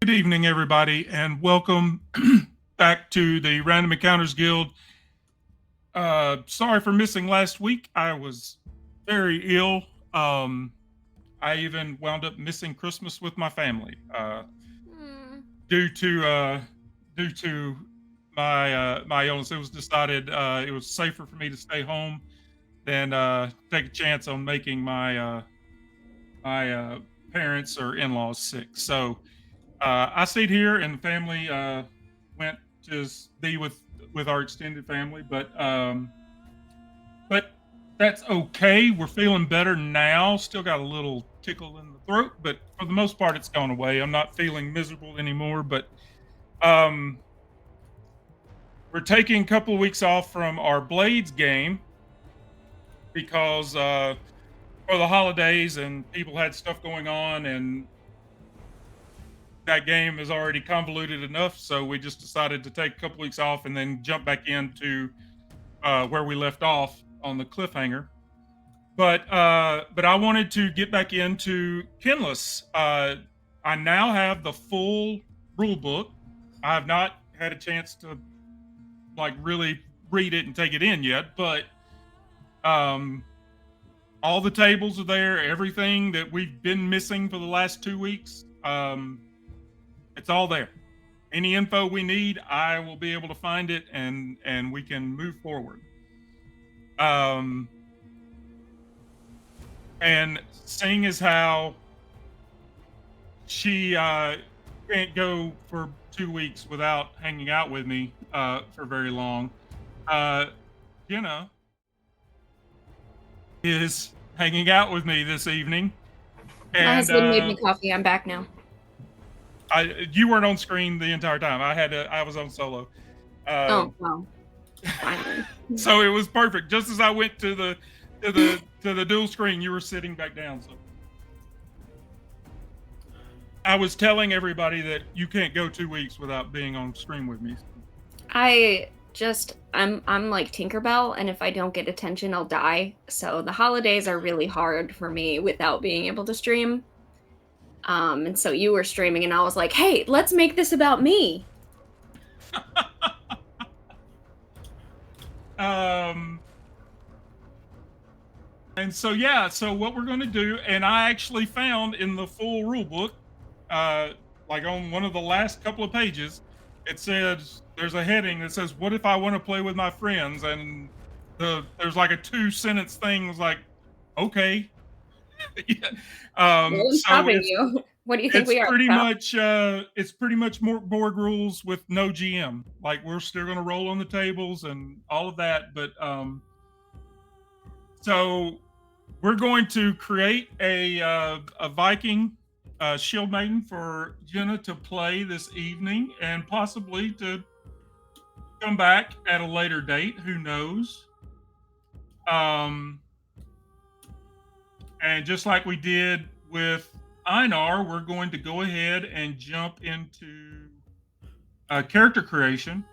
Good evening, everybody, and welcome back to the Random Encounters Guild. Sorry for missing last week. I was very ill. Um, I even wound up missing Christmas with my family Hmm. due to uh, due to my illness. It was decided it was safer for me to stay home than take a chance on making my parents or in-laws sick. So I stayed here, and the family went to be with our extended family. But that's okay. We're feeling better now. Still got a little tickle in the throat, but for the most part, it's gone away. I'm not feeling miserable anymore. But um, we're taking a couple of weeks off from our Blades game because for the holidays and people had stuff going on, and that game is already convoluted enough. So we just decided to take a couple weeks off and then jump back into where we left off on the cliffhanger. But I wanted to get back into Kinless. I now have the full rule book. I have not had a chance to like really read it and take it in yet, but um, all the tables are there. Everything that we've been missing for the last 2 weeks, it's all there. Any info we need, I will be able to find it, and we can move forward. Um, and seeing as how she can't go for 2 weeks without hanging out with me for very long, uh, Jenna is hanging out with me this evening, My and husband made me coffee. I'm back now. you weren't on screen the entire time. I was on solo. Oh, Um, well, finally. so it was perfect. Just as I went to the dual screen, you were sitting back down. So I was telling everybody that you can't go 2 weeks without being on stream with me. I'm like Tinkerbell, and if I don't get attention, I'll die. So the holidays are really hard for me without being able to stream. And so you were streaming, and I was like, "Hey, let's make this about me." um, and so yeah, so what we're going to do, and I actually found in the full rule book, uh, like on one of the last couple of pages, it says there's a heading that says, "What if I want to play with my friends?" And there's like a 2 sentence thing. Was like, okay, yeah. No one's So stopping you. What do you think it's we are, pretty pal? much more board rules with no GM. Like we're still going to roll on the tables and all of that, but so we're going to create a Viking shield maiden for Jenna to play this evening, and possibly to come back at a later date. Who knows? Um, and just like we did with Einar, we're going to go ahead and jump into character creation.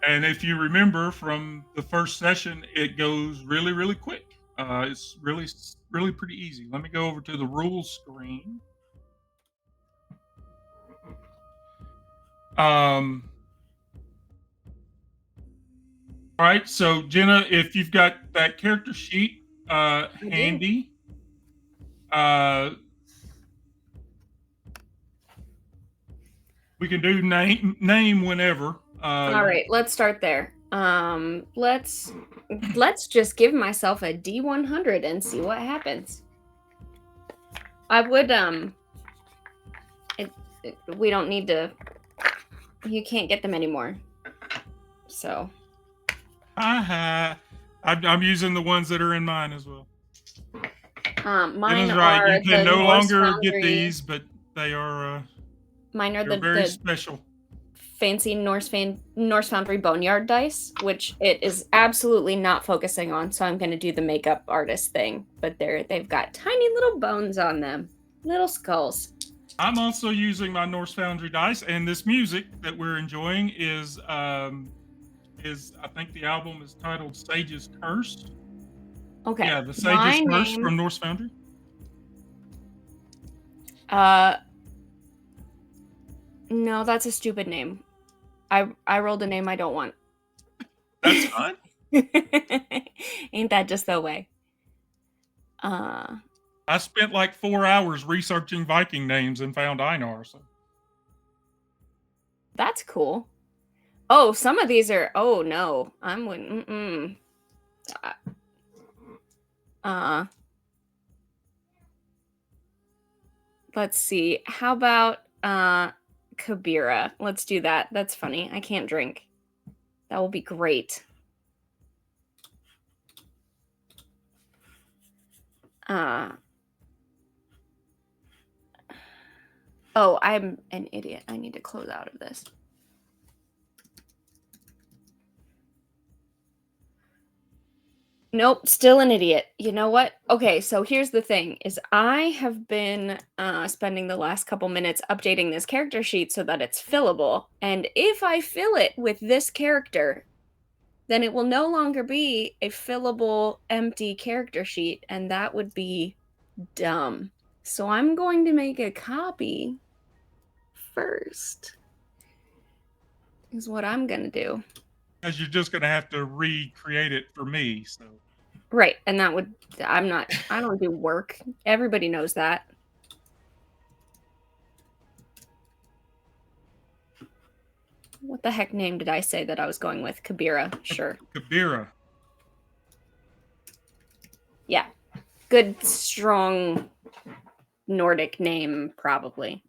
And if you remember from the first session, it goes really, really quick. It's really pretty easy. Let me go over to the rules screen. All right, so Jenna, if you've got that character sheet I do. handy, uh, we can do name whenever. All right, let's start there. Let's just give myself a D100 and see what happens. I would we don't need to. You can't get them anymore. So. I'm using the ones that are in mine as well. Mine right. are You can the no Norse longer Foundry. get these, but they are. Mine are they're very special. Fancy Norse Foundry Boneyard dice, which it is absolutely not focusing on. So I'm going to do the makeup artist thing, but they've got tiny little bones on them, little skulls. I'm also using my Norse Foundry dice, and this music that we're enjoying is I think the album is titled Sage's Curse. Okay. Yeah, the Sage's Curse from Norse Foundry. No, that's a stupid name. I rolled a name I don't want. That's fine. Ain't that just the way? I spent like 4 hours researching Viking names and found Einar. So That's cool. Oh, some of these are. Oh no, I'm wouldn't. Let's see. How about Kabira? Let's do that. That's funny. I can't drink. That will be great. Oh, I'm an idiot. I need to close out of this. Nope, still an idiot. You know what? Okay, so here's the thing is I have been spending the last couple minutes updating this character sheet so that it's fillable. And if I fill it with this character, then it will no longer be a fillable empty character sheet, and that would be dumb. So I'm going to make a copy first. Is what I'm going to do. because you're just going to have to recreate it for me. So Right, and that would I don't do work. Everybody knows that. What the heck name did I say that I was going with? Kabira. Sure. Kabira. Yeah. Good, strong Nordic name, probably.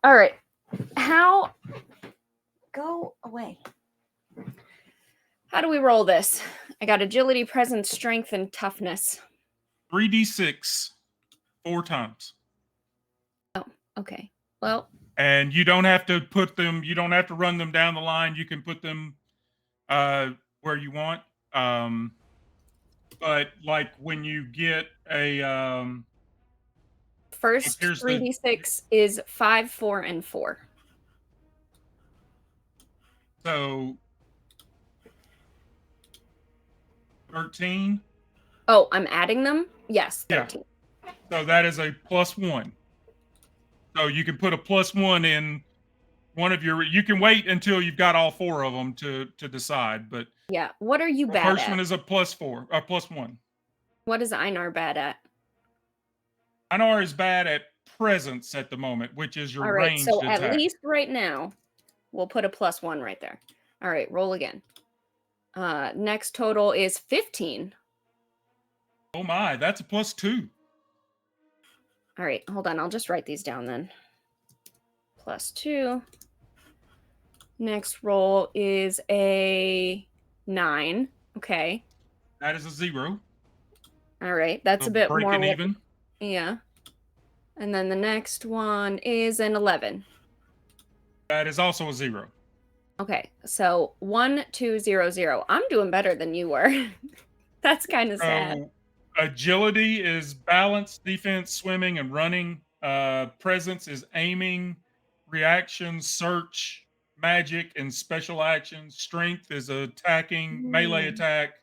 All right. How? Go away. How do we roll this? I got agility, presence, strength, and toughness. 3d6 4 times. Oh, okay. Well. And you don't have to put them. You don't have to run them down the line. You can put them where you want. But like when you get a first 3d6 is 5, 4, and 4. So 13. Oh, I'm adding them? Yes, 13. Yeah. So that is a +1. So you can put a +1 in one of your. You can wait until you've got all 4 of them to decide. But yeah, what are you bad at? The first at? one is a +4, a +1. What is Einar bad at? Einar is bad at presence at the moment, which is your ranged so attack. At least right now, we'll put a +1 right there. All right, roll again. Next total is 15. Oh my, that's a +2. All right, hold on. I'll just write these down then. +2. Next roll is a 9. Okay. That is a 0. All right, that's so a bit more even. Yeah. And then the next one is an 11. That is also a 0. Okay, so 1, 2, 0, 0. I'm doing better than you were. That's kind of sad. Agility is balance, defense, swimming, and running. Presence is aiming, reaction, search, magic, and special actions. Strength is attacking, melee attack,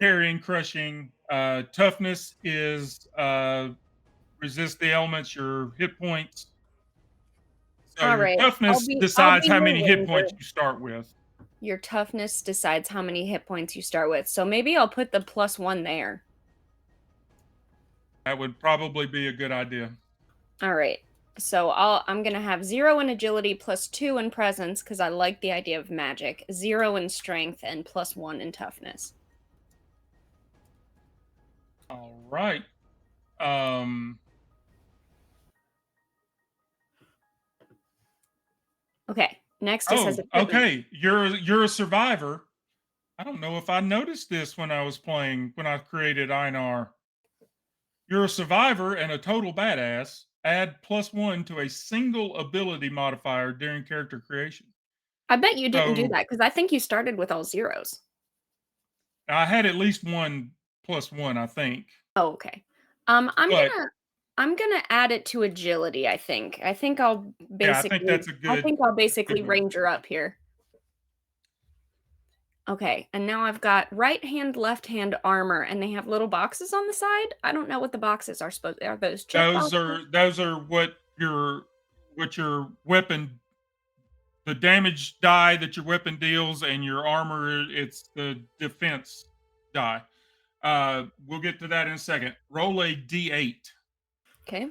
carrying, crushing. Toughness is resist the elements, your hit points. So all your right. toughness decides how many hit points you start with. Your toughness decides how many hit points you start with. So maybe I'll put the +1 there. That would probably be a good idea. All right. So I'm going to have 0 in agility, +2 in presence, because I like the idea of magic, 0 in strength, and +1 in toughness. All right. Okay. Next it says equipment. Okay. You're a survivor. I don't know if I noticed this when I was playing, when I created Einar. You're a survivor and a total badass. Add +1 to a single ability modifier during character creation. I bet you didn't do that because I think you started with all 0s. I had at least one +1, I think. Oh, okay. I'm gonna add it to agility. I think I'll basically. Yeah, I think that's a good. I think I'll basically ranger up here. Okay, and now I've got right hand, left hand armor, and they have little boxes on the side. I don't know what the boxes are supposed. Are those chip boxes? Those are what what your weapon, the damage die that your weapon deals, and your armor, it's the defense die. We'll get to that in a second. Roll a d8. Okay.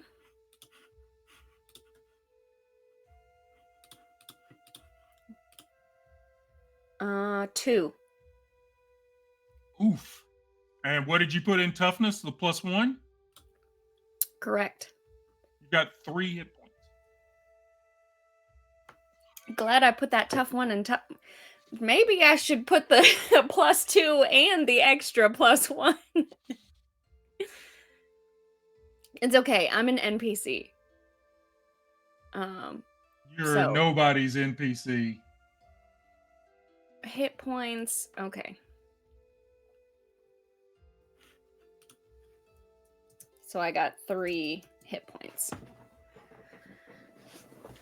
Two. Oof. And what did you put in toughness? The +1? Correct. You got 3 hit points. Glad I put that tough one in tough. Maybe I should put the +2 and the extra +1. It's okay. I'm an NPC. You're So nobody's NPC. hit points. Okay. So I got 3 hit points.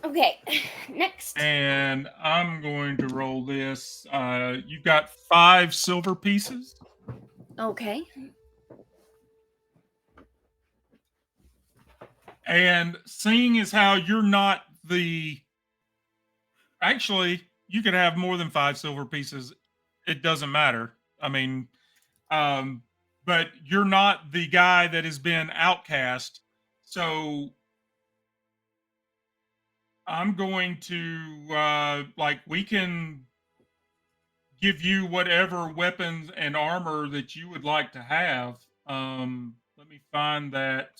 Okay, next. And I'm going to roll this. You've got 5 silver pieces. Okay. And seeing as how you're not the. Actually, you could have more than 5 silver pieces. It doesn't matter. I mean, but you're not the guy that has been outcast. So I'm going to, we can give you whatever weapons and armor that you would like to have. Let me find that.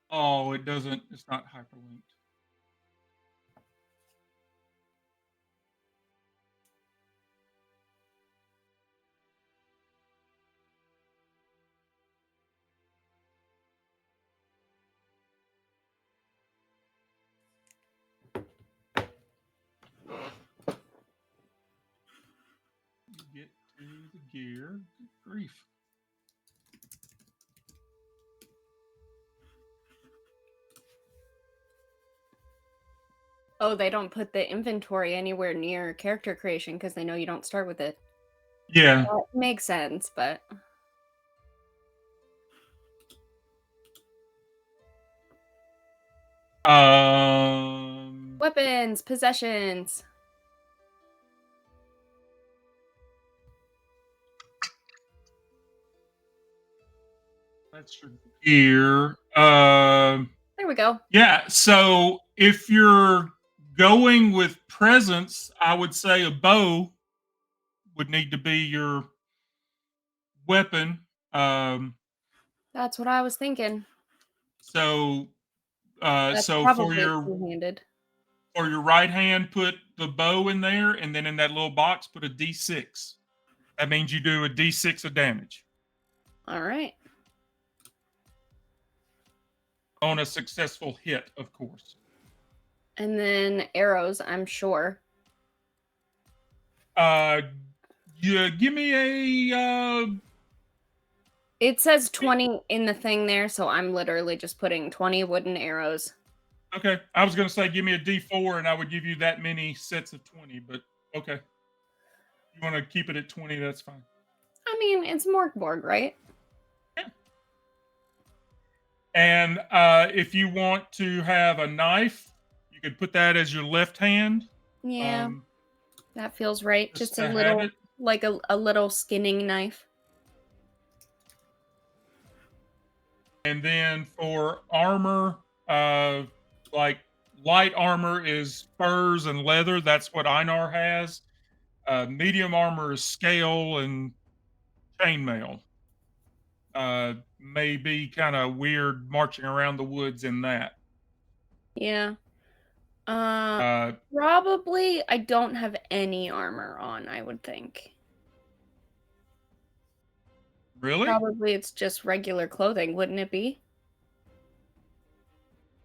Oh, it doesn't, it's not hyperlinked. Get to the gear. Good grief. Oh, they don't put the inventory anywhere near character creation because they know you don't start with it. Yeah. That makes sense, but weapons, possessions. That's your gear. There we go. Yeah. So if you're going with presents, I would say a bow would need to be your weapon. That's what I was thinking. So That's so probably two-handed. for your right hand, put the bow in there, and then in that little box, put a D6. That means you do a D6 of damage All right. on a successful hit, of course. And then arrows, I'm sure. Yeah, give me a. It says 20 in the thing there, so I'm literally just putting 20 wooden arrows. Okay, I was gonna say give me a D4, and I would give you that many sets of 20. But okay, you want to keep it at 20? That's fine. I mean, it's Morgborg, right? Yeah. And if you want to have a knife, you could put that as your left hand. Yeah, that feels right. Just a to little, have it. like a little skinning knife. And then for armor, like light armor is furs and leather. That's what Einar has. Medium armor is scale and chainmail. May be kind of weird marching around the woods in that. Yeah. Probably I don't have any armor on, I would think. Really? Probably it's just regular clothing, wouldn't it be?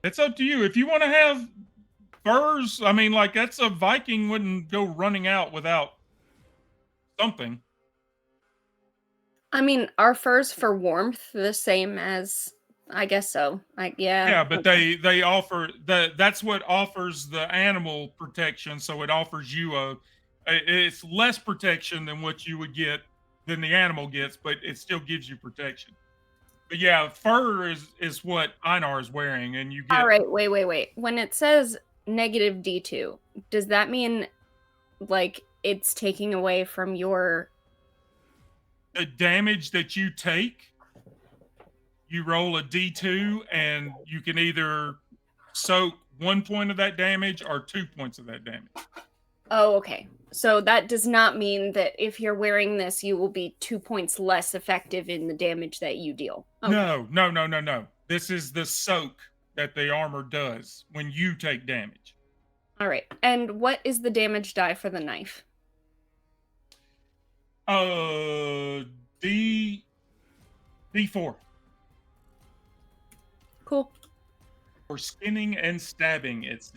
It's up to you. If you want to have furs, I mean, like that's a Viking wouldn't go running out without something. I mean, are furs for warmth the same as I guess so. Yeah. Yeah, but they offer that's what offers the animal protection. So it offers you it's less protection than what you would get than the animal gets, but it still gives you protection. But yeah, fur is what Einar is wearing, and you All get right, wait. When it says negative D2, does that mean like it's taking away from your the damage that you take. You roll a d2, and you can either soak 1 point of that damage or 2 points of that damage. Oh, okay. So that does not mean that if you're wearing this, you will be 2 points less effective in the damage that you deal. Okay. No. This is the soak that the armor does when you take damage. All right. And what is the damage die for the knife? Uh, D D4 Cool. for skinning and stabbing. It's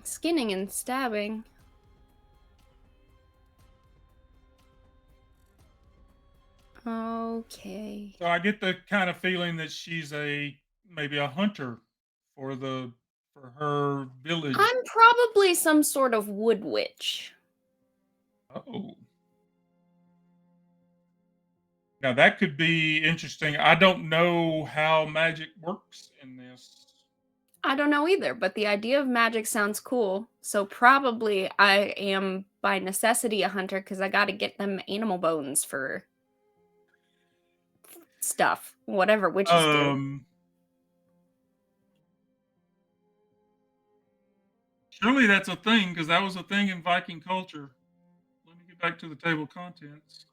Skinning and stabbing. Okay. so I get the kind of feeling that she's a maybe a hunter for the for her village. I'm probably some sort of wood witch. Oh. Now that could be interesting. I don't know how magic works in this. I don't know either, but the idea of magic sounds cool. So probably I am by necessity a hunter because I got to get them animal bones for stuff, whatever witches do. Um, Surely that's a thing because that was a thing in Viking culture. Let me get back to the table of contents.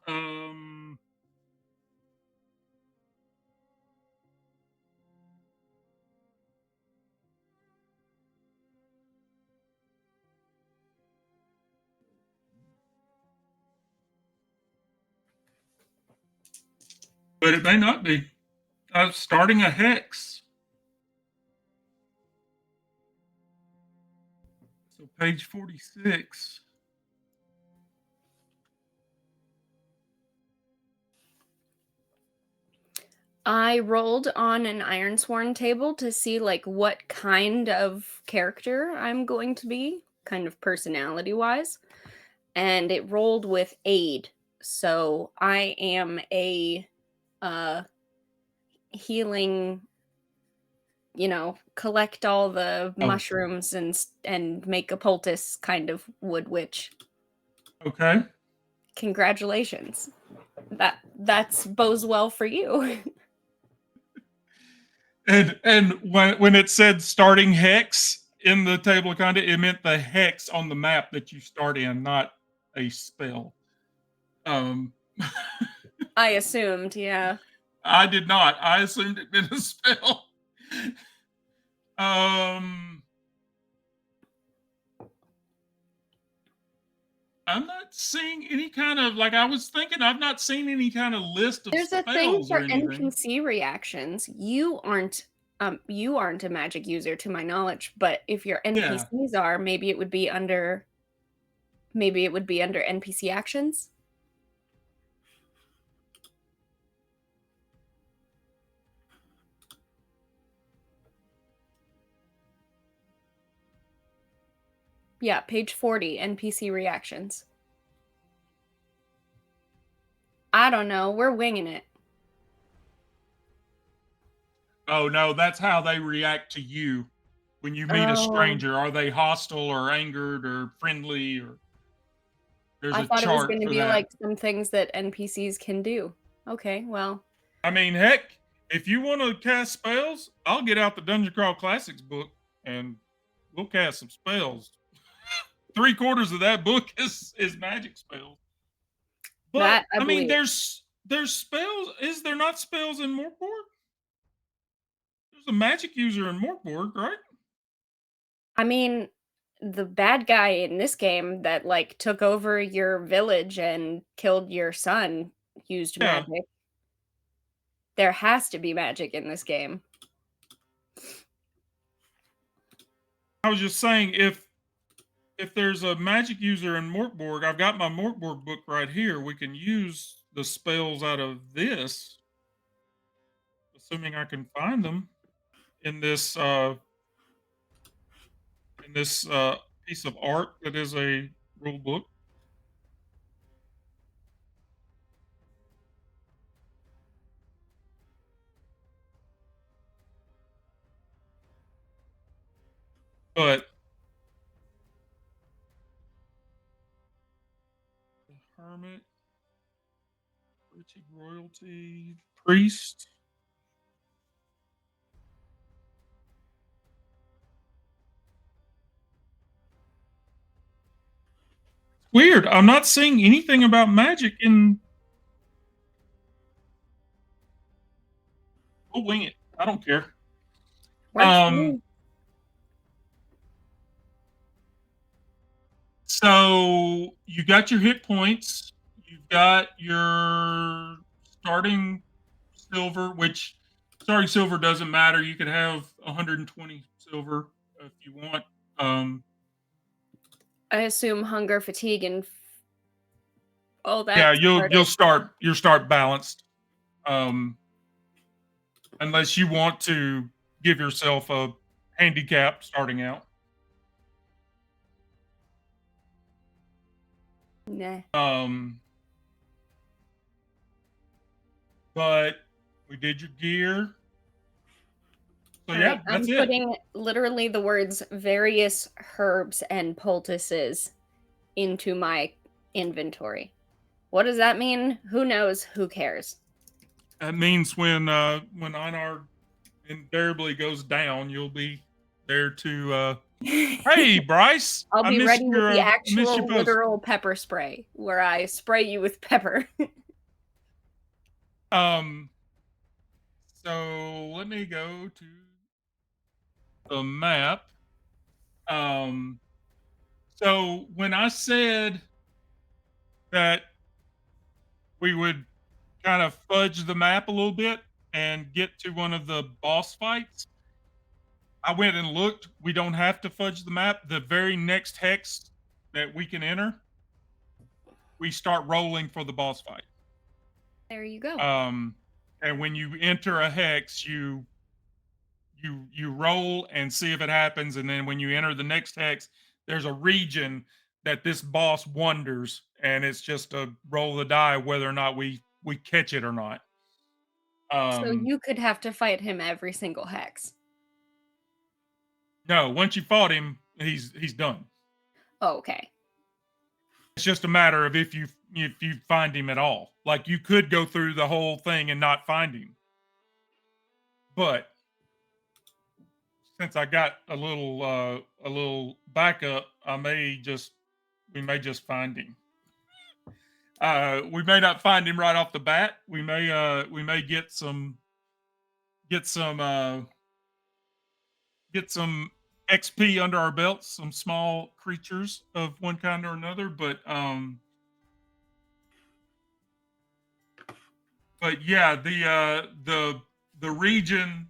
But it may not be. Starting a hex. So page 46. I rolled on an Ironsworn table to see like what kind of character I'm going to be, kind of personality wise, and it rolled with aid. So I am a uh healing, collect all the Oh, mushrooms and make a poultice kind of wood witch. okay. Congratulations. That's bows well for you. And when it said starting hex in the table of content, it meant the hex on the map that you start in, not a spell. Um, I assumed, yeah. I did not. I assumed it meant a spell. Um, I'm not seeing any kind of like I was thinking. I've not seen any kind of list of There's a thing spells or for anything. NPC reactions. You aren't a magic user to my knowledge, but if your Yeah. NPCs are, maybe it would be under NPC actions. Yeah, page 40, NPC reactions. I don't know, we're winging it. Oh no, that's how they react to you when you meet a Oh, stranger. Are they hostile or angered or friendly? Or there's I a thought it was chart going to for be that. like some things that NPCs can do. Okay, well, I mean, heck, if you want to cast spells, I'll get out the Dungeon Crawl Classics book and we'll cast some spells. 3/4 of that book is magic spells. But that I I mean, believe. there's spells. Is there not spells in Morkborg? There's a magic user in Morkborg, right? I mean, the bad guy in this game that like took over your village and killed your son used Yeah. magic. There has to be magic in this game. I was just saying if there's a magic user in Morkborg, I've got my Morkborg book right here. We can use the spells out of this, assuming I can find them in this piece of art that is a rule book. But the hermit, Richie royalty, priest. Weird. I'm not seeing anything about magic in. We'll wing it. I don't care. Works for Um. me. So you got your hit points. You've got your starting silver, which starting silver doesn't matter. You could have 120 silver if you want. Um, I assume hunger, fatigue, and all yeah, that you'll started. start balanced. Um, unless you want to give yourself a handicap starting out. Nah. Um, but we did your gear. So All yeah, right, that's I'm it. putting literally the words various herbs and poultices into my inventory. What does that mean? Who knows? Who cares? That means when Einar invariably goes down, you'll be there to hey Bryce, I'll I be missed ready with your the missed your actual post. literal pepper spray where I spray you with pepper. Um so let me go to the map. Um so when I said that we would kind of fudge the map a little bit and get to one of the boss fights, I went and looked. We don't have to fudge the map. The very next hex that we can enter, we start rolling for the boss fight. There you go. Um, and when you enter a hex, you roll and see if it happens, and then when you enter the next hex, there's a region that this boss wanders, and it's just a roll of the die whether or not we catch it or not. So Um, you could have to fight him every single hex. no, once you fought him, he's done. Oh, okay. It's just a matter of if you find him at all. Like you could go through the whole thing and not find him, but since I got a little backup, we may just find him. We may not find him right off the bat. We may get some get some XP under our belts, some small creatures of one kind or another, but yeah, the region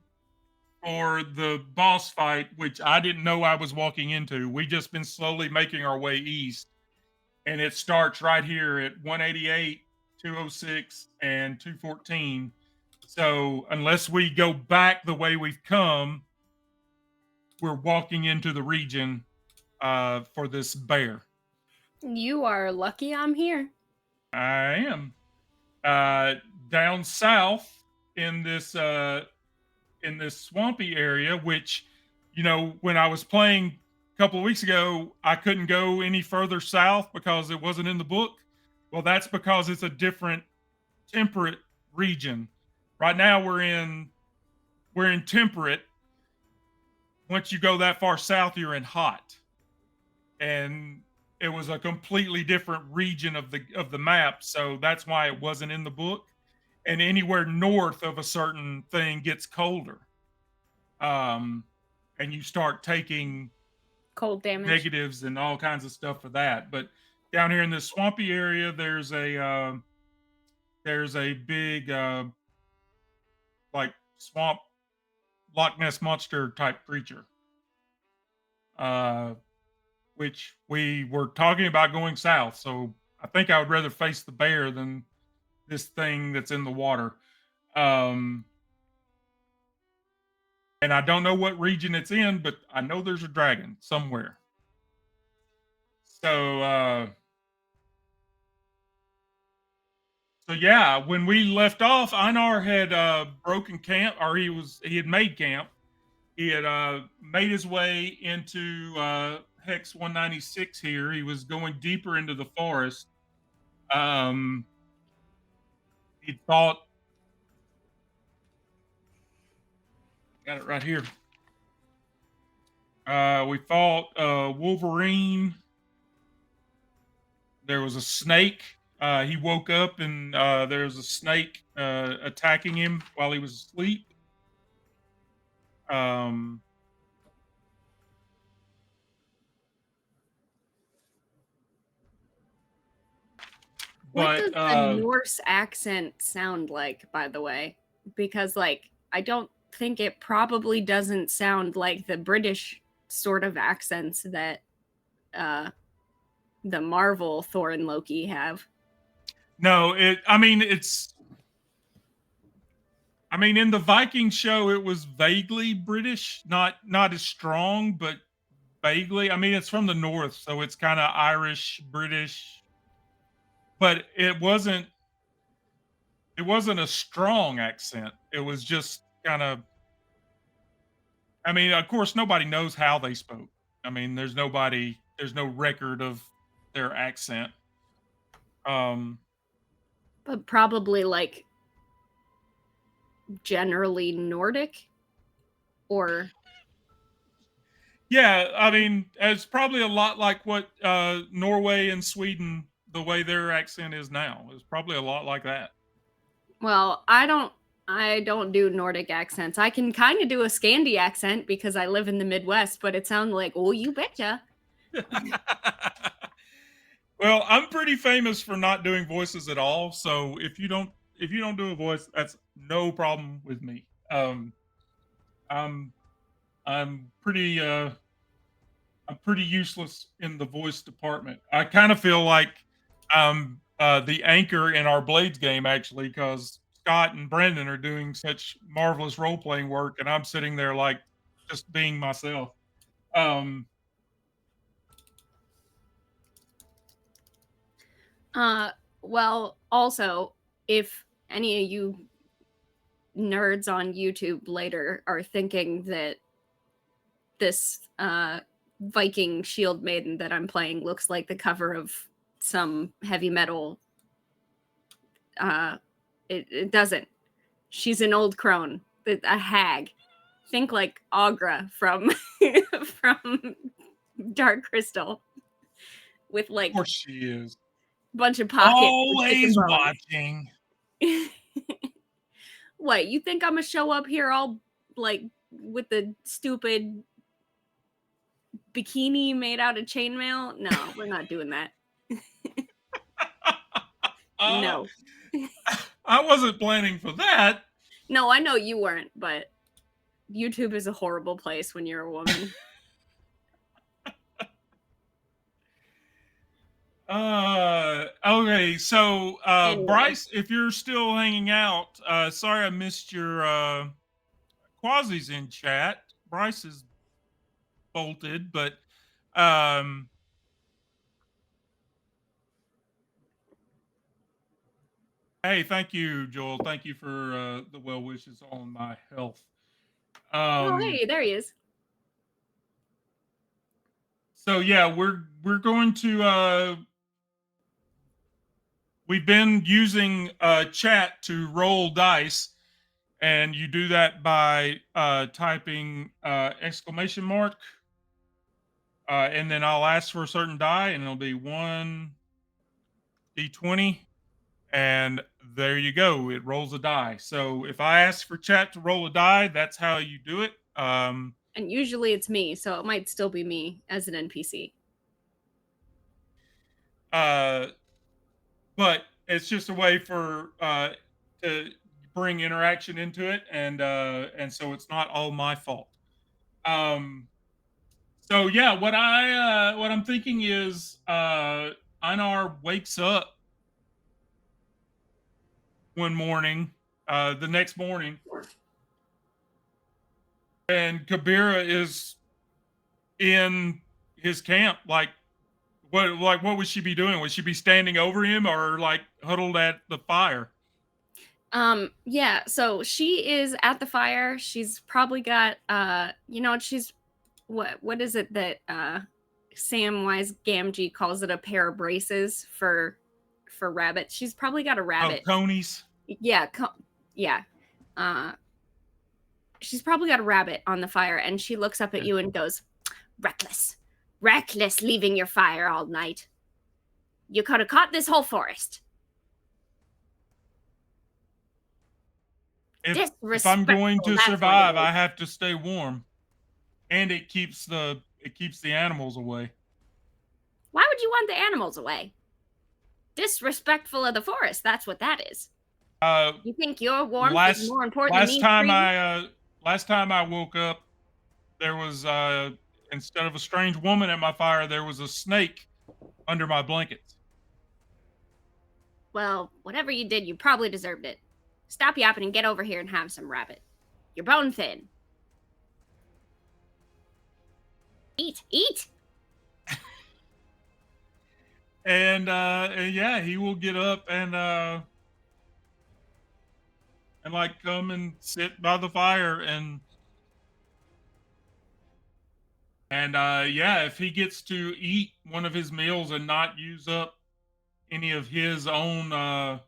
for the boss fight, which I didn't know I was walking into. We just been slowly making our way east, and it starts right here at 188, 206, and 214. So unless we go back the way we've come, we're walking into the region for this bear. You are lucky I'm here. I am uh, down south in this swampy area, which, you know, when I was playing a couple of weeks ago, I couldn't go any further south because it wasn't in the book. Well, that's because it's a different temperate region. Right now we're in temperate. Once you go that far south, you're in hot. And it was a completely different region of the map, so that's why it wasn't in the book. And anywhere north of a certain thing gets colder. Um, and you start taking Cold damage. negatives and all kinds of stuff for that. But down here in this swampy area, there's a big like swamp Loch Ness monster type creature, uh, which we were talking about going south. So I think I would rather face the bear than this thing that's in the water. Um, and I don't know what region it's in, but I know there's a dragon somewhere. So so yeah, when we left off, Einar had broken camp, or he had made camp. he had made his way into Hex 196 here. He was going deeper into the forest. Um, he thought, got it right here. We fought Wolverine. There was a snake. He woke up and there was a snake attacking him while he was asleep. Um, What but does the Norse accent sound like, by the way? Because, like, I don't think it probably doesn't sound like the British sort of accents that uh, the Marvel Thor and Loki have. no, it. I mean, it's. I mean, in the Viking show, it was vaguely British, not as strong, but vaguely. I mean, it's from the north, so it's kind of Irish, British, but it wasn't a strong accent. It was just kind of. I mean, of course, nobody knows how they spoke. I mean, there's no record of their accent. Um, But probably, like, generally Nordic or. yeah, I mean, it's probably a lot like what Norway and Sweden, the way their accent is now, is probably a lot like that. Well, I don't do Nordic accents. I can kind of do a Scandi accent because I live in the Midwest, but it sounds like, oh, you betcha. Well, I'm pretty famous for not doing voices at all. So if you don't do a voice, that's no problem with me. I'm I'm pretty I'm pretty useless in the voice department. I kind of feel like I'm the anchor in our Blades game actually, because Scott and Brendan are doing such marvelous role playing work, and I'm sitting there like just being myself. Um, Uh, well, also, if any of you nerds on YouTube later are thinking that this Viking shield maiden that I'm playing looks like the cover of some heavy metal, uh, it doesn't. She's an old crone, a hag. Think like Agra from from Dark Crystal, with of like course she is a bunch of pockets with chicken always bones. watching. What, you think I'm gonna show up here all like with the stupid bikini made out of chainmail? No, we're not doing that. Uh, No. I wasn't planning for that. No, I know you weren't, but YouTube is a horrible place when you're a woman. Okay, so Anyway. Bryce, if you're still hanging out, sorry I missed your Quasi's in chat. Bryce is bolted, but um hey, thank you, Joel. Thank you for the well wishes on my health. Oh, Um hey, there he is. so yeah, we're going to we've been using chat to roll dice, and you do that by typing exclamation mark, and then I'll ask for a certain die, and it'll be 1d20, and there you go. It rolls a die. So if I ask for chat to roll a die, that's how you do it. And usually it's me, so it might still be me as an NPC. Uh, but it's just a way for to bring interaction into it, and so it's not all my fault. Um, so yeah, what I'm thinking is Einar wakes up one morning, the next morning, and Kabira is in his camp. Like what would she be doing? Would she be standing over him or like huddled at the fire? Yeah, so she is at the fire. She's probably got she's what is it that Samwise Gamgee calls it, a pair of braces for rabbits. She's probably got a Oh, rabbit. conies. Yeah, yeah. Uh she's probably got a rabbit on the fire, and she looks up at Yeah. you and goes, "Reckless. Reckless leaving your fire all night. You could have caught this whole forest. If I'm going Disrespectful, to that's what it survive, is. I have to stay warm, and it keeps the animals away. Why would you want the animals away? Disrespectful of the forest, that's what that is. Uh, You think your warmth is last more important than last these time trees? last time I woke up, there was instead of a strange woman at my fire, there was a snake under my blankets. Well, whatever you did, you probably deserved it. Stop yapping and get over here and have some rabbit. You're bone thin. Eat, eat. And yeah, he will get up and like come and sit by the fire and yeah, if he gets to eat one of his meals and not use up any of his own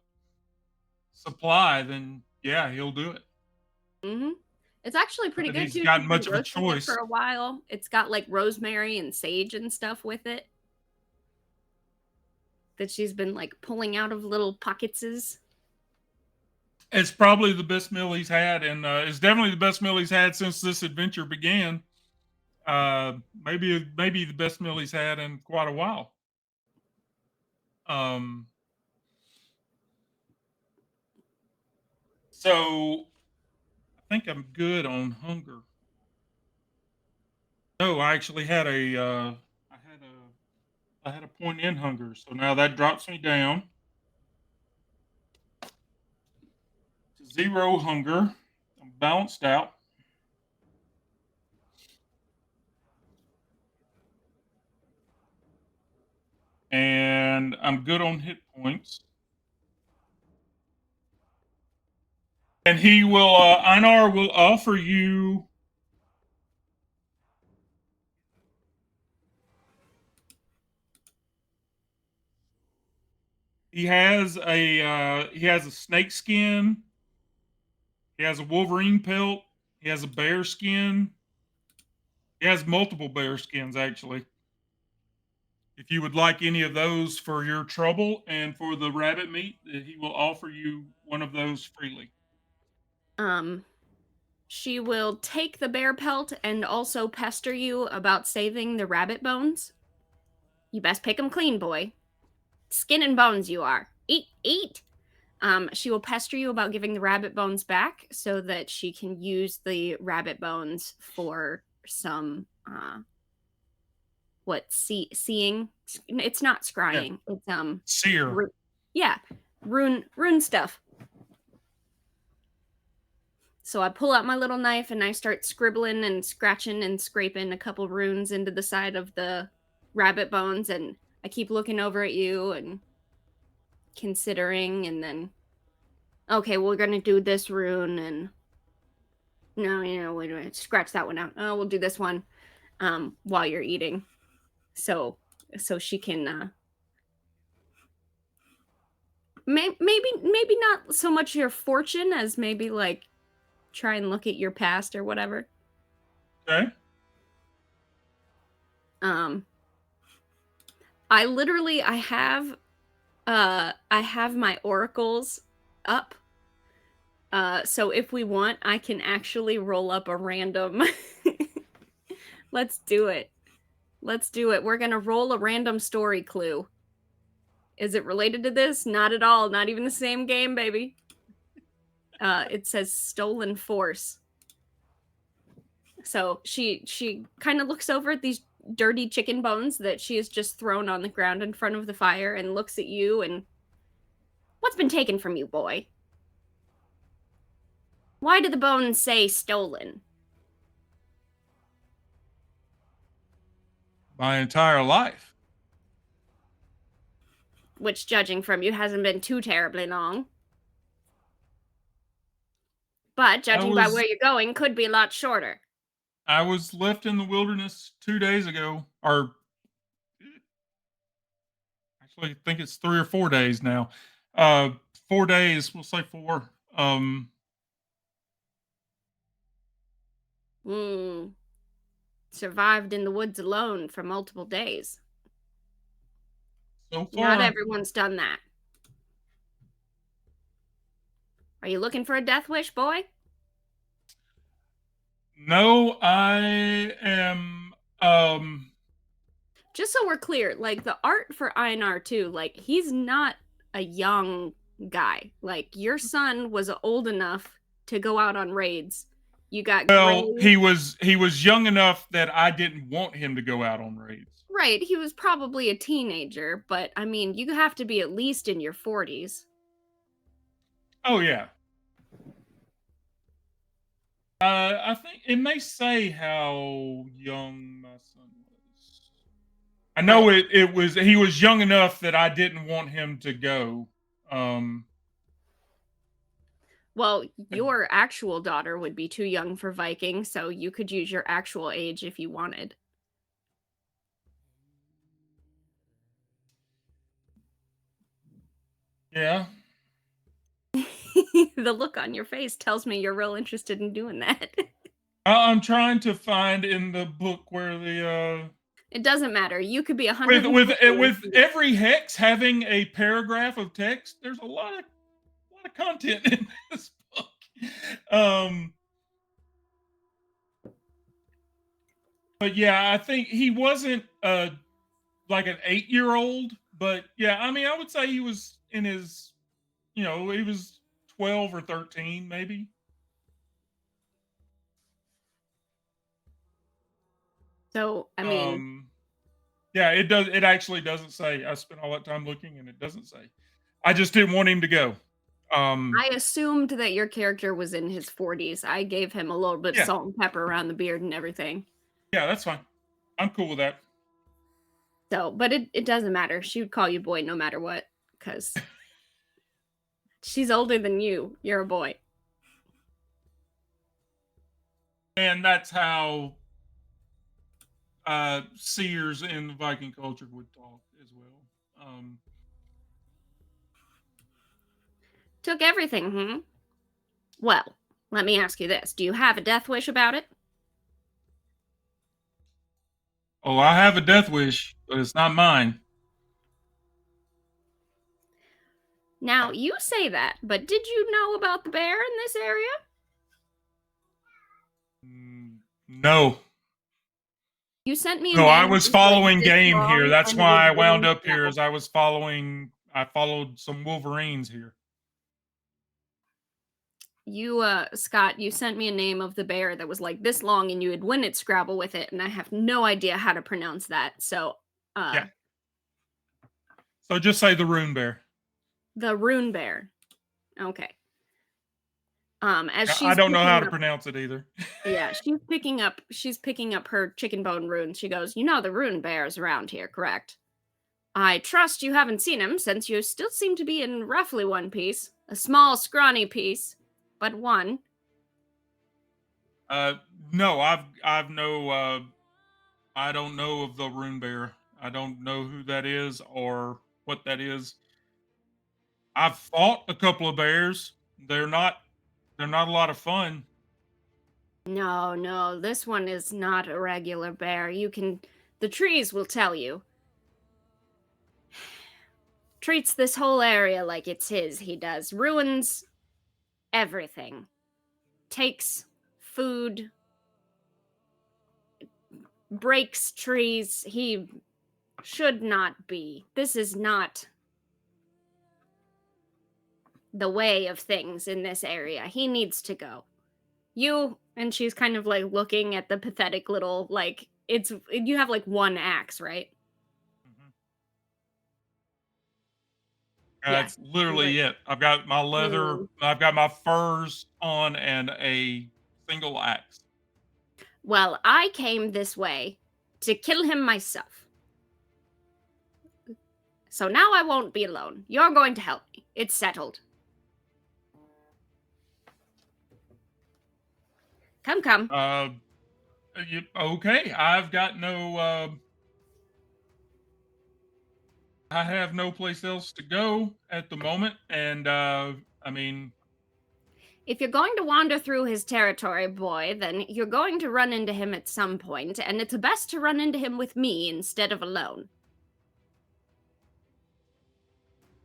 supply, then yeah, he'll do it. Mm-hmm. It's actually Not pretty that good he's too. got She's been much of a roasting it for choice. a while. It's got like rosemary and sage and stuff with it that she's been like pulling out of little pocketses. It's probably the best meal he's had, and it's definitely the best meal he's had since this adventure began. Maybe the best meal he's had in quite a while. Um, so I think I'm good on hunger. No, I actually had I had a point in hunger, so now that drops me down to zero hunger. I'm balanced out, and I'm good on hit points. And he will, Einar will offer you. He has a snake skin. He has a wolverine pelt. He has a bear skin. He has multiple bear skins actually. If you would like any of those for your trouble and for the rabbit meat, he will offer you one of those freely. Um, she will take the bear pelt and also pester you about saving the rabbit bones. You best pick 'em clean, boy. Skin and bones you are. Eat, eat. She will pester you about giving the rabbit bones back so that she can use the rabbit bones for some seeing. It's not Yeah, scrying. It's sear. yeah, rune stuff. So I pull out my little knife and I start scribbling and scratching and scraping a couple runes into the side of the rabbit bones, and I keep looking over at you and considering, and then okay, we're gonna do this rune, and no, wait a minute, scratch that one out. Oh, we'll do this one while you're eating. So she can maybe not so much your fortune as maybe like try and look at your past or whatever. Okay. Um I have my oracles up. So if we want, I can actually roll up a random. Let's do it. Let's do it. We're gonna roll a random story clue. Is it related to this? Not at all. Not even the same game, baby. It says stolen force. So she kind of looks over at these dirty chicken bones that she has just thrown on the ground in front of the fire and looks at you and, what's been taken from you, boy? Why do the bones say stolen? My entire life. Which, judging from you, hasn't been too terribly long. But I judging by was where you're going, could be a lot shorter. I was left in the wilderness 2 days ago, or actually, I think it's 3 or 4 days now. 4 days, we'll say 4, Hmm. Survived in the woods alone for multiple days. so Not far. everyone's done that. Are you looking for a death wish, boy? No, I am, Just so we're clear, like the art for Einar too, like he's not a young guy. Like your son was old enough to go out on raids. You got Gray. well, he was young enough that I didn't want him to go out on raids. Right, he was probably a teenager, but I mean, you have to be at least in your 40s. Oh, yeah. I think it may say how young my son was. I know But it was he was young enough that I didn't want him to go. Um, well, your actual daughter would be too young for Viking, so you could use your actual age if you wanted. yeah. The look on your face tells me you're real interested in doing that. I'm trying to find in the book where the It doesn't matter. You could be 150. with every hex having a paragraph of text, there's a lot of content in this book. Um, but yeah, I think he wasn't like an 8-year old, but yeah, I mean, I would say he was in his, he was 12 or 13, maybe. So, I mean, Um, yeah, it actually doesn't say. I spent all that time looking, and it doesn't say. I just didn't want him to go. I assumed that your character was in his 40s. I gave him a little bit of Yeah, salt and pepper around the beard and everything. yeah, that's fine. I'm cool with that. So, but it doesn't matter. She would call you boy no matter what, because she's older than you. You're a boy. And that's how seers in the Viking culture would talk as well. Took everything, hmm? Well, let me ask you this. Do you have a death wish about it? Oh, I have a death wish, but it's not mine. Now, you say that, but did you know about the bear in this area? No, You sent me a no, I name that was was like following this game here. long That's and it would why I wound win up here. Scrabble. As I followed some Wolverines here. You, Scott, you sent me a name of the bear that was like this long and you would win at Scrabble with it, and I have no idea how to pronounce that. So, Yeah. So just say the Rune Bear. the rune bear. Okay. As I she's don't know how picking to up, pronounce it either. yeah, she's picking up her chicken bone runes. She goes, "You know the rune bears around here, correct? I trust you haven't seen him since you still seem to be in roughly one piece, a small, scrawny piece, but one." Uh, no, I've no. I don't know of the Rune Bear. I don't know who that is or what that is. I've fought a couple of bears. They're not. They're not a lot of fun. No, no, this one is not a regular bear. The trees will tell you. Treats this whole area like it's his, he does. Ruins everything. Takes food, breaks trees. He should not be. This is not the way of things in this area. He needs to go. And she's kind of like looking at the pathetic little, like, you have like one axe, right? Mhm. Yeah. That's She's like, literally it. I've got my leather. "Hmm. I've got my furs on and a single axe. Well, I came this way to kill him myself. So now I won't be alone. You're going to help me. It's settled." Come. Uh, okay, I've got no. I have no place else to go at the moment, and I mean, If you're going to wander through his territory, boy, then you're going to run into him at some point, and it's best to run into him with me instead of alone.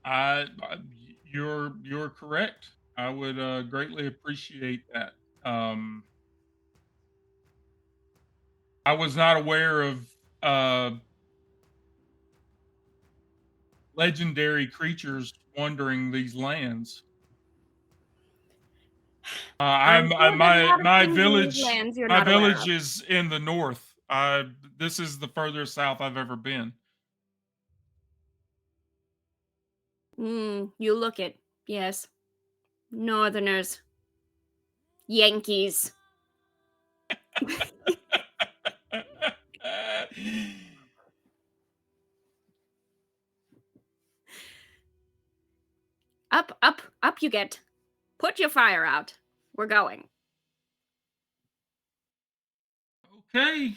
I you're correct. I would greatly appreciate that. Um, I was not aware of uh, legendary creatures wandering these lands. I'm sure there's a lot of My things in these village lands you're not aware of. is in the north. This is the furthest south I've ever been. You look it. Yes. Northerners. Yankees. Up you get. Put your fire out. We're going. Okay.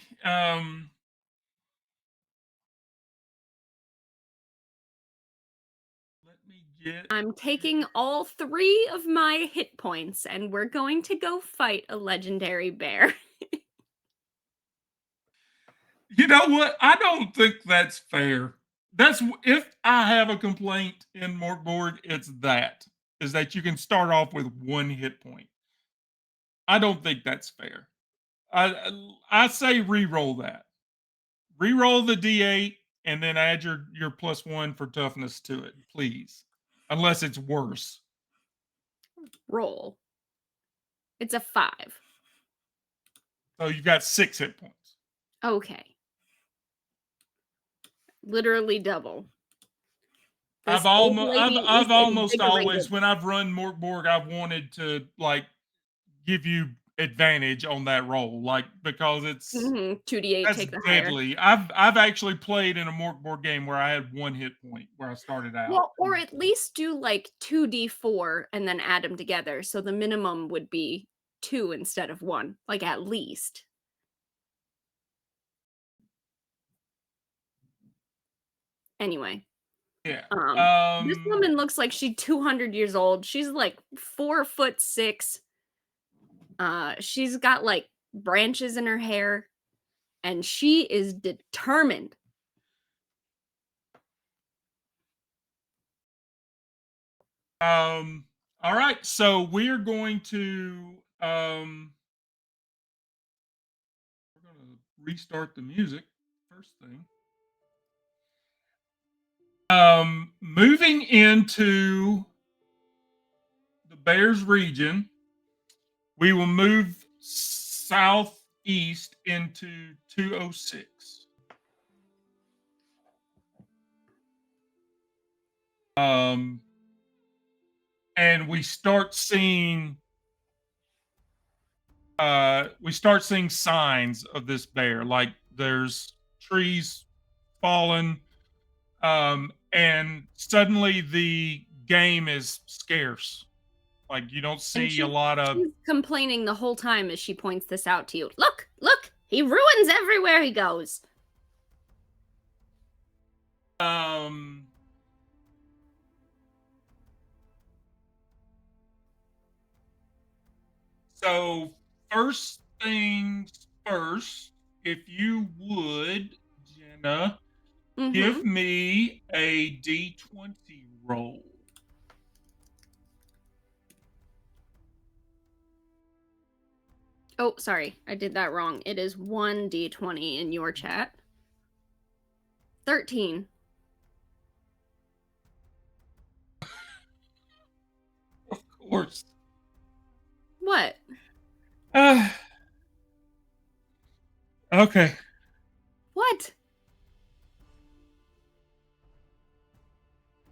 Let me get. I'm taking all 3 of my hit points, and we're going to go fight a legendary bear. You know what? I don't think that's fair. That's if I have a complaint in Morkborg, it's that is that you can start off with 1 hit point. I don't think that's fair. I say re-roll that. Re-roll the D8 and then add your +1 for toughness to it, please. Unless it's worse. Roll. It's a 5. So you've got 6 hit points. Okay. Literally double. This I've old almost lady is I've almost always invigorated. when I've run Morkborg, I've wanted to like give you advantage on that roll, like because it's 2d8, that's take the higher. deadly. I've actually played in a Morkborg game where I had 1 hit point where I started out. Well, or at least do like 2d4 and then add them together. So the minimum would be 2 instead of 1, like at least. Anyway, Yeah. this woman looks like she's 200 years old. She's like 4'6". She's got like branches in her hair, and she is determined. All right, so we're going to we're going to restart the music first thing. Moving into the Bears region, we will move southeast into 206. And we start seeing signs of this bear, like there's trees fallen, and suddenly the game is scarce. Like you don't And see a lot of. she's complaining the whole time as she points this out to you. Look, he ruins everywhere he goes. Um, so first things first, if you would, Jenna, give me a D20 roll. Oh, sorry, I did that wrong. It is 1d20 in your chat. 13. Of course. What? Okay. What?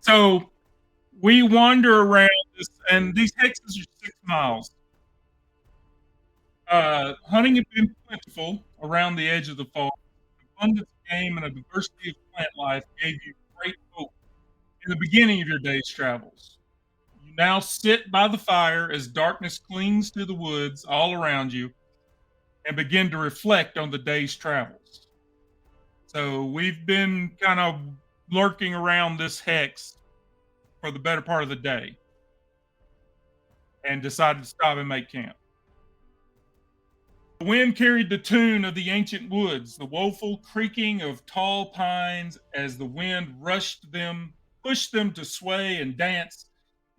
So we wander around this, and these hexes are 6 miles. Hunting had been plentiful around the edge of the forest. Abundance of game and a diversity of plant life gave you great hope in the beginning of your day's travels. You now sit by the fire as darkness clings to the woods all around you. and begin to reflect on the day's travels. So we've been kind of lurking around this hex for the better part of the day and decided to stop and make camp. The wind carried the tune of the ancient woods, the woeful creaking of tall pines as the wind rushed them, pushed them to sway and dance,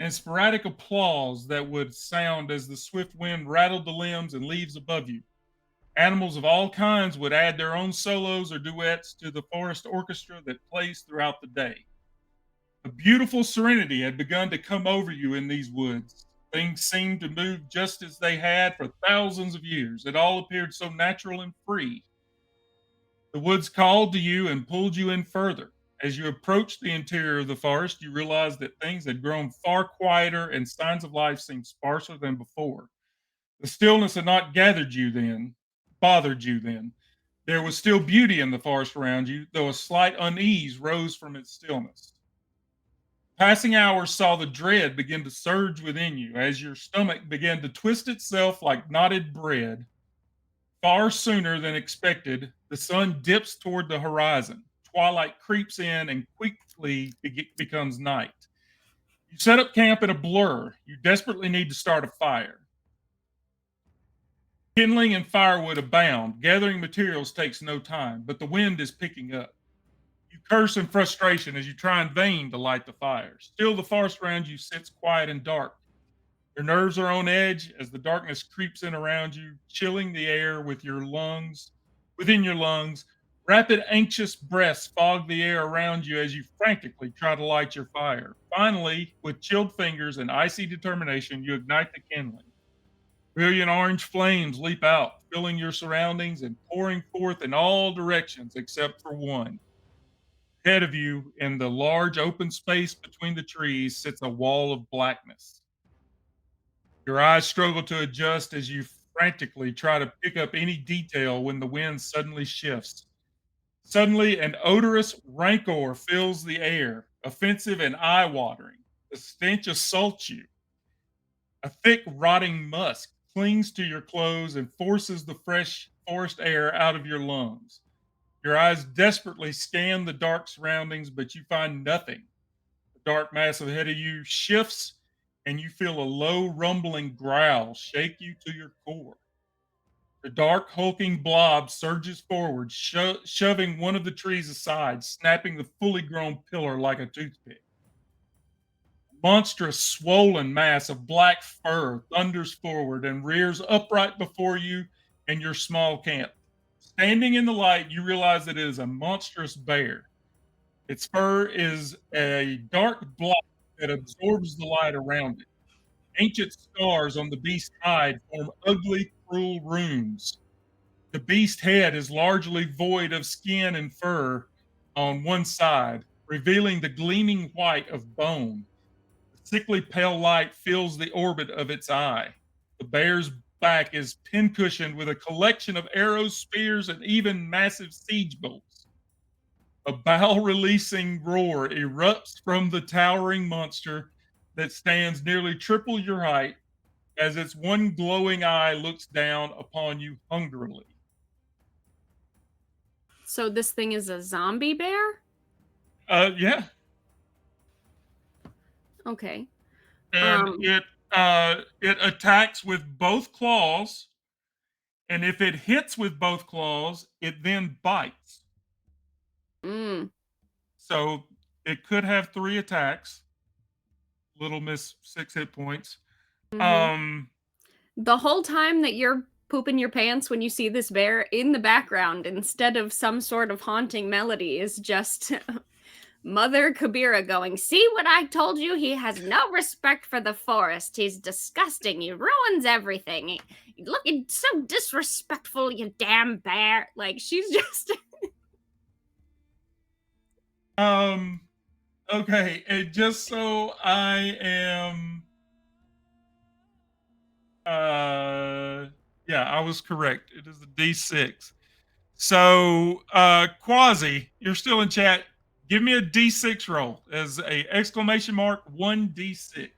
and sporadic applause that would sound as the swift wind rattled the limbs and leaves above you. Animals of all kinds would add their own solos or duets to the forest orchestra that plays throughout the day. A beautiful serenity had begun to come over you in these woods. Things seemed to move just as they had for thousands of years. It all appeared so natural and free. The woods called to you and pulled you in further. As you approached the interior of the forest, you realized that things had grown far quieter and signs of life seemed sparser than before. The stillness had not bothered you then. There was still beauty in the forest around you, though a slight unease rose from its stillness. Passing hours saw the dread begin to surge within you as your stomach began to twist itself like knotted bread. Far sooner than expected, the sun dips toward the horizon. Twilight creeps in and quickly becomes night. You set up camp in a blur. You desperately need to start a fire. Kindling and firewood abound. Gathering materials takes no time, but the wind is picking up. You curse in frustration as you try in vain to light the fire. Still, the forest around you sits quiet and dark. Your nerves are on edge as the darkness creeps in around you, chilling the air within your lungs. Rapid, anxious breaths fog the air around you as you frantically try to light your fire. Finally, with chilled fingers and icy determination, you ignite the kindling. Brilliant orange flames leap out, filling your surroundings and pouring forth in all directions except for one. Ahead of you, in the large open space between the trees, sits a wall of blackness. Your eyes struggle to adjust as you frantically try to pick up any detail when the wind suddenly shifts. Suddenly, an odorous rancor fills the air, offensive and eye watering. The stench assaults you. A thick, rotting musk clings to your clothes and forces the fresh forest air out of your lungs. Your eyes desperately scan the dark surroundings, but you find nothing. The dark mass ahead of you shifts, and you feel a low, rumbling growl shake you to your core. The dark, hulking blob surges forward, shoving one of the trees aside, snapping the fully grown pillar like a toothpick. Monstrous, swollen mass of black fur thunders forward and rears upright before you and your small camp. Standing in the light, you realize that it is a monstrous bear. Its fur is a dark black that absorbs the light around it. Ancient scars on the beast's hide form ugly, cruel runes. The beast's head is largely void of skin and fur on one side, revealing the gleaming white of bone. Sickly pale light fills the orbit of its eye. The bear's back is pincushioned with a collection of arrows, spears, and even massive siege bolts. A bow releasing roar erupts from the towering monster that stands nearly triple your height as its one glowing eye looks down upon you hungrily. So this thing is a zombie bear? Yeah. Okay. And it attacks with both claws, and if it hits with both claws, it then bites. Mm. So it could have 3 attacks. Little miss 6 hit points. Mhm. Um, The whole time that you're pooping your pants when you see this bear, in the background, instead of some sort of haunting melody, is just Mother Kabira going, "See what I told you? He has no respect for the forest. He's disgusting. He ruins everything. Looking so disrespectful, you damn bear." Like, she's just. um, okay, and just so I am yeah, I was correct. It is a D6. So, Quasi, you're still in chat. Give me a D6 roll as a exclamation mark 1D6, Oh,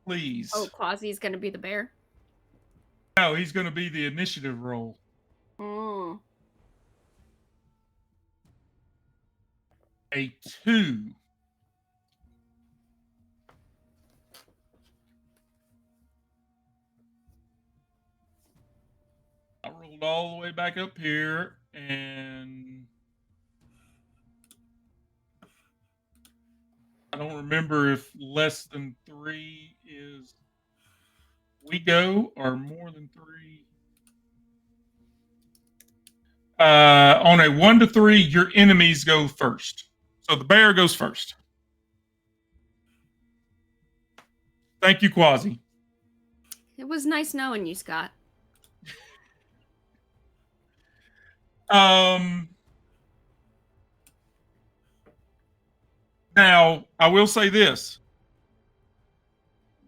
please. Quasi's gonna be the bear. No, he's going to be the initiative roll. Mm. A 2. I rolled all the way back up here, and I don't remember if less than 3 is we go or more than 3. On a 1 to 3, your enemies go first. So the bear goes first. Thank you, Quasi. It was nice knowing you, Scott. Now, I will say this.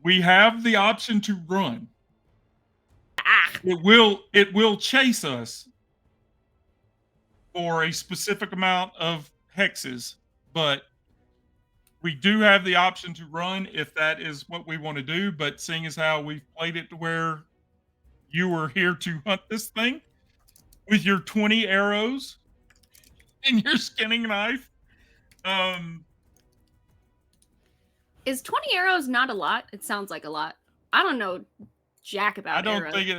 We have the option to run. Ah! It will chase us for a specific amount of hexes, but we do have the option to run if that is what we want to do. But seeing as how we've played it to where you were here to hunt this thing with your 20 arrows and your skinning knife, Is 20 arrows not a lot? It sounds like a lot. I don't know jack about I don't arrows. think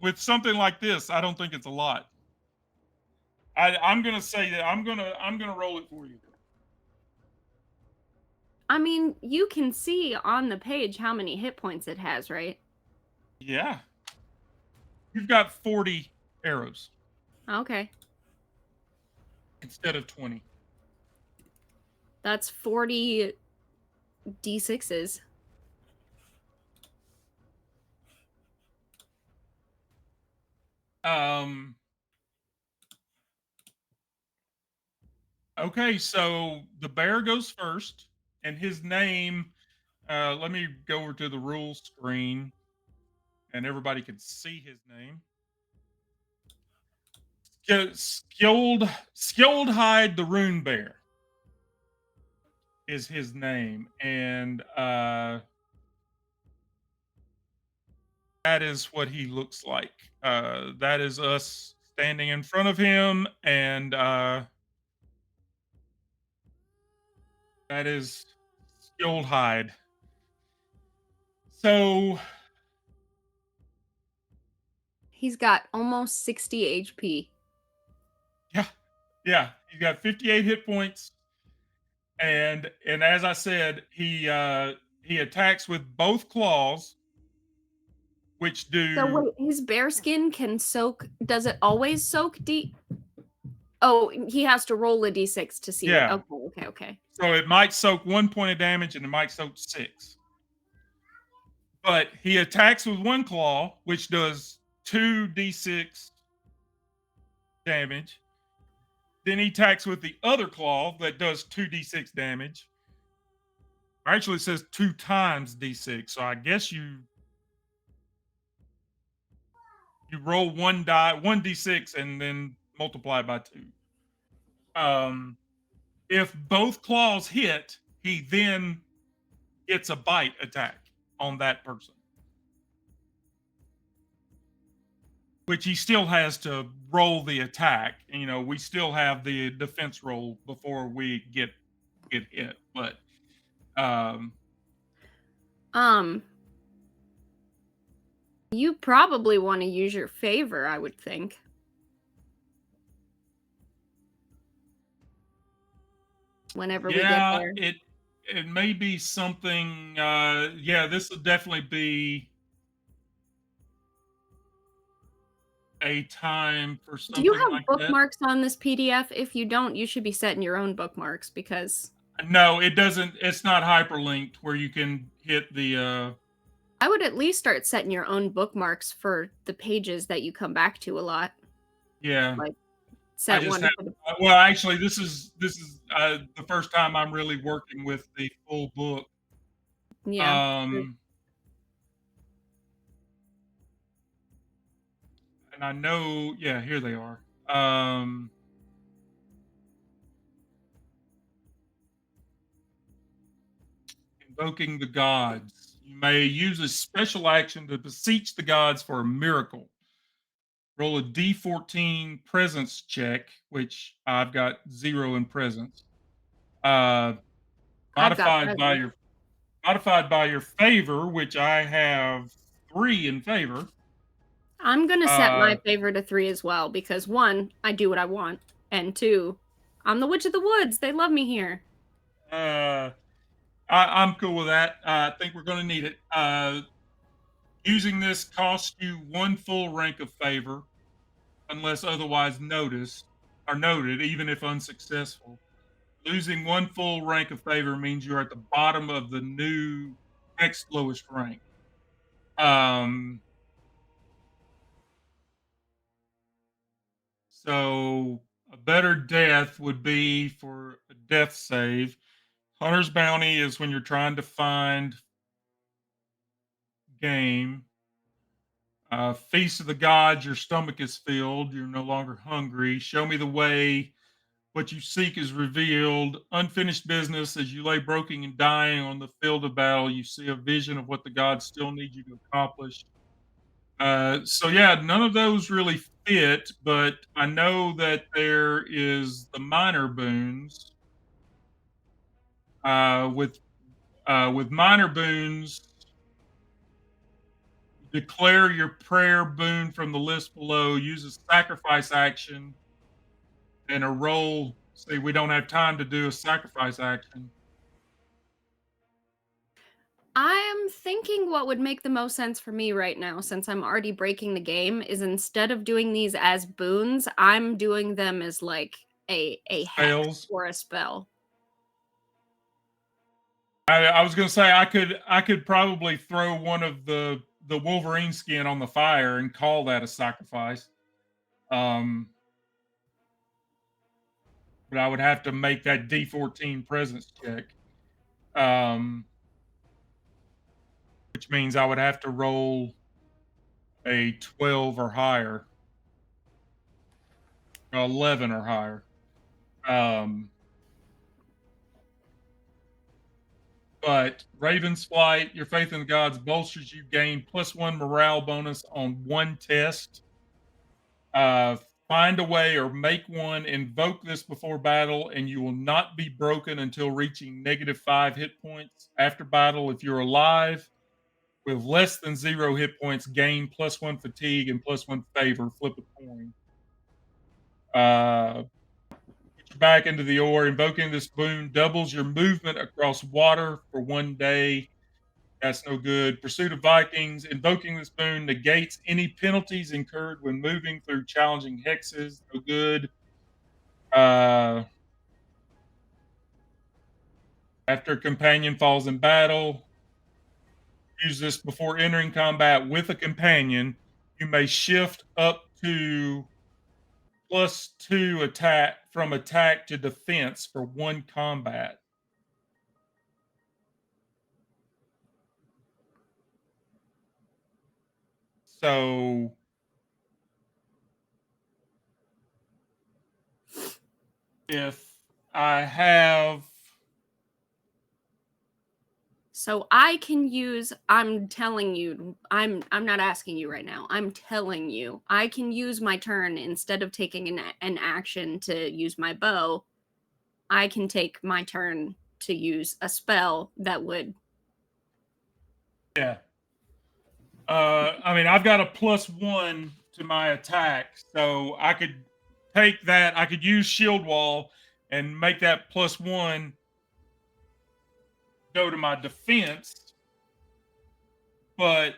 with something like this, I don't think it's a lot. I'm gonna say that I'm gonna roll it for you. I mean, you can see on the page how many hit points it has, right? Yeah, you've got 40 arrows Okay. instead of 20. That's 40 D6s. Okay, so the bear goes first, and his name. Let me go over to the rules screen, and everybody can see his name. Skilled Hide the Rune Bear is his name, and that is what he looks like. That is us standing in front of him, and that is Skilled Hide. So He's got almost 60 HP. yeah, he's got 58 hit points, and as I said, he attacks with both claws, which do. So wait, his bear skin can soak. Does it always soak D? Oh, he has to roll a D6 to see Yeah. what. Okay. So it might soak 1 point of damage, and it might soak 6. But he attacks with one claw, which does 2d6 damage. Then he attacks with the other claw that does 2d6 damage. Actually, it says 2 times d6. So I guess you roll 1d6, and then multiply by 2. If both claws hit, he then gets a bite attack on that person, which he still has to roll the attack. You know, we still have the defense roll before we get hit. But you probably want to use your favor, I would think. Whenever we get there. it may be something. Yeah, this will definitely be a time for something. Do you have like bookmarks on this PDF? If you don't, you should be setting your own bookmarks because. No, it doesn't. It's not hyperlinked where you can hit the. I would at least start setting your own bookmarks for the pages that you come back to a lot. Yeah. Like set one. Well, actually, this is the first time I'm really working with the full book. Yeah. And I know, yeah, here they are. Invoking the gods. You may use a special action to beseech the gods for a miracle. Roll a d14 presence check, which I've got 0 in presence. Uh, I've got modified by presents. your modified by your favor, which I have 3 in favor. I'm gonna set my Uh, favor to 3 as well because one, I do what I want, and two, I'm the witch of the woods. They love me here. uh, I'm cool with that. I think we're going to need it. Using this costs you 1 full rank of favor, unless otherwise noticed or noted, even if unsuccessful. Losing 1 full rank of favor means you're at the bottom of the new next lowest rank. Um, so a better death would be for a death save. Hunter's Bounty is when you're trying to find game. Feast of the Gods, your stomach is filled. You're no longer hungry. Show me the way. What you seek is revealed. Unfinished business. As you lay broken and dying on the field of battle, you see a vision of what the gods still need you to accomplish. So yeah, none of those really fit, but I know that there is the minor boons. With minor boons, declare your prayer boon from the list below. Use a sacrifice action and a roll. Say we don't have time to do a sacrifice action. I'm thinking what would make the most sense for me right now, since I'm already breaking the game, is instead of doing these as boons, I'm doing them as like a hex Spells. or a spell. I was going to say I could probably throw one of the Wolverine skin on the fire and call that a sacrifice. Um, but I would have to make that D14 presence check, um, which means I would have to roll a 12 or higher, 11 or higher. Um, but Raven's Flight, your faith in the gods bolsters you, gain +1 morale bonus on 1 test. Uh, find a way or make one, invoke this before battle, and you will not be broken until reaching -5 hit points. After battle, if you're alive with less than 0 hit points, gain +1 fatigue and +1 favor. Flip a coin. Put your back into the ore. Invoking this boon doubles your movement across water for 1 day. That's no good. Pursuit of Vikings. Invoking this boon negates any penalties incurred when moving through challenging hexes. No good. Uh, after a companion falls in battle, use this before entering combat with a companion. You may shift up to +2 attack from attack to defense for 1 combat. So if I have So I can use I'm telling you, I'm not asking you right now. I'm telling you. I can use my turn instead of taking an action to use my bow. I can take my turn to use a spell that would yeah. I mean, I've got a +1 to my attack, so I could take that. I could use Shield Wall and make that +1 go to my defense, but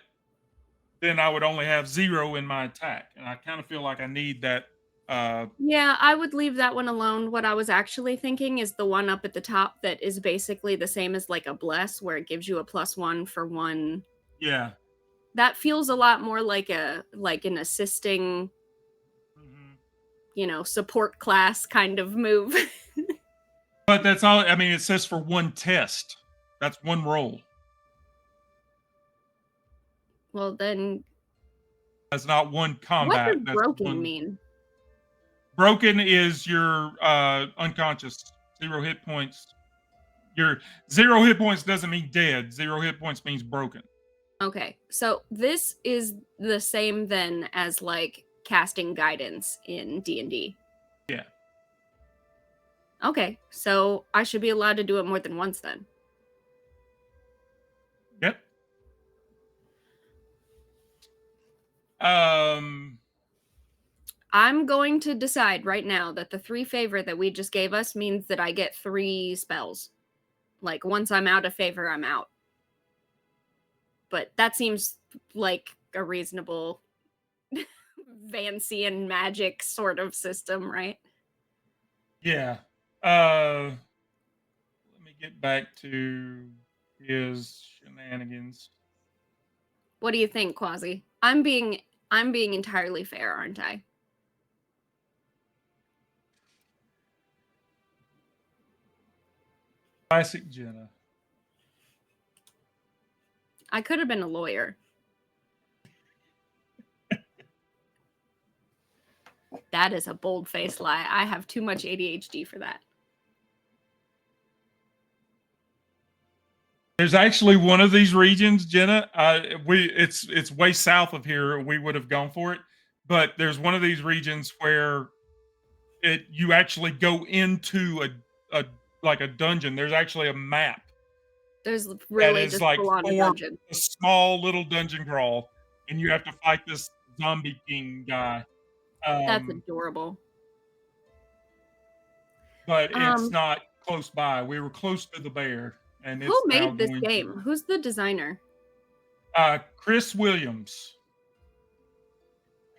then I would only have 0 in my attack, and I kind of feel like I need that. Yeah, I would leave that one alone. What I was actually thinking is the one up at the top that is basically the same as like a bless, where it gives you a +1 for one. Yeah. That feels a lot more like an assisting, Mhm. support class kind of move. But that's all. I mean, it says for 1 test. That's 1 roll. Well, then That's not 1 what combat. does That's broken 1. mean? Broken is your unconscious, 0 hit points. Your 0 hit points doesn't mean dead. 0 hit points means broken. Okay, so this is the same then as like casting guidance in D&D. Yeah. Okay, so I should be allowed to do it more than once then. Yep. Um. I'm going to decide right now that the 3 favor that we just gave us means that I get 3 spells. Like once I'm out of favor, I'm out. But that seems like a reasonable Vancian magic sort of system, right? Yeah. Let me get back to his shenanigans. What do you think, Quasi? I'm being entirely fair, aren't I? Classic Jenna. I could have been a lawyer. That is a bold-faced lie. I have too much ADHD for that. There's actually one of these regions, Jenna. It's way south of here. We would have gone for it, but there's one of these regions where you actually go into a like a dungeon. There's actually a map There's that really is just like full on a for dungeon. a small little dungeon crawl, and you have to fight this zombie king guy. That's Um, adorable. but it's Um, not close by. We were close to the bear, and who it's now made this going game? to Who's the designer? Chris Williams,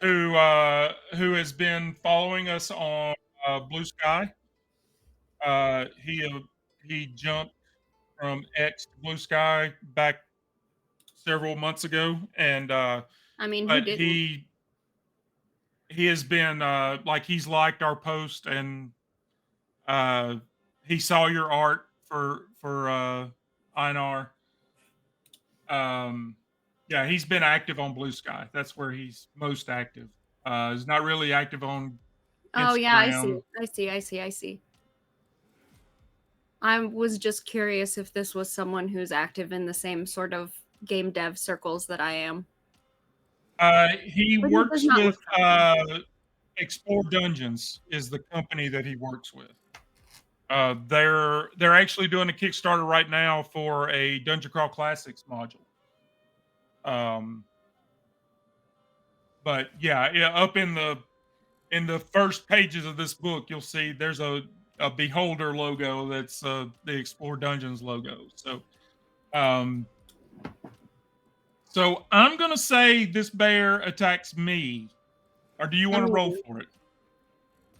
who has been following us on Blue Sky. He jumped from X to Blue Sky back several months ago, and I mean, who but didn't? he has been like he's liked our post, and uh, he saw your art for Einar. Um, yeah, he's been active on Blue Sky. That's where he's most active. He's not really active on Oh yeah, I see. Instagram. I see. I was just curious if this was someone who's active in the same sort of game dev circles that I am. He But he does works not with look friendly. Explore Dungeons is the company that he works with. They're actually doing a Kickstarter right now for a Dungeon Crawl Classics module. Um, but yeah, up in the first pages of this book, you'll see there's a beholder logo that's the Explore Dungeons logo. Um, so I'm gonna say this bear attacks me, or do you I want to roll mean, for it?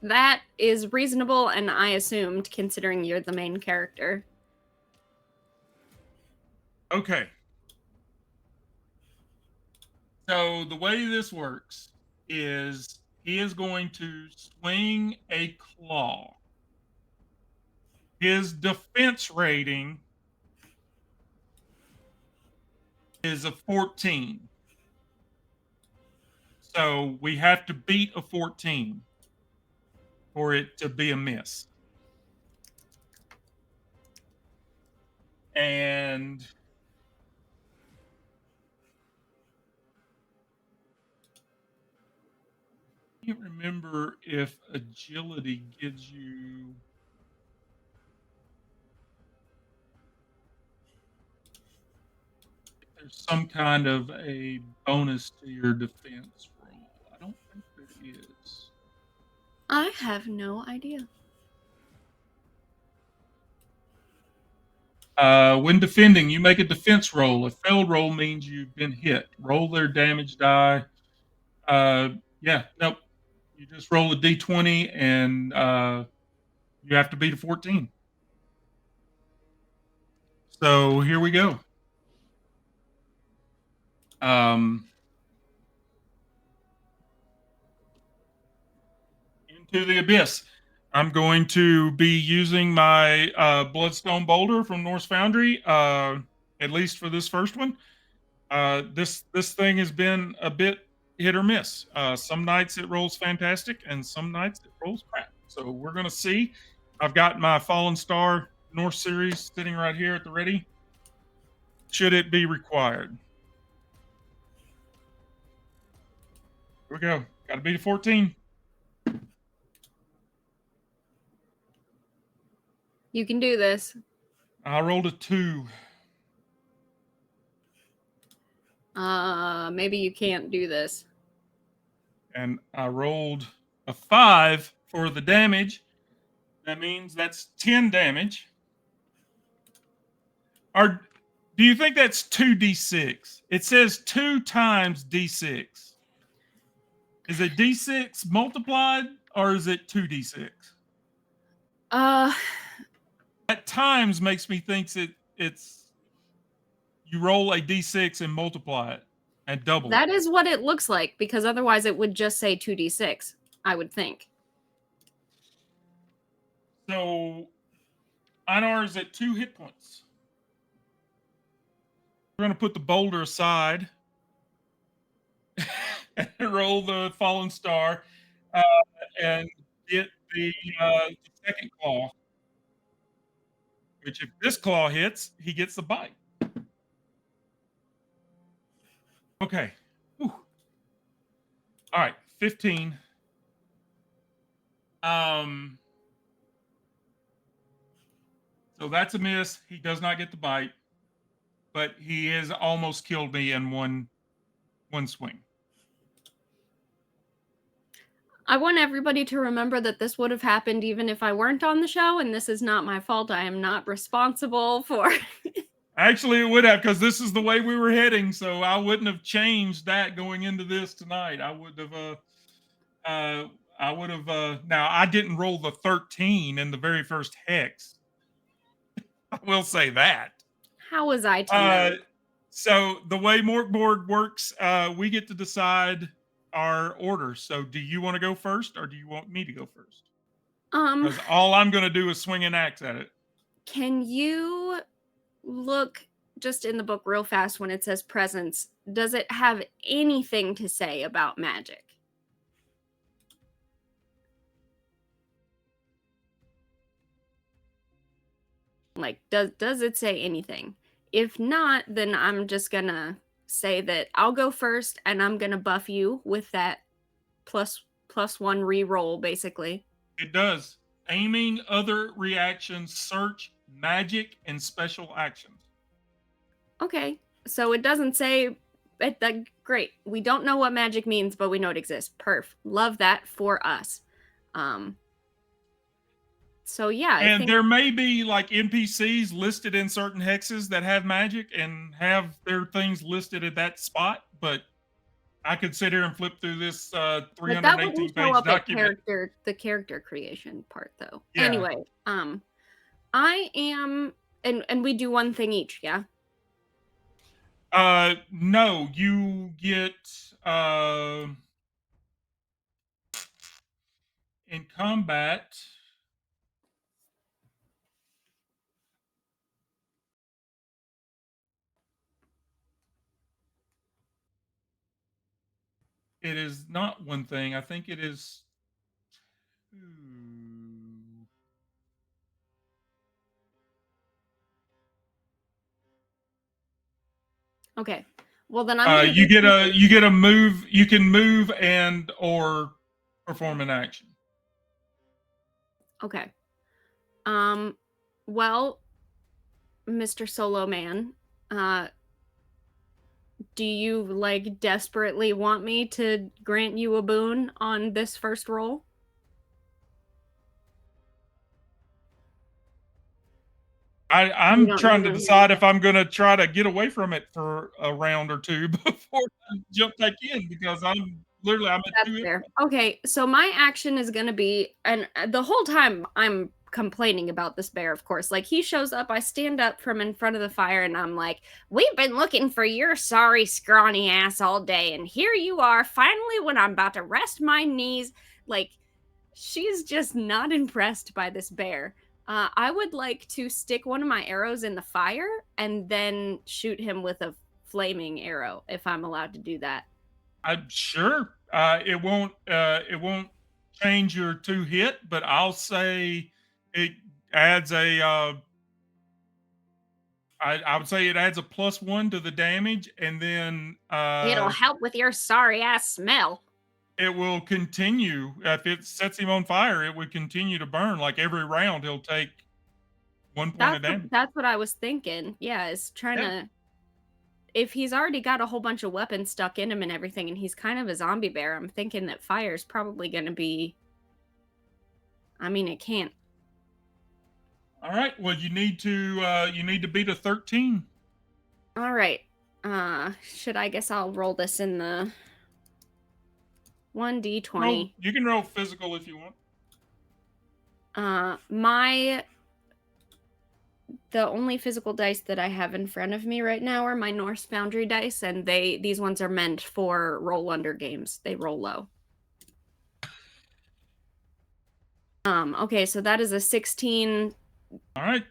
that is reasonable, and I assumed, considering you're the main character. Okay. So the way this works is he is going to swing a claw. His defense rating is a 14. So we have to beat a 14 for it to be a miss. And I can't remember if agility gives you there's some kind of a bonus to your defense roll. I don't think there is. I have no idea. When defending, you make a defense roll. A failed roll means you've been hit. Roll their damage die. Uh, yeah, nope. You just roll a d20 and you have to beat a 14. So here we go. Into the abyss. I'm going to be using my Bloodstone Boulder from Norse Foundry, at least for this first one. This thing has been a bit hit or miss. Some nights it rolls fantastic, and some nights it rolls crap. So we're gonna see. I've got my Fallen Star North Series sitting right here at the ready. Should it be required? Here we go. Got to beat a 14. You can do this. I rolled a 2. Maybe you can't do this. And I rolled a 5 for the damage. That means that's 10 damage. Or do you think that's 2d6? It says 2 times d6. Is it d6 multiplied or is it 2d6? At times makes me think it's you roll a d6 and multiply it and double that it. is what it looks like, because otherwise it would just say 2d6, I would think. So Einar is at 2 hit points. We're going to put the boulder aside and roll the fallen star and get the second claw. Which, if this claw hits, he gets the bite. Okay. Whew. All right, 15. So that's a miss. He does not get the bite, but he has almost killed me in one swing. I want everybody to remember that this would have happened even if I weren't on the show, and this is not my fault. I am not responsible for. Actually, it would have, because this is the way we were heading, so I wouldn't have changed that going into this tonight. I would have. Now, I didn't roll the 13 in the very first hex. I will say that. How was I to know? So the way Morkborg works, we get to decide our order. So do you want to go first or do you want me to go first? Because all I'm going to do is swing an axe at it. Can you look just in the book real fast when it says presence? Does it have anything to say about magic? Like, does it say anything? If not, then I'm just gonna say that I'll go first and I'm gonna buff you with that plus one reroll, basically. It does. Aiming, other reactions, search, magic, and special actions. Okay, so it doesn't say great. We don't know what magic means, but we know it exists. Perf. Love that for us. So yeah, and there may be like NPCs listed in certain hexes that have magic and have their things listed at that spot, but I could sit here and flip through this 318 page document. The character creation part, though. Yeah. Anyway, I am, and we do one thing each, yeah. No, you get in combat. It is not one thing. I think it is two. Okay. Well, then I'm you get a move. You can move and or perform an action. Okay. Well, Mr. Solo Man, do you like desperately want me to grant you a boon on this first roll? I'm trying to decide if I'm going to try to get away from it for a round or two before I jump back in, because I'm at That's fair. Okay, so my action is going to be, and the whole time I'm complaining about this bear, of course. Like, he shows up, I stand up from in front of the fire, and I'm like, we've been looking for your sorry, scrawny ass all day, and here you are, finally, when I'm about to rest my knees. Like, she's just not impressed by this bear. I would like to stick one of my arrows in the fire and then shoot him with a flaming arrow, if I'm allowed to do that. I'm sure it won't change your 2 hit, but I'll say it adds a I would say it adds a +1 to the damage, and then It'll help with your sorry ass smell. it will continue. If it sets him on fire, it would continue to burn. Like every round, he'll take 1 point of damage. That's what I was thinking. Yeah, is trying Yeah. to if he's already got a whole bunch of weapons stuck in him and everything, and he's kind of a zombie bear, I'm thinking that fire's probably going to be. I mean, it can't. All right. Well, you need to beat a 13. All right. Should I guess I'll roll this in the 1d20. You can roll physical if you want. The only physical dice that I have in front of me right now are my Norse Foundry dice, and these ones are meant for roll under games. They roll low. Okay, so that is a 16. All right,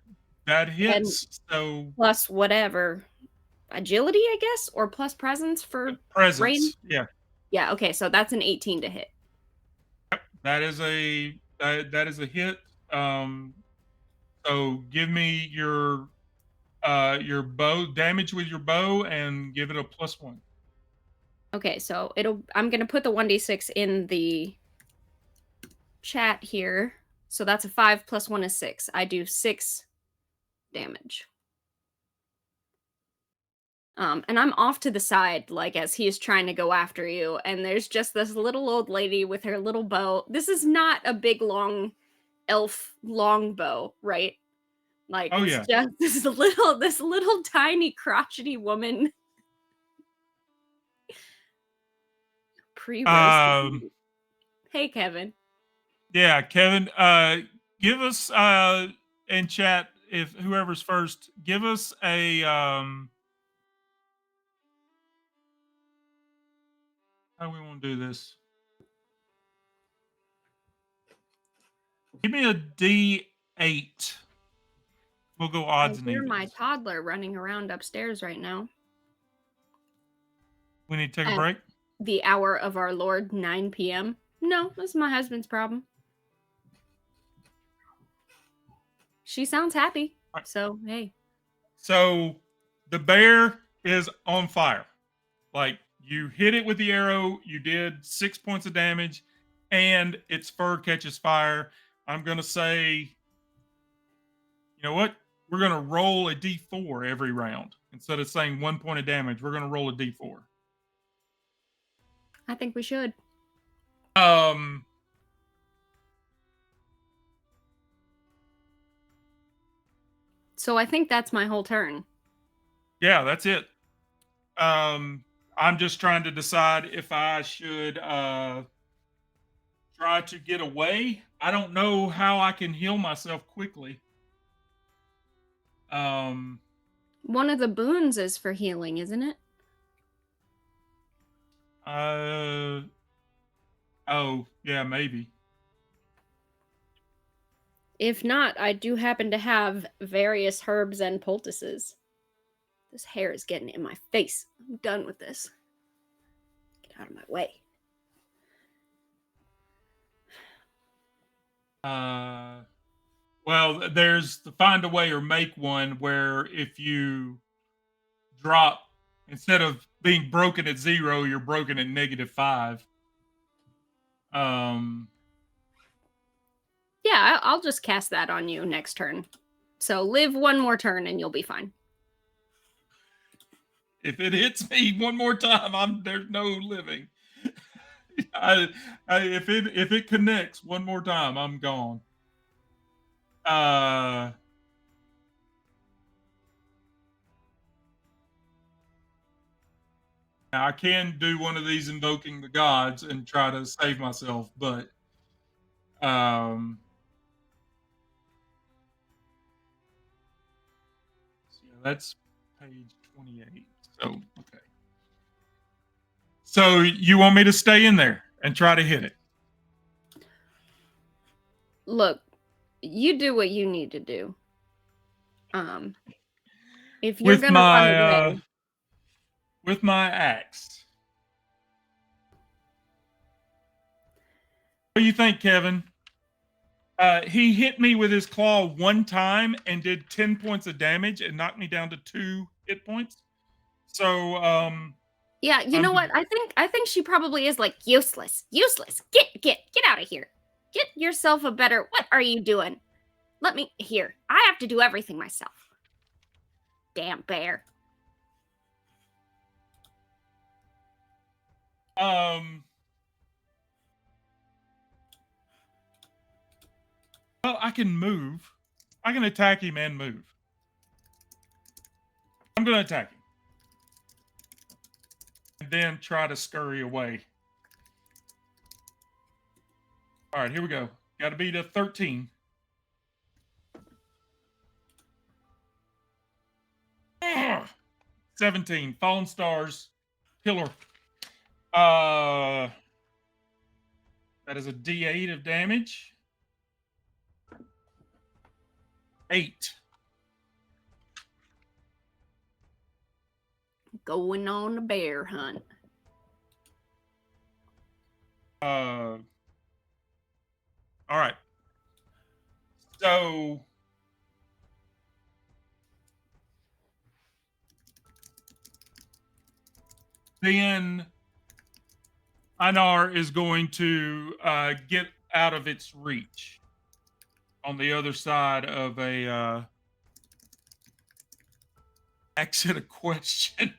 that hits. So plus whatever agility, I guess, or plus presence for presence. Range? Yeah. Okay, so that's an 18 to hit. Yep, that is a hit. So give me your bow damage with your bow and give it a +1. Okay, so I'm gonna put the 1d6 in the chat here. So that's a 5 plus 1 is 6. I do 6 damage. And I'm off to the side, like as he's trying to go after you, and there's just this little old lady with her little bow. This is not a big long elf longbow, right? Like it's just this little tiny crotchety woman. Pre-roasted. Hey, Kevin. Yeah, Kevin. Give us in chat, if whoever's first, give us a how do we want to do this? Give me a D8. We'll go odds and I hear evens. my toddler running around upstairs right now. We need to take a break. The hour of our Lord, 9 p.m. No, this is my husband's problem. She sounds happy. Right. So, hey. So, the bear is on fire. Like, you hit it with the arrow, you did 6 points of damage, and its fur catches fire. I'm going to say, you know what? We're going to roll a d4 every round. Instead of saying 1 point of damage, we're going to roll a d4. I think we should. So I think that's my whole turn. Yeah, that's it. I'm just trying to decide if I should try to get away. I don't know how I can heal myself quickly. One of the boons is for healing, isn't it? Oh, yeah, maybe. If not, I do happen to have various herbs and poultices. This hair is getting in my face. I'm done with this. Get out of my way. Well, there's the find a way or make one where if you drop, instead of being broken at 0, you're broken at -5. Yeah, I'll just cast that on you next turn. So live one more turn and you'll be fine. If it hits me one more time, there's no living. If it connects one more time, I'm gone. I can do one of these invoking the gods and try to save myself, but that's page 28. So okay. So you want me to stay in there and try to hit it? Look, you do what you need to do. If you're gonna run away, with my axe. What do you think, Kevin? He hit me with his claw one time and did 10 points of damage and knocked me down to 2 hit points. So, Yeah, you I'm know what? I think she probably is like useless. Useless. Get out of here. Get yourself a better. What are you doing? Let me here. I have to do everything myself. Damn bear. um, well, I can move. I can attack him and move. I'm going to attack him and then try to scurry away. All right, here we go. Got to beat a 13. Ugh. 17. Fallen Stars. Killer. Uh, that is a D8 of damage. 8. Going on a bear hunt. All right. So then Einar is going to get out of its reach on the other side of a exit a question.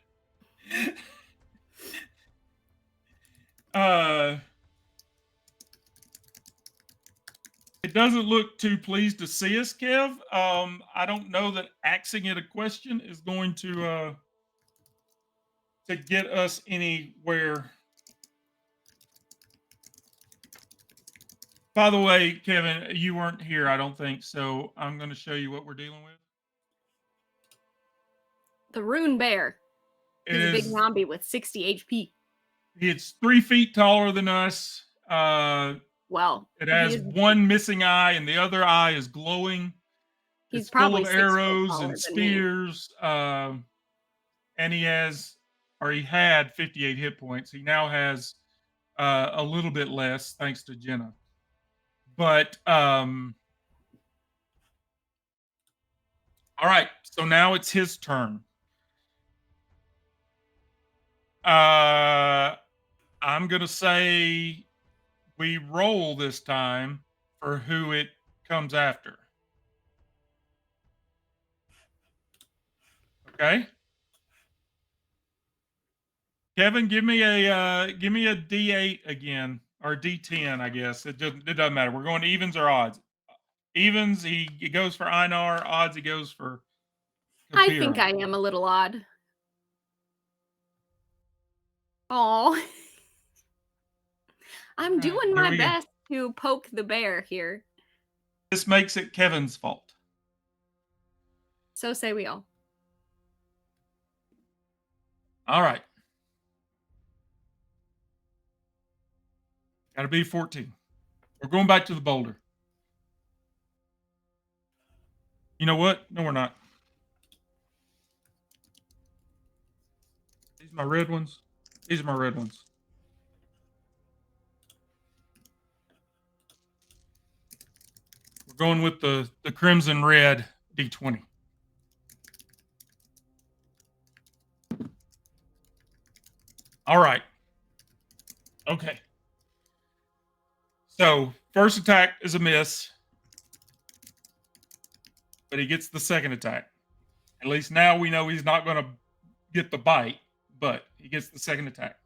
uh, it doesn't look too pleased to see us, Kev. I don't know that axing it a question is going to get us anywhere. By the way, Kevin, you weren't here, I don't think, so I'm going to show you what we're dealing with. The Rune Bear. It He's a big is zombie with 60 HP. It's 3 feet taller than us. Well, It has one missing eye, and the other eye is glowing. he's It's full probably of 6 foot arrows taller and than me. spears. And he had 58 hit points. He now has a little bit less, thanks to Jenna. But all right, so now it's his turn. I'm gonna say we roll this time for who it comes after. Okay. Kevin, give me a D8 again, or D10, I guess. It doesn't matter. We're going to evens or odds. Evens, he goes for Einar. Odds, he goes for I think Kabiran. I am a little odd. Oh, I'm All right, doing here my we go. best to poke the bear here. This makes it Kevin's fault. So say we all. All right. Got to be 14. We're going back to the boulder. You know what? No, we're not. These are my red ones. These are my red ones. We're going with the crimson red D20. All right. Okay. So first attack is a miss, but he gets the second attack. At least now we know he's not going to get the bite, but he gets the second attack.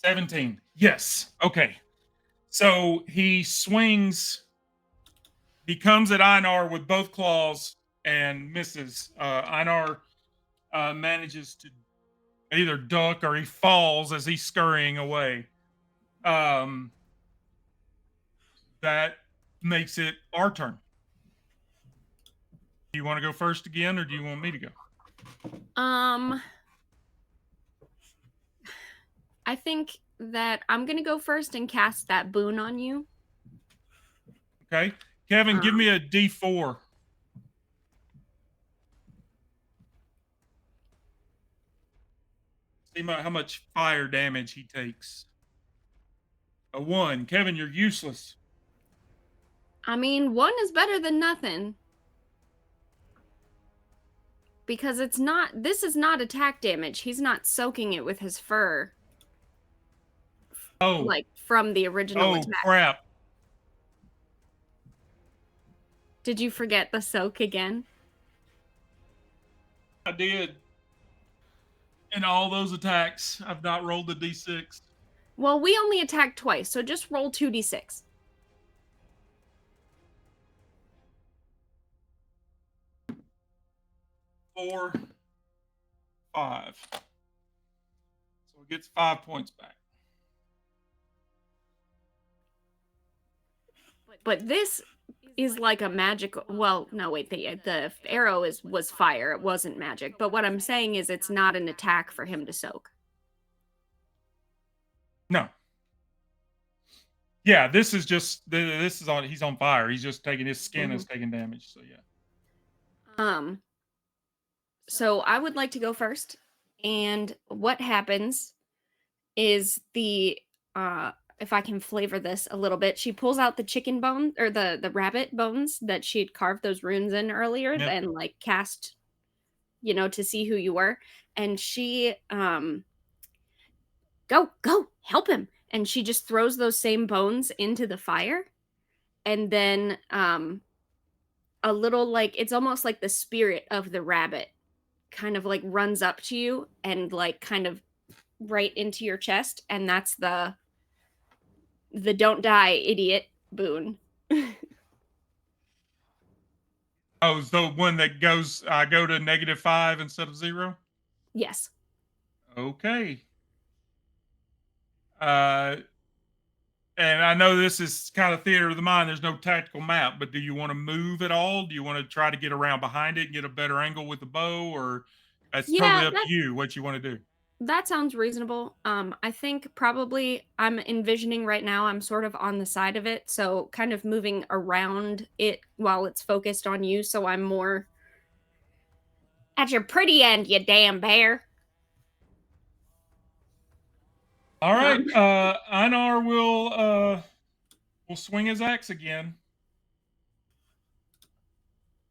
17. Yes. Okay. So he swings. He comes at Einar with both claws and misses. Einar manages to either duck or he falls as he's scurrying away. That makes it our turn. Do you want to go first again, or do you want me to go? I think that I'm gonna go first and cast that boon on you. Okay. Kevin, give me a D4. See how much fire damage he takes. A 1. Kevin, you're useless. I mean, one is better than nothing because it's not, this is not attack damage. He's not soaking it with his fur Oh, like from the original oh attack. crap! Did you forget the soak again? I did. In all those attacks, I've not rolled the d6. Well, we only attacked twice, so just roll 2d6. 4, 5. So it gets 5 points back. But this is like a magical. Well, no, wait. The arrow was fire. It wasn't magic. But what I'm saying is, it's not an attack for him to soak. No. Yeah, this is just this is on. He's on fire. He's just taking his skin is taking damage. So yeah. So I would like to go first. And what happens is if I can flavor this a little bit, she pulls out the chicken bone or the rabbit bones that she'd carved those runes in earlier Yep. and like cast, to see who you were. And she go help him. And she just throws those same bones into the fire. And then a little like it's almost like the spirit of the rabbit kind of like runs up to you and like kind of right into your chest, and that's the don't die idiot boon. Oh, so one that goes. I go to -5 instead of 0. Yes. Okay. Uh, and I know this is kind of theater of the mind. There's no tactical map, but do you want to move at all? Do you want to try to get around behind it and get a better angle with the bow, or that's Yeah, totally up to you what you want to do? that sounds reasonable. I think probably I'm envisioning right now I'm sort of on the side of it, so kind of moving around it while it's focused on you, so I'm more at your pretty end, you damn bear. All right. Um, Einar will swing his axe again.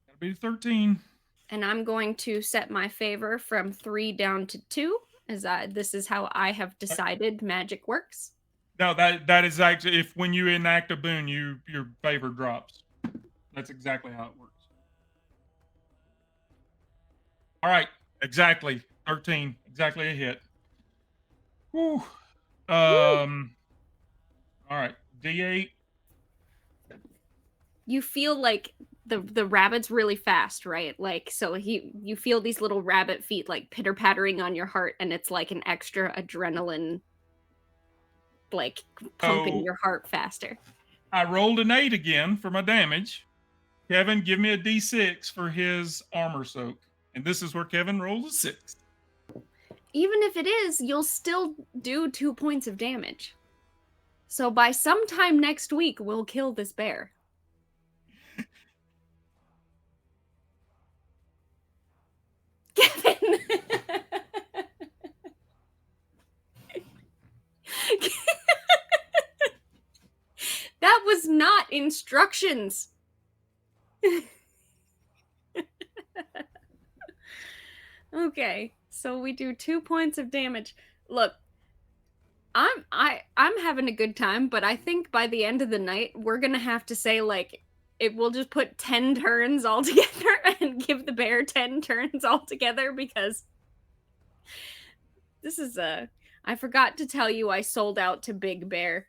That'll be 13. and I'm going to set my favor from 3 down to 2, as this is how I have decided magic works. No, that is actually if when you enact a boon, your favor drops. That's exactly how it works. All right, exactly 13, exactly a hit. Whew. Woo! All right, D8. You feel like the rabbit's really fast, right? Like so you feel these little rabbit feet like pitter pattering on your heart, and it's like an extra adrenaline, like pumping So your heart faster. I rolled an 8 again for my damage. Kevin, give me a D6 for his armor soak, and this is where Kevin rolls a 6. Even if it is, you'll still do 2 points of damage. So by sometime next week, we'll kill this bear. Kevin. That was not instructions. Okay, so we do 2 points of damage. Look, I'm having a good time, but I think by the end of the night we're gonna have to say like it will just put 10 turns all together and give the bear 10 turns all together because this is I forgot to tell you I sold out to Big Bear.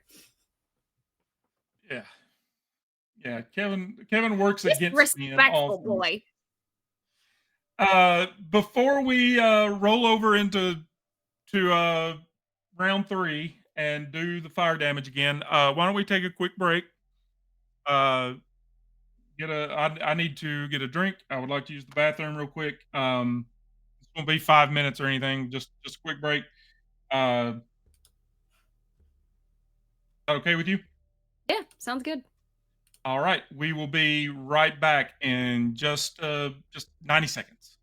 Yeah, yeah. Kevin works against me in all Disrespectful things. boy. Before we roll over into round 3 and do the fire damage again, why don't we take a quick break? Uh, I need to get a drink. I would like to use the bathroom real quick. It's gonna be 5 minutes or anything. Just a quick break. Okay with you? Yeah, sounds good. All right, we will be right back in just 90 seconds.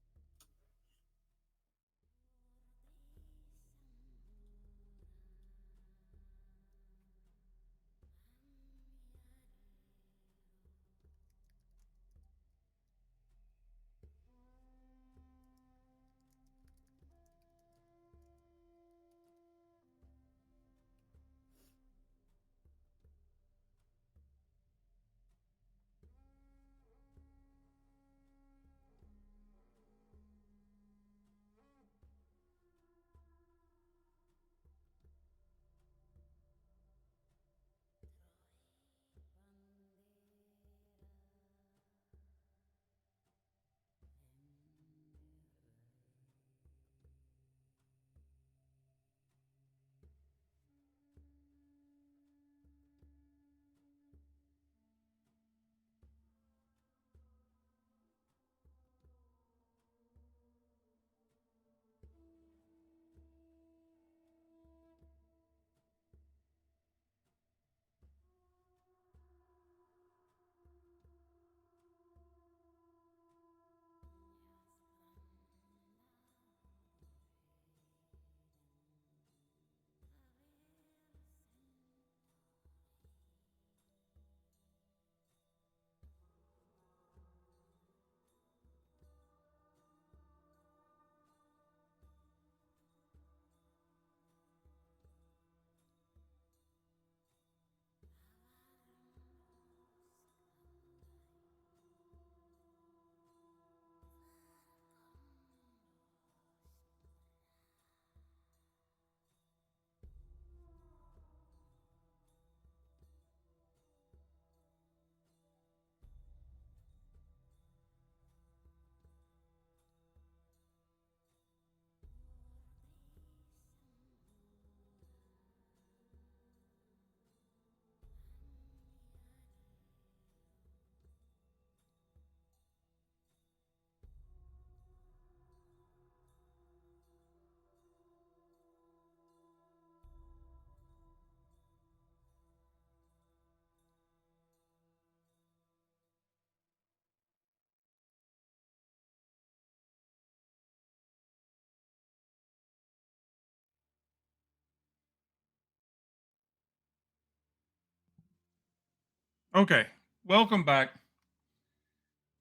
Okay, welcome back.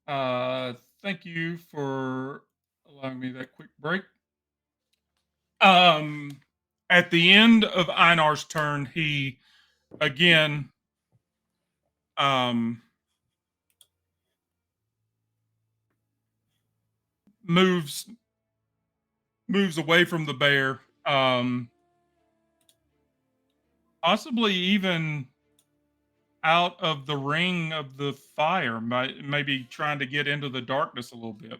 Thank you for allowing me that quick break. Um, at the end of Einar's turn, he again um moves moves away from the bear. Possibly even out of the ring of the fire, maybe trying to get into the darkness a little bit.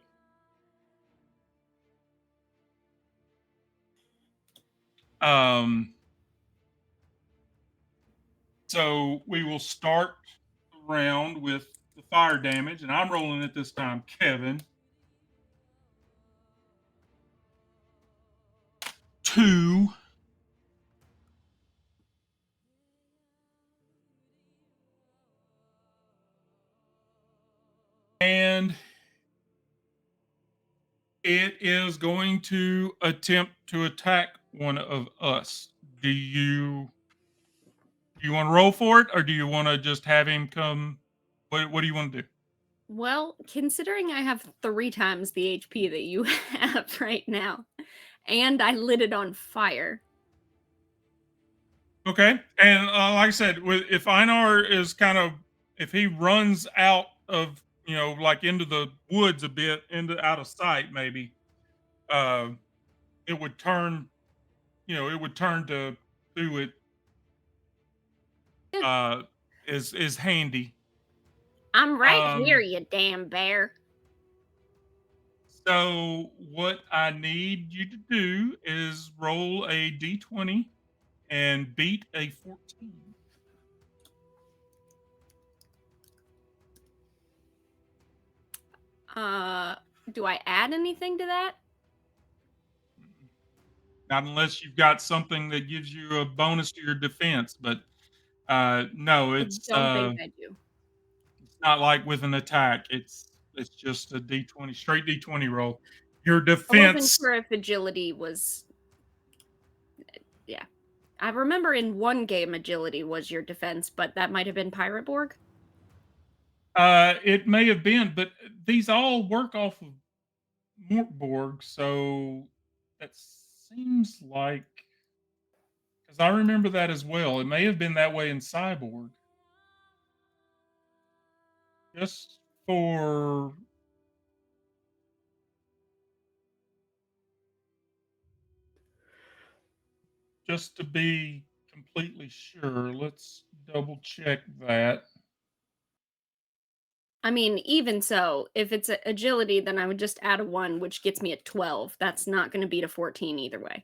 Um, so we will start the round with the fire damage, and I'm rolling it this time, Kevin. 2. And it is going to attempt to attack one of us. Do you want to roll for it, or do you want to just have him come? What do you want to do? Well, considering I have 3 times the HP that you have right now, and I lit it on fire. Okay, and like I said, if Einar is if he runs out of like into the woods a bit, into out of sight, maybe uh, it would turn. It would turn to who it Yeah. uh, is handy. I'm right here, Um, you damn bear. so what I need you to do is roll a d20 and beat a 14. Uh, do I add anything to that? Not unless you've got something that gives you a bonus to your defense, but no, I don't think I do. it's not like with an attack. It's just a d20, straight d20 roll. Your I wasn't defense, sure if agility was. Yeah. I remember in one game agility was your defense, but that might have been Pirate Borg. it may have been, but these all work off of Mortborg, so that seems like, because I remember that as well. It may have been that way in Cyborg. Just for just to be completely sure, let's double check that. I mean, even so, if it's agility, then I would just add a 1, which gets me at 12. That's not going to beat a 14 either way.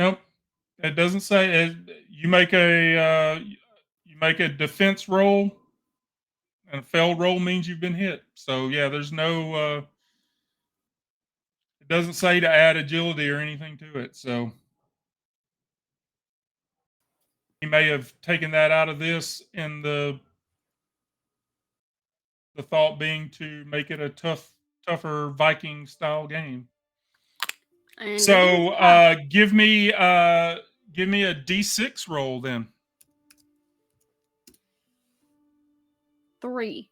Nope, it doesn't say it. You make a defense roll, and a failed roll means you've been hit. So yeah, there's no. It doesn't say to add agility or anything to it. So he may have taken that out of this, in the thought being to make it a tougher Viking style game. And it is So tough. give me a d6 roll then. 3.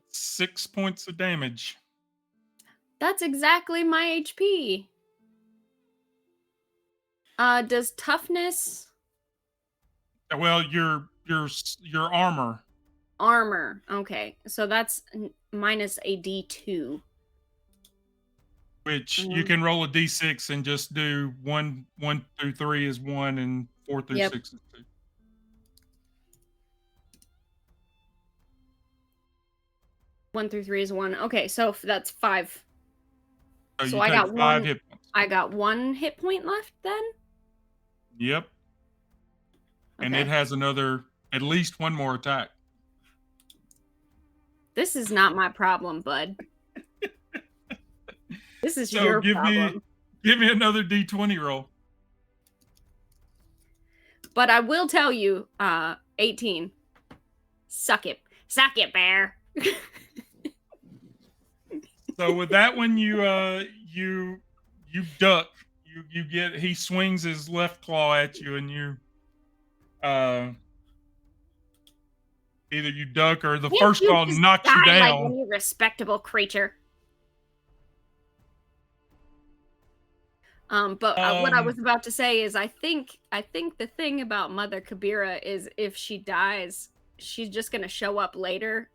6 points of damage. That's exactly my HP. Does toughness Well, your armor, armor? Okay, so that's minus a D2. which you can roll a d6 and just do one through 3 is 1 and 4 through Yep. 6 is 2. 1 through 3 is 1. Okay, so that's 5. So So you I take got 5 1. hit points. I got 1 hit point left then. Yep. And Okay. it has at least one more attack. This is not my problem, bud. This is So your problem. give me another d20 roll. But I will tell you, 18. Suck it. Suck it, bear. So with that one, you duck. You get he swings his left claw at you, and you uh either you duck or the Can't first you claw just knocks you die like down. any respectable creature? But what I was Um, about to say is I think the thing about Mother Kabira is if she dies, she's just gonna show up later,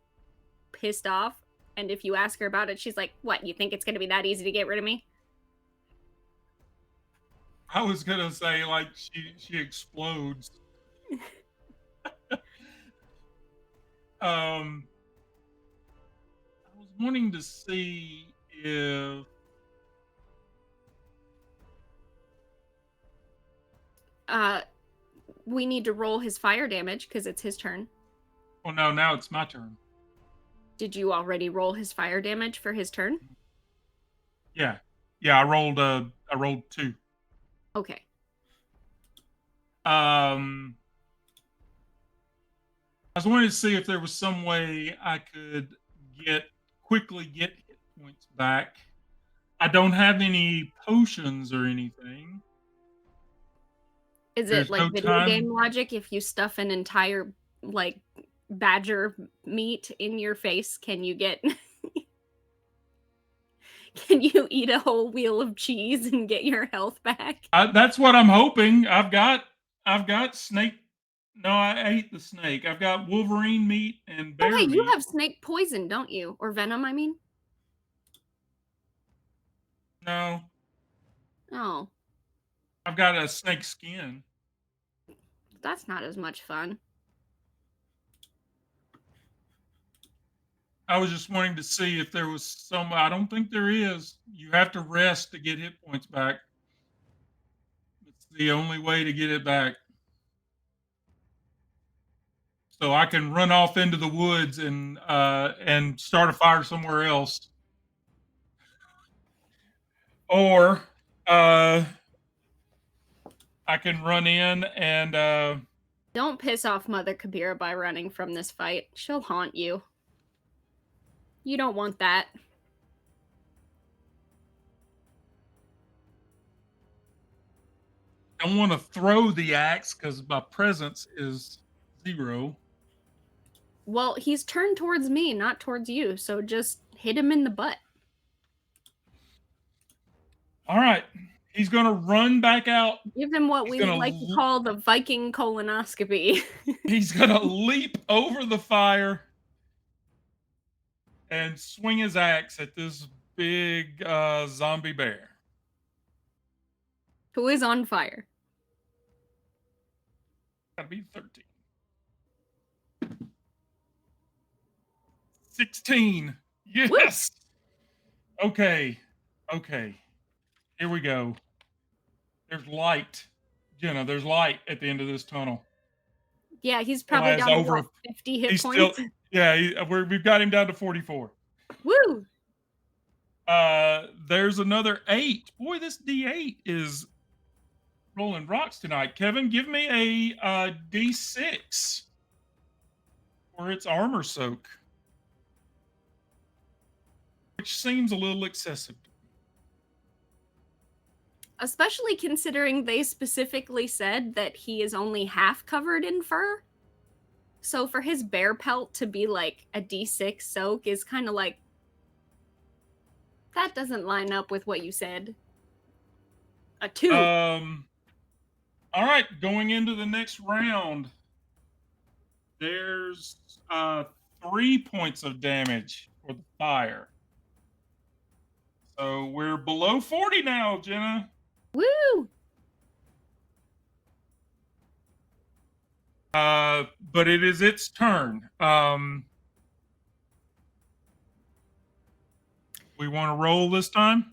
pissed off, and if you ask her about it, she's like, "What? You think it's gonna be that easy to get rid of me?" I was gonna say like she explodes. Um, I was wanting to see if Uh, we need to roll his fire damage because it's his turn. oh no, now it's my turn. Did you already roll his fire damage for his turn? Yeah, yeah. I rolled two. Okay. Um, I was wanting to see if there was some way I could get quickly get hit points back. I don't have any potions or anything. Is it There's like no video game time. logic? If you stuff an entire like badger meat in your face, can you get can you eat a whole wheel of cheese and get your health back? That's what I'm hoping. I've got snake. No, I ate the snake. I've got wolverine meat and Oh, bear hey, you meat. have snake poison, don't you? Or venom, I mean. No, Oh, I've got a snake skin. that's not as much fun. I was just wanting to see if there was some. I don't think there is. You have to rest to get hit points back. It's the only way to get it back. So I can run off into the woods and start a fire somewhere else, or uh, I can run in and Don't piss off Mother Kabira by running from this fight. She'll haunt you. You don't want that. I want to throw the axe because my presence is 0. Well, he's turned towards me, not towards you, so just hit him in the butt. All right, he's gonna run back out. Give him what He's we gonna like to call the Viking colonoscopy. he's gonna leap over the fire and swing his axe at this big zombie bear. Who is on fire. Gotta be 13. 16. Yes. Okay. Okay. Here we go. There's light. Jenna, there's light at the end of this tunnel. Yeah, he's Still probably has down to over. what, 50 hit He's still. points. Yeah, we've got him down to 44. Woo! There's another 8. Boy, this D8 is rolling rocks tonight. Kevin, give me a D6 for its armor soak, which seems a little excessive. Especially considering they specifically said that he is only half covered in fur. So for his bear pelt to be like a D6 soak is kind of like, that doesn't line up with what you said. A 2. All right, going into the next round, there's 3 points of damage for the fire. So we're below 40 now, Jenna. Woo! But it is its turn. We want to roll this time.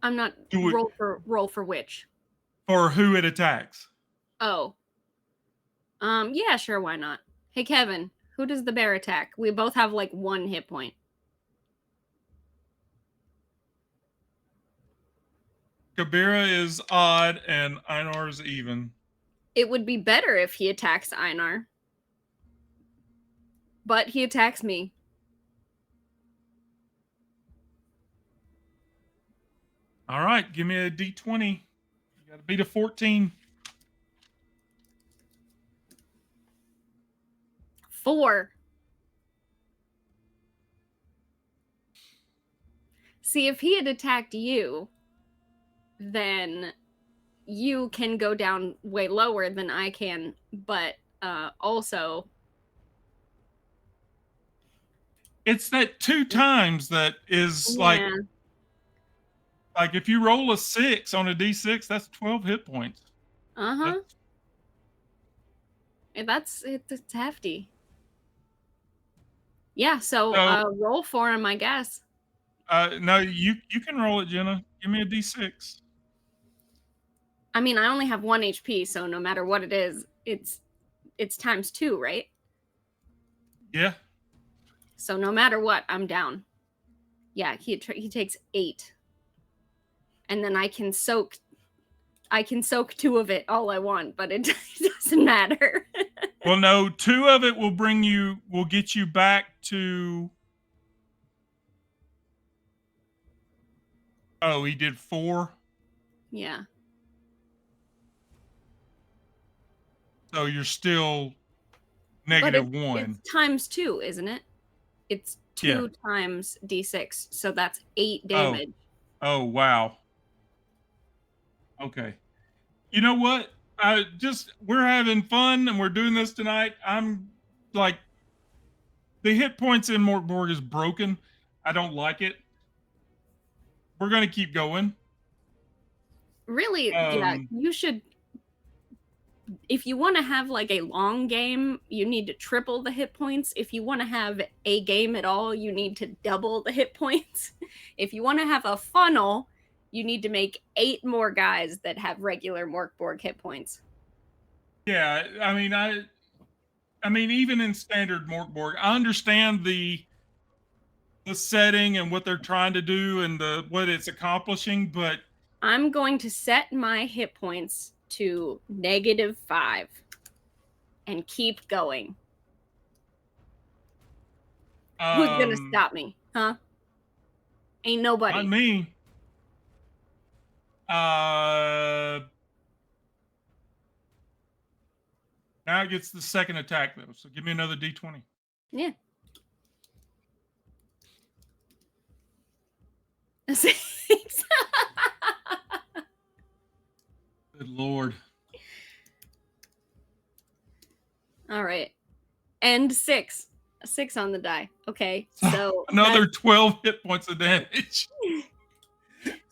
I'm not Do it roll for which. for who it attacks. Oh. Yeah, sure, why not? Hey Kevin, who does the bear attack? We both have like 1 hit point. Kabira is odd and Einar is even. It would be better if he attacks Einar. But he attacks me. All right, give me a D20. You got to beat a 14. 4. See, if he had attacked you, then you can go down way lower than I can, but also It's that 2 times that is yeah. like if you roll a 6 on a D6, that's 12 hit points. Uh-huh. That's, It's hefty. Yeah, so so roll for him, I guess. no, you can roll it, Jenna. Give me a D6. I mean, I only have 1 HP, so no matter what it is, it's times 2, right? Yeah. So no matter what, I'm down. Yeah, he takes 8. And then I can soak 2 of it all I want, but it doesn't matter. Well, no, 2 of it will get you back to. Oh, he did 4. Yeah. So you're still But negative it's 1. times 2, isn't it? It's Yeah. 2 times D6, so that's 8 Oh. damage. Oh, wow. Okay. You know what? We're having fun and we're doing this tonight. I'm like the hit points in Morkborg is broken. I don't like it. We're gonna keep going. Really, yeah, Um, you should. If you want to have like a long game, you need to triple the hit points. If you want to have a game at all, you need to double the hit points. If you want to have a funnel, you need to make 8 more guys that have regular Morkborg hit points. yeah, I mean, even in standard Morkborg, I understand the setting and what they're trying to do and the what it's accomplishing, but I'm going to set my hit points to -5 and keep going. Who's gonna um, stop me? Huh? Ain't not nobody. me. Uh, Now it gets the second attack though. So give me another D20. Yeah. 6. Good lord. All right. And 6. A 6 on the die. Okay. So Another 12 hit points of damage.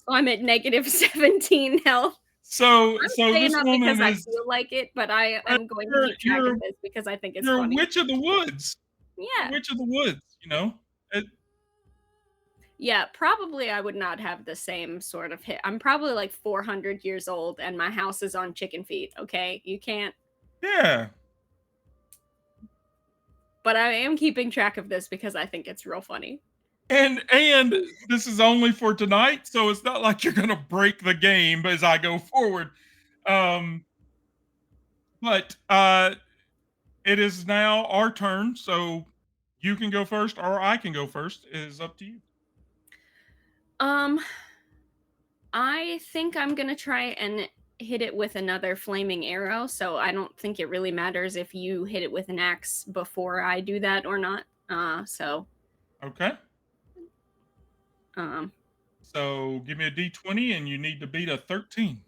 I'm at -17 health. I'm So staying this up woman because I is feel like it, but I am going to keep track of this because I think it's you're a funny. witch of the woods. You're a Yeah. witch of the woods, you know? It, Yeah, probably I would not have the same sort of hit. I'm probably like 400 years old and my house is on chicken feet, okay? You can't. yeah. But I am keeping track of this because I think it's real funny. And this is only for tonight, so it's not like you're gonna break the game as I go forward. Um but it is now our turn, so you can go first or I can go first. It is up to you. Um, I think I'm gonna try and hit it with another flaming arrow, so I don't think it really matters if you hit it with an axe before I do that or not. Okay. Um, So give me a D20 and you need to beat a 13.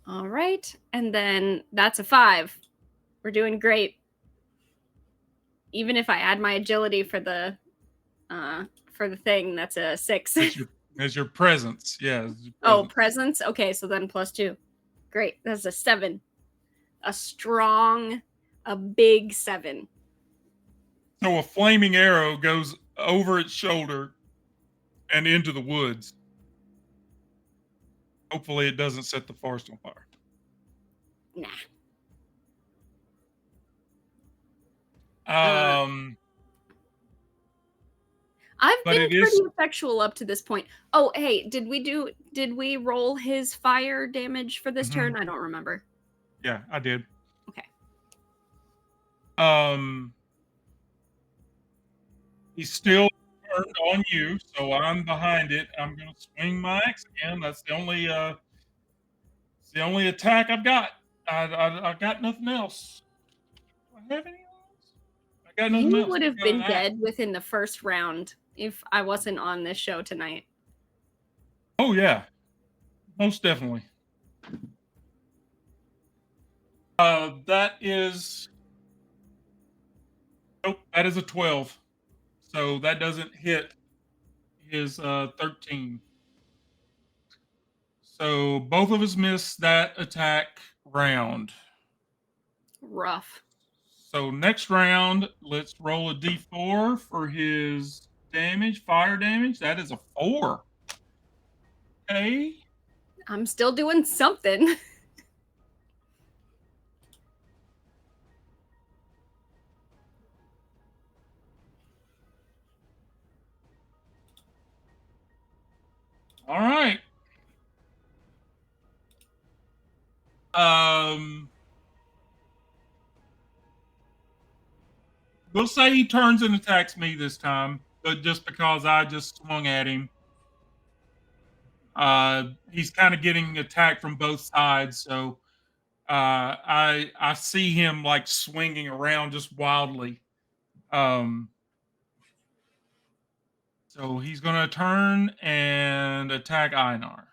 all right, and then that's a 5. We're doing great. Even if I add my agility for the thing, that's a 6. As your presence. Yeah. As your Oh, presence. presence. Okay, so then +2. Great. That's a 7. A strong, a big 7. So a flaming arrow goes over its shoulder and into the woods. Hopefully it doesn't set the forest on fire. Nah. Um I've but been it pretty is effectual up to this point. Oh, hey, did we roll his fire damage for this mhm, turn? I don't remember. yeah, I did. Okay. Um he's still turned on you, so I'm behind it. I'm gonna swing my axe again. That's the only attack I've got. I got nothing else. Do I have any else? I got nothing You else. would I've have got an been axe. dead within the first round if I wasn't on this show tonight. Oh yeah, most definitely. That is nope. That is a 12. So that doesn't hit his 13. So both of us miss that attack round. Rough. So next round, let's roll a d4 for his damage, fire damage. That is a 4. Okay. I'm still doing something. All right. Um, we'll say he turns and attacks me this time, but just because I just swung at him. He's kind of getting attacked from both sides, so I see him like swinging around just wildly. Um, so he's going to turn and attack Einar.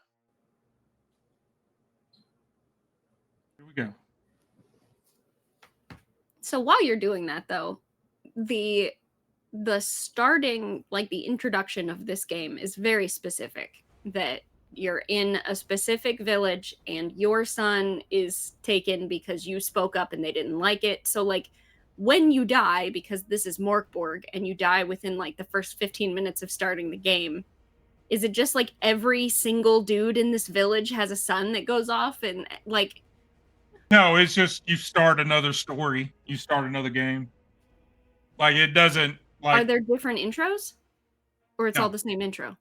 Here we go. So while you're doing that though, the starting, like the introduction of this game is very specific, that you're in a specific village and your son is taken because you spoke up and they didn't like it. So like when you die, because this is Morkborg and you die within like the first 15 minutes of starting the game, is it just like every single dude in this village has a son that goes off and like No, it's just you start another story. You start another game. Like it doesn't are like there different intros or it's all no, the same intro?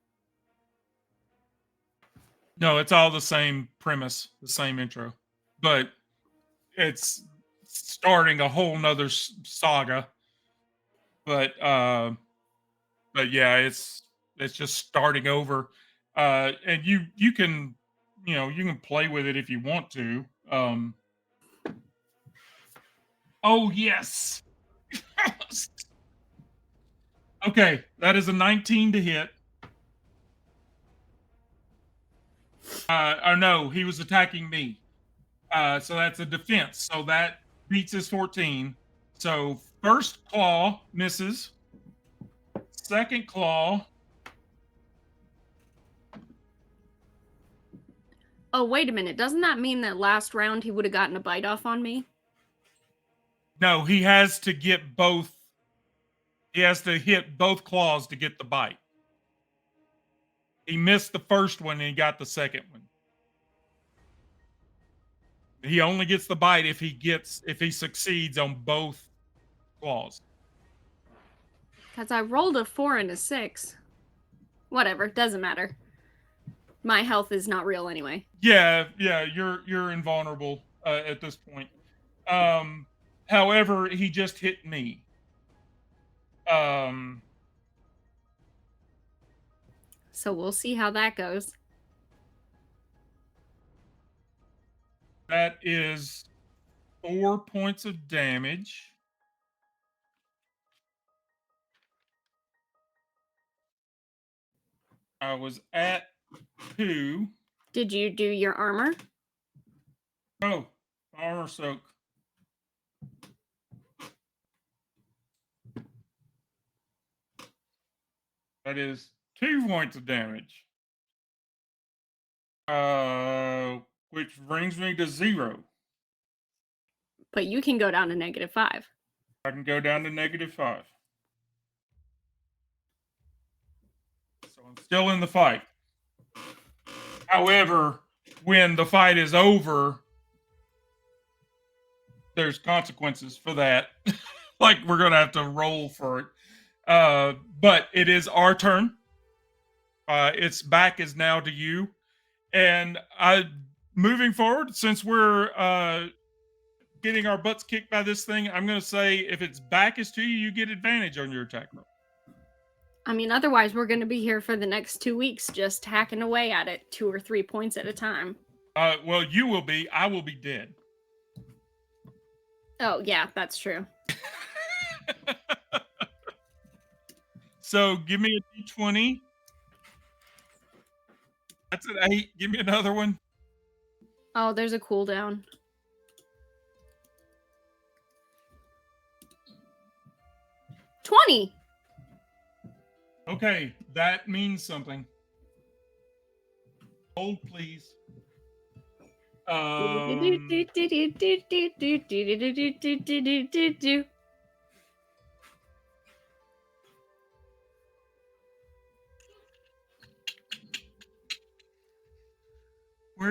no, it's all the same premise, the same intro, but it's starting a whole nother saga. But but yeah, it's just starting over. And you can you can play with it if you want to. Oh yes. Okay, that is a 19 to hit. Oh no, he was attacking me. So that's a defense. So that beats his 14. So first claw misses. Second claw. Oh, wait a minute. Doesn't that mean that last round he would have gotten a bite off on me? No, he has to get both. He has to hit both claws to get the bite. He missed the first one and he got the second one. He only gets the bite if he succeeds on both claws. Because I rolled a 4 and a 6. Whatever, doesn't matter. My health is not real anyway. Yeah, you're invulnerable at this point. However, he just hit me. So we'll see how that goes. That is 4 points of damage. I was at 2. Did you do your armor? Oh, armor soak. That is 2 points of damage. Which brings me to 0. But you can go down to -5. I can go down to -5. So I'm still in the fight. However, when the fight is over, there's consequences for that. Like we're gonna have to roll for it. But it is our turn. Its back is now to you, and moving forward, since we're getting our butts kicked by this thing, I'm gonna say if its back is to you, you get advantage on your attack roll. I mean, otherwise we're going to be here for the next 2 weeks just hacking away at it 2 or 3 points at a time. Well, you will be. I will be dead. Oh, yeah, that's true. So give me a d20. That's an 8. Give me another one. Oh, there's a cooldown. 20. Okay, that means something. Hold, please. Where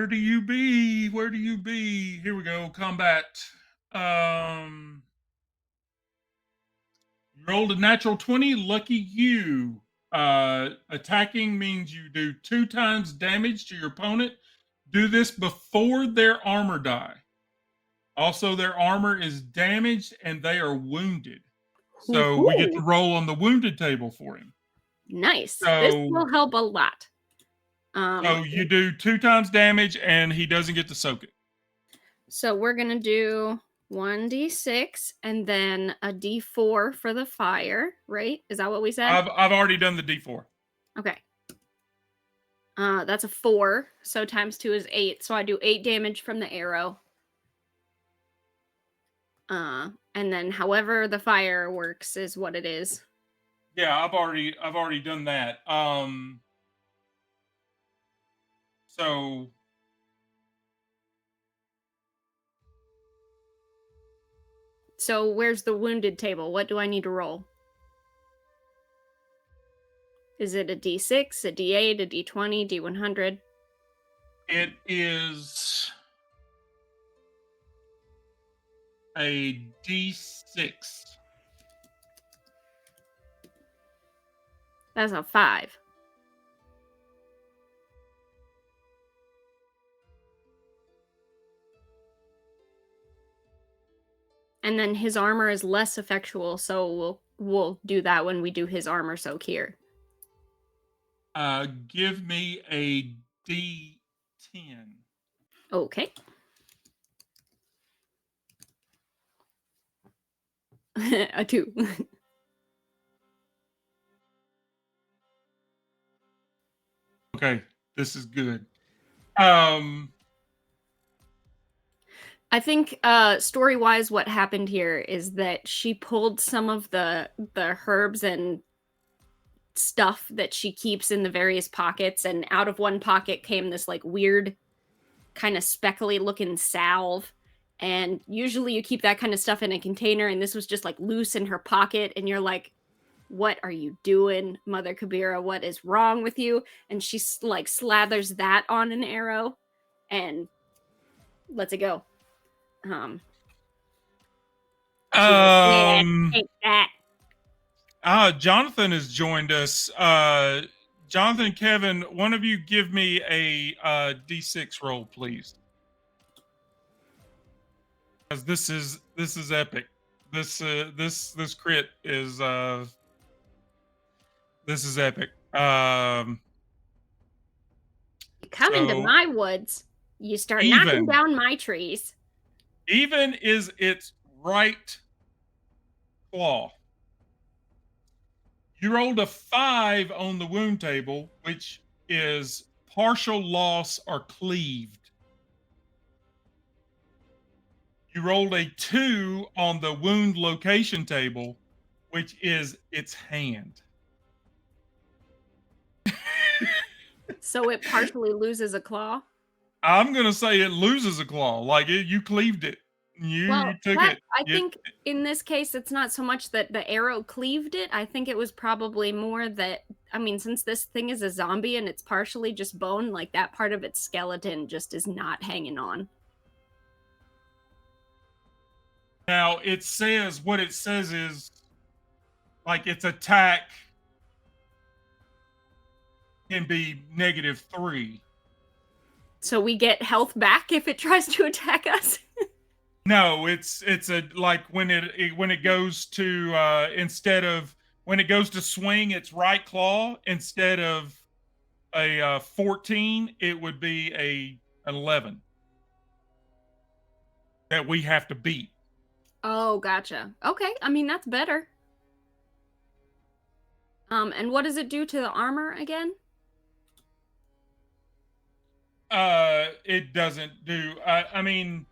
do you be? Where do you be? Here we go. Combat. You rolled a natural 20. Lucky you. Attacking means you do 2 times damage to your opponent. Do this before their armor die. Also, their armor is damaged and they are wounded. So we get to roll on the wounded table for him. Nice. This will help a lot. So you do 2 times damage and he doesn't get to soak it. So we're going to do 1d6 and then a d4 for the fire, right? Is that what we said? I've already done the d4. Okay. That's a 4, so times 2 is 8. So I do 8 damage from the arrow. And then however the fire works is what it is. Yeah, I've already done that. So where's the wounded table? What do I need to roll? Is it a d6, a d8, a d20, d100? It is a d6. That's a 5. And then his armor is less effectual, so we'll do that when we do his armor soak here. Give me a d10. Okay. A 2. Okay, this is good. I think story-wise what happened here is that she pulled some of the herbs and stuff that she keeps in the various pockets, and out of one pocket came this like weird kind of speckly looking salve. And usually you keep that kind of stuff in a container, and this was just like loose in her pocket, and you're like, what are you doing, Mother Kabira? What is wrong with you? And she like slathers that on an arrow and lets it go. Take that. Jonathan has joined us. Jonathan, Kevin, one of you give me a d6 roll, please. Because this is epic. This crit is this is epic. You come into my woods, you start knocking down my trees. Even is its right claw. You rolled a 5 on the wound table, which is partial loss or cleaved. You rolled a 2 on the wound location table, which is its hand. So it partially loses a claw? I'm going to say it loses a claw. Like you cleaved it. You took it. I think in this case, it's not so much that the arrow cleaved it. I think it was probably more that, I mean, since this thing is a zombie and it's partially just bone, like that part of its skeleton just is not hanging on. Now, what it says is, like, its attack can be -3. So we get health back if it tries to attack us? No, it's a like when it goes to instead of when it goes to swing its right claw, instead of a 14, it would be an 11 that we have to beat. Oh, gotcha. Okay, I mean that's better. And what does it do to the armor again? It doesn't do. I mean,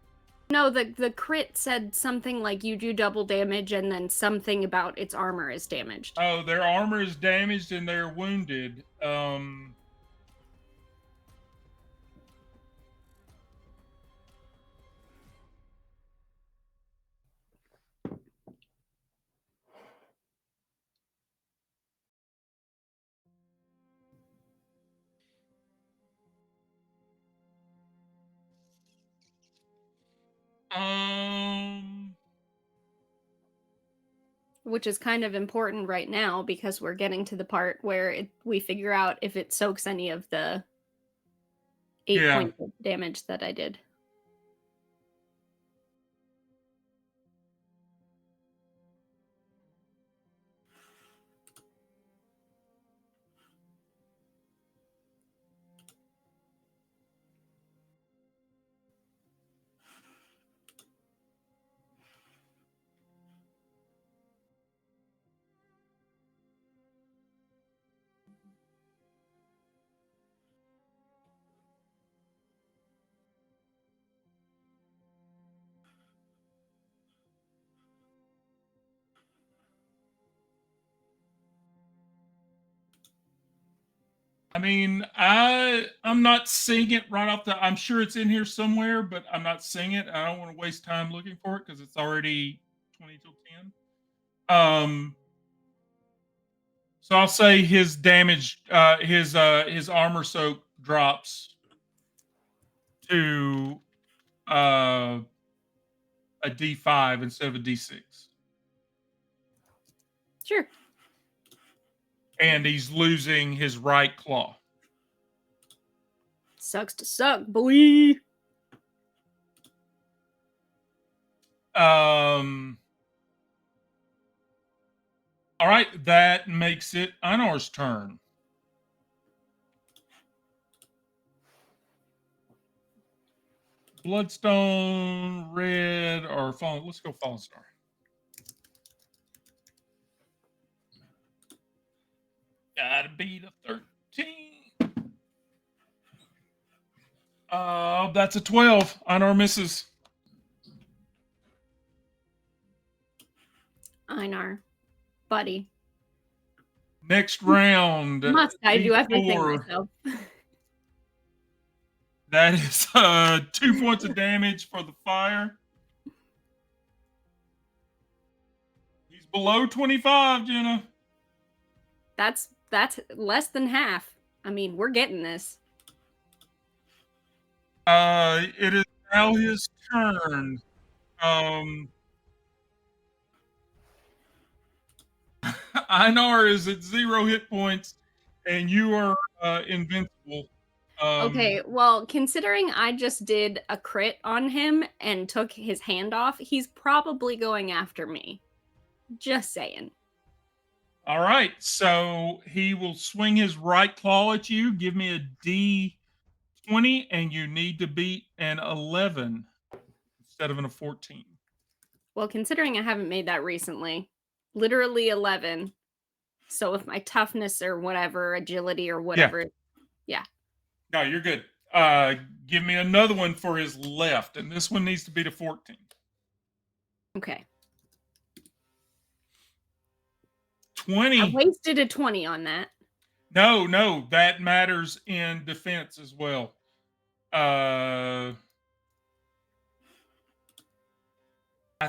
No, the crit said something like you do double damage, and then something about its armor is damaged. oh, their armor is damaged and they're wounded. Um, Which is kind of important right now because we're getting to the part where we figure out if it soaks any of the 8 yeah. points of damage that I did. I mean, I'm not seeing it right off the. I'm sure it's in here somewhere, but I'm not seeing it. I don't want to waste time looking for it because it's already 20 till 10. So I'll say his damage, his armor soak drops to uh a D5 instead of a D6, Sure. and he's losing his right claw. Sucks to suck, boy. Um. All right, that makes it Einar's turn. Bloodstone, red, or fallen. Let's go fallen star. Gotta beat a 13. That's a 12. Einar misses. Einar, buddy. Next round. Must I do everything D4. myself? That is 2 points of damage for the fire. He's below 25, Jenna. That's less than half. I mean, we're getting this. It is now his turn. Einar is at 0 hit points, and you are invincible. Okay, well, considering I just did a crit on him and took his hand off, he's probably going after me. Just saying. All right, so he will swing his right claw at you. Give me a D20, and you need to beat an 11 instead of a 14. Well, considering I haven't made that recently, literally 11. So with my toughness or whatever, agility or whatever, yeah. No, you're good. Give me another one for his left, and this one needs to beat a 14. Okay. 20. I wasted a 20 on that. No, that matters in defense as well. I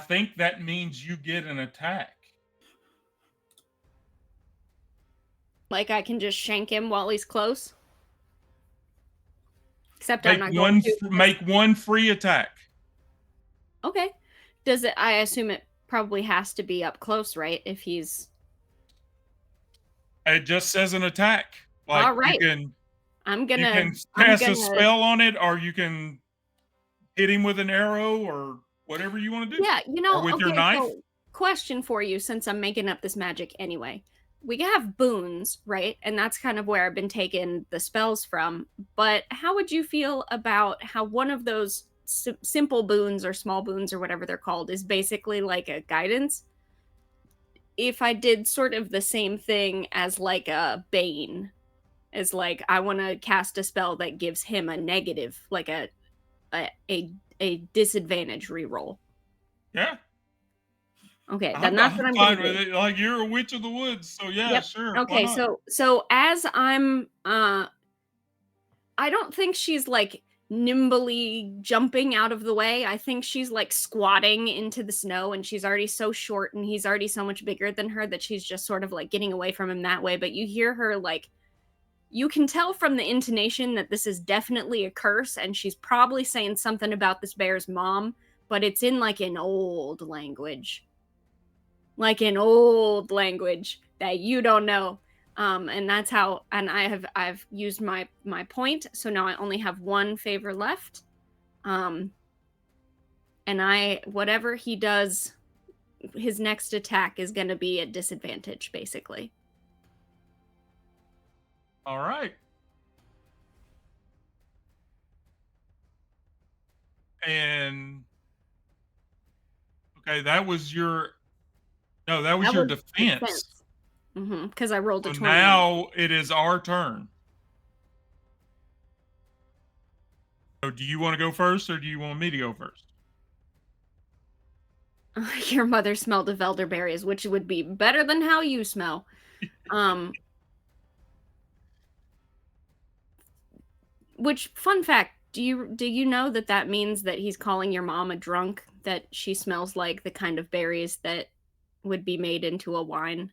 think that means you get an attack. Like I can just shank him while he's close. Except Make I'm not going to. Make one free attack. Okay. Does it? I assume it probably has to be up close, right? If he's. It just says an attack. Like All right. you can cast a spell on it, or you can hit him with an arrow, or whatever you want to do. Yeah, or with your knife. So question for you, since I'm making up this magic anyway. we have boons, right? And that's kind of where I've been taking the spells from. But how would you feel about how one of those simple boons or small boons or whatever they're called is basically like a guidance? If I did sort of the same thing as like a bane, as like I want to cast a spell that gives him a negative, like a disadvantage reroll. Yeah, Okay, then I'm that's what I'm I'm gonna fine with do. it. Like you're a witch of the woods, so yeah, Yep. sure, why Okay, not? so as I'm I don't think she's like nimbly jumping out of the way. I think she's like squatting into the snow and she's already so short and he's already so much bigger than her that she's just sort of like getting away from him that way. But you hear her like, you can tell from the intonation that this is definitely a curse and she's probably saying something about this bear's mom, but it's in like an old language. Like an old language that you don't know. And that's how, and I've used my point, so now I only have one favor left. Um, and I whatever he does, his next attack is going to be a disadvantage, basically. All right. And okay, that was your no, that was That your was defense. defense. Because I rolled a So 21. now it is our turn. So do you want to go first or do you want me to go first? Your mother smelled of elderberries, which would be better than how you smell. Um, Which fun fact, do you know that that means that he's calling your mom a drunk, that she smells like the kind of berries that would be made into a wine?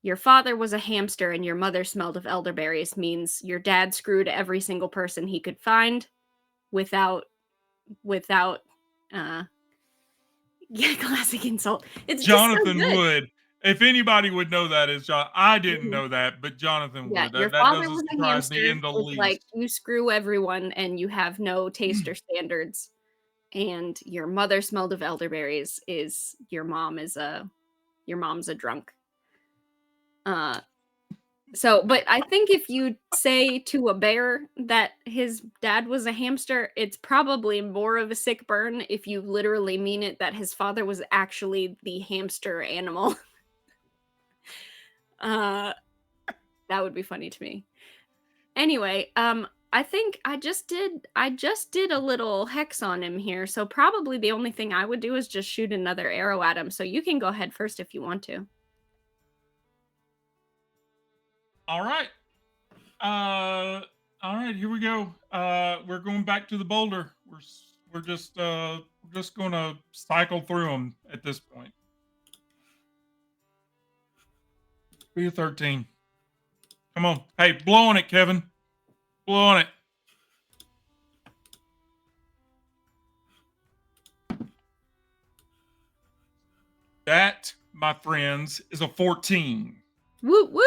Your father was a hamster and your mother smelled of elderberries means your dad screwed every single person he could find without without uh yeah, classic insult. It's just so Jonathan good. would. If anybody would know that is John. I didn't Mhm. know that, but Jonathan Yeah, would. your That father doesn't was a surprise me hamster. in the It's like least. you screw everyone and you have no taste or standards. And your mother smelled of elderberries is your mom's a drunk. Uh but I think if you say to a bear that his dad was a hamster, it's probably more of a sick burn if you literally mean it that his father was actually the hamster animal. Uh that would be funny to me. Anyway, I think I just did a little hex on him here, so probably the only thing I would do is just shoot another arrow at him. So you can go ahead first if you want to. All right. All right, here we go. We're going back to the boulder. We're just gonna cycle through them at this point. Be a 13. Come on. Hey, blow on it, Kevin. Blow on it. That, my friends, is a 14. Woo woo!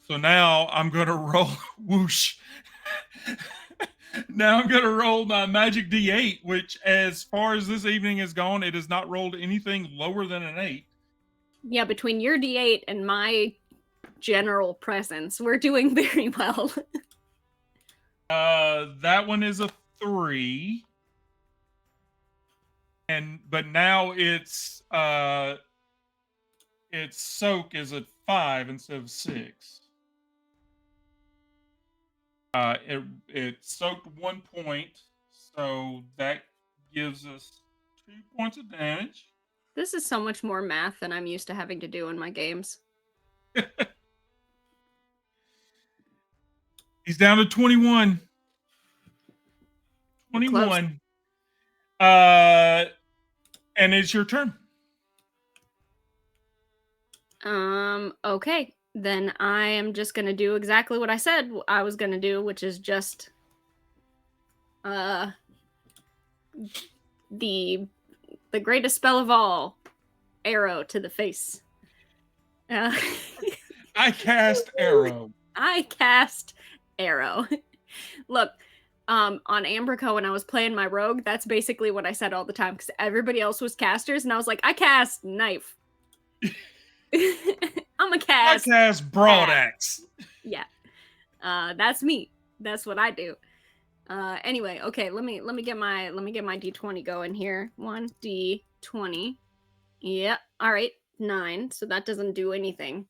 So now I'm gonna roll whoosh. Now I'm gonna roll my magic D8, which, as far as this evening has gone, it has not rolled anything lower than an 8. Yeah, between your D8 and my general presence, we're doing very well. That one is a 3, and but now its soak is at 5 instead of 6. It soaked 1 point, so that gives us 2 points of damage. This is so much more math than I'm used to having to do in my games. He's down to 21. We're close. 21. Uh, and it's your turn. Okay. Then I am just gonna do exactly what I said I was gonna do, which is just uh the the greatest spell of all, arrow to the face. Uh, I cast arrow. I cast arrow. Look, on Ambrico when I was playing my rogue, that's basically what I said all the time because everybody else was casters, and I was like, I cast knife. I'm a I cast. cast broadaxe. Yeah. That's me. That's what I do. Anyway, okay, let me get my D20 going here. 1d20. Yep. All right. 9. So that doesn't do anything.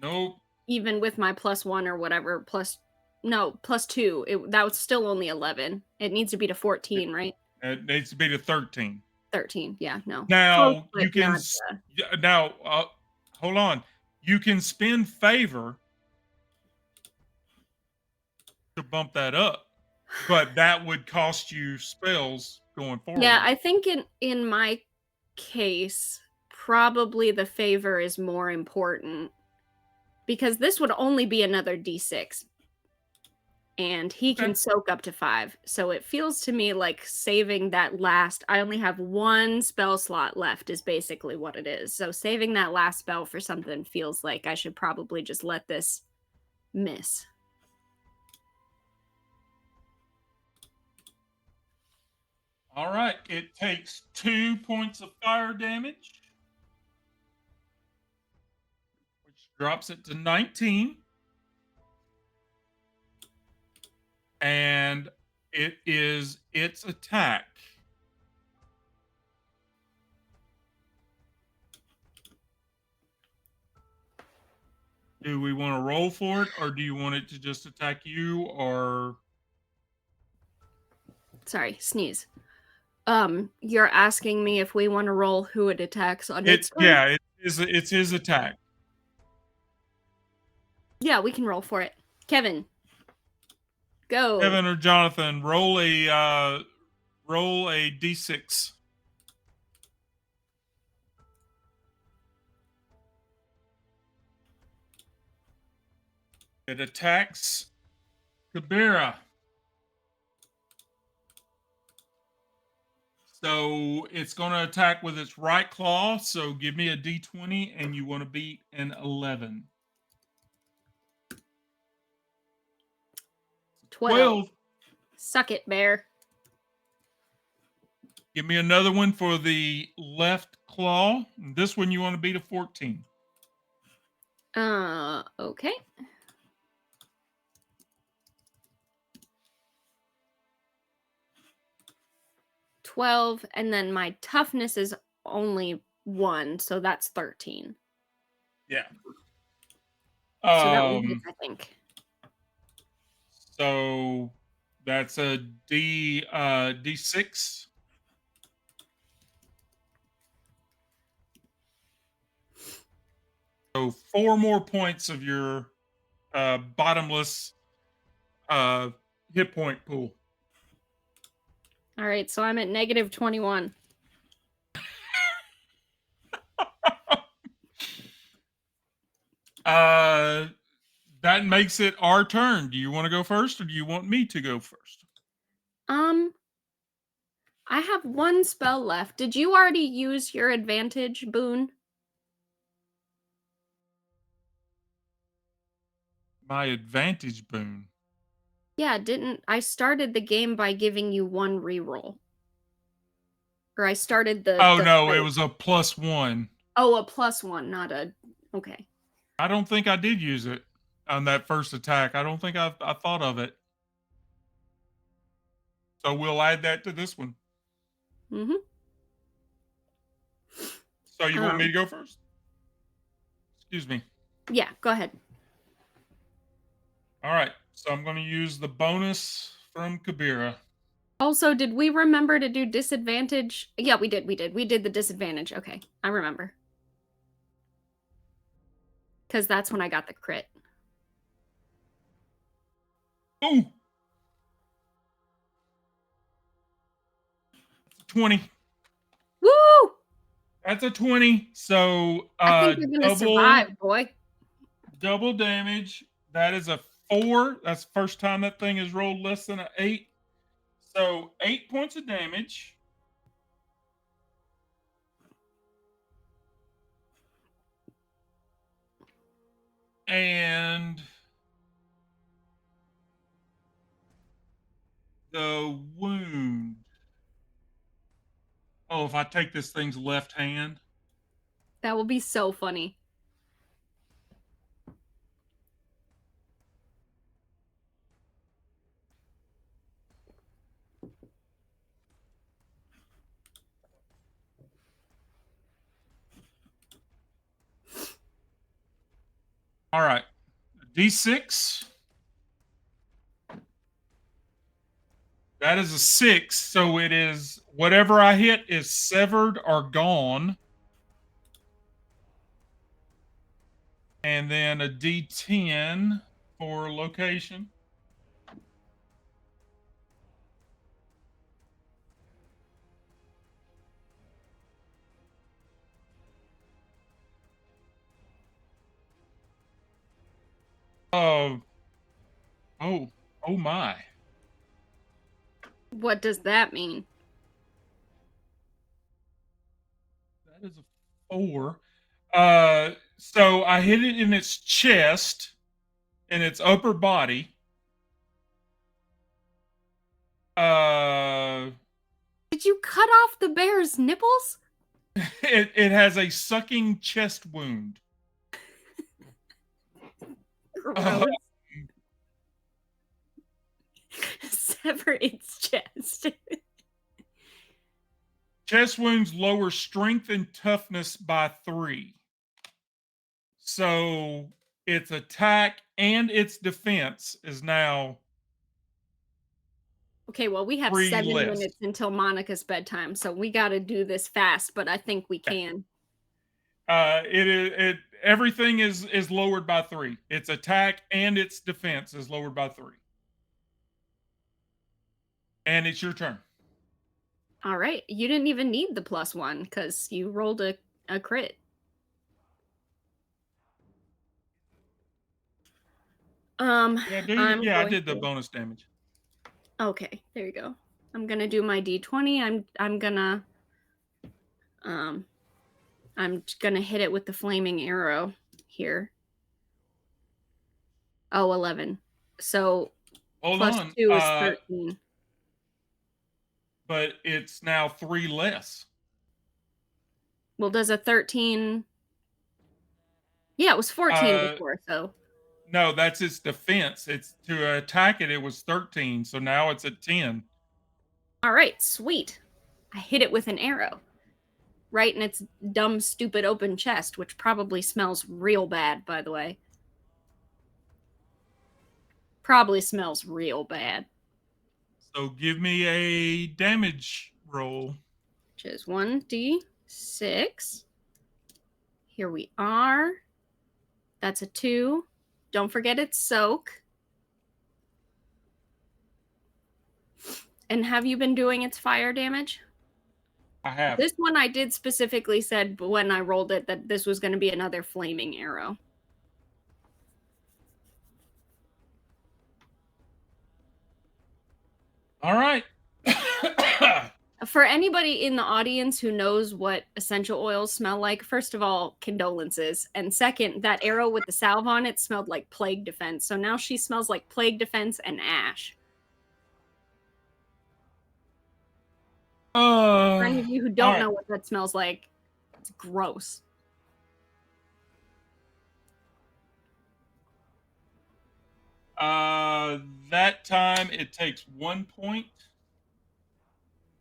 Nope. Even with my +1 or whatever, +2. That was still only 11. It needs to be to 14, right? It needs to be to 13. 13. Yeah, no. Close, Now you but can not, hold on. You can spend favor to bump that up, but that would cost you spells going forward. yeah, I think in my case, probably the favor is more important because this would only be another D6. And he can Okay. soak up to 5. So it feels to me like saving that last. I only have 1 spell slot left, is basically what it is. So saving that last spell for something feels like I should probably just let this miss. All right. It takes 2 points of fire damage, which drops it to 19. And it is its attack. Do we want to roll for it, or do you want it to just attack you, or Sorry, sneeze. You're asking me if we want to roll who it attacks on its turn? yeah, it's his attack. Yeah, we can roll for it. Kevin, go. Kevin or Jonathan, roll a d6. It attacks Kabira. So it's going to attack with its right claw. So give me a d20, and you want to beat an 11. 12. Suck it, bear. Give me another one for the left claw. This one you want to beat a 14. Okay. 12, and then my toughness is only 1, so that's 13. Yeah. So that would be, I think. So that's a d6. So 4 more points of your bottomless hit point pool. All right, so I'm at negative 21. That makes it our turn. Do you want to go first, or do you want me to go first? I have 1 spell left. Did you already use your advantage boon? My advantage boon. Yeah, didn't I started the game by giving you 1 reroll? Or I started the Oh no, fight. it was a +1. Oh, a +1, not a okay. I don't think I did use it on that first attack. I don't think I thought of it. So we'll add that to this one. Mhm. So you want me to go first? Excuse me. Yeah, go ahead. All right. So I'm going to use the bonus from Kabira. Also, did we remember to do disadvantage? Yeah, we did. We did the disadvantage. Okay, I remember. Because that's when I got the crit. Ooh. 20. Woo! That's a 20. So I think you're gonna survive, boy. double damage. That is a 4. That's the first time that thing has rolled less than an 8. So 8 points of damage. And The wound. Oh, if I take this thing's left hand. That will be so funny. All right. D6. That is a 6. So it is whatever I hit is severed or gone. And then a D10 for location. Oh, oh my. What does that mean? That is a 4. So I hit it in its chest, in its upper body. Uh, Did you cut off the bear's nipples? it has a sucking chest wound. Gross. Sever its chest. Chest wounds lower strength and toughness by 3. So its attack and its defense is now Okay, well, we have 3 7 less. minutes until Monica's bedtime, so we got to do this fast, but I think we can. It everything is lowered by 3. Its attack and its defense is lowered by 3. And it's your turn. All right. You didn't even need the +1 because you rolled a crit. I did the bonus damage. Okay, there you go. I'm gonna do my D20. I'm gonna hit it with the flaming arrow here. Oh, 11. So Hold plus on. 2 is 13. But it's now 3 less. Well, does a 13? Yeah, it was 14 before, so. No, that's its defense. It's to attack it. It was 13, so now it's at 10. All right, sweet. I hit it with an arrow, right in its dumb, stupid open chest, which probably smells real bad, by the way. Probably smells real bad. So give me a damage roll. Which is 1d6. Here we are. That's a 2. Don't forget it's soak. And have you been doing its fire damage? I have. This one I did specifically said when I rolled it that this was going to be another flaming arrow. All right. For anybody in the audience who knows what essential oils smell like, first of all, condolences. And second, that arrow with the salve on it smelled like plague defense. So now she smells like plague defense and ash. For any of you who don't know what that smells like, it's gross. That time it takes 1 point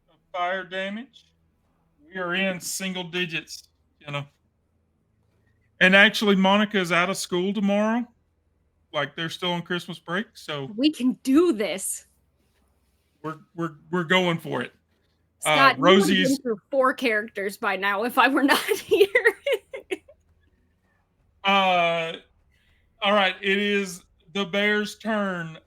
of fire damage. We are in single digits, And actually, Monica is out of school tomorrow. Like they're still on Christmas break, so we can do this. We're going for it. Scott, Rosie's been through 4 characters by now. If I were not here. All right. It is the bear's turn.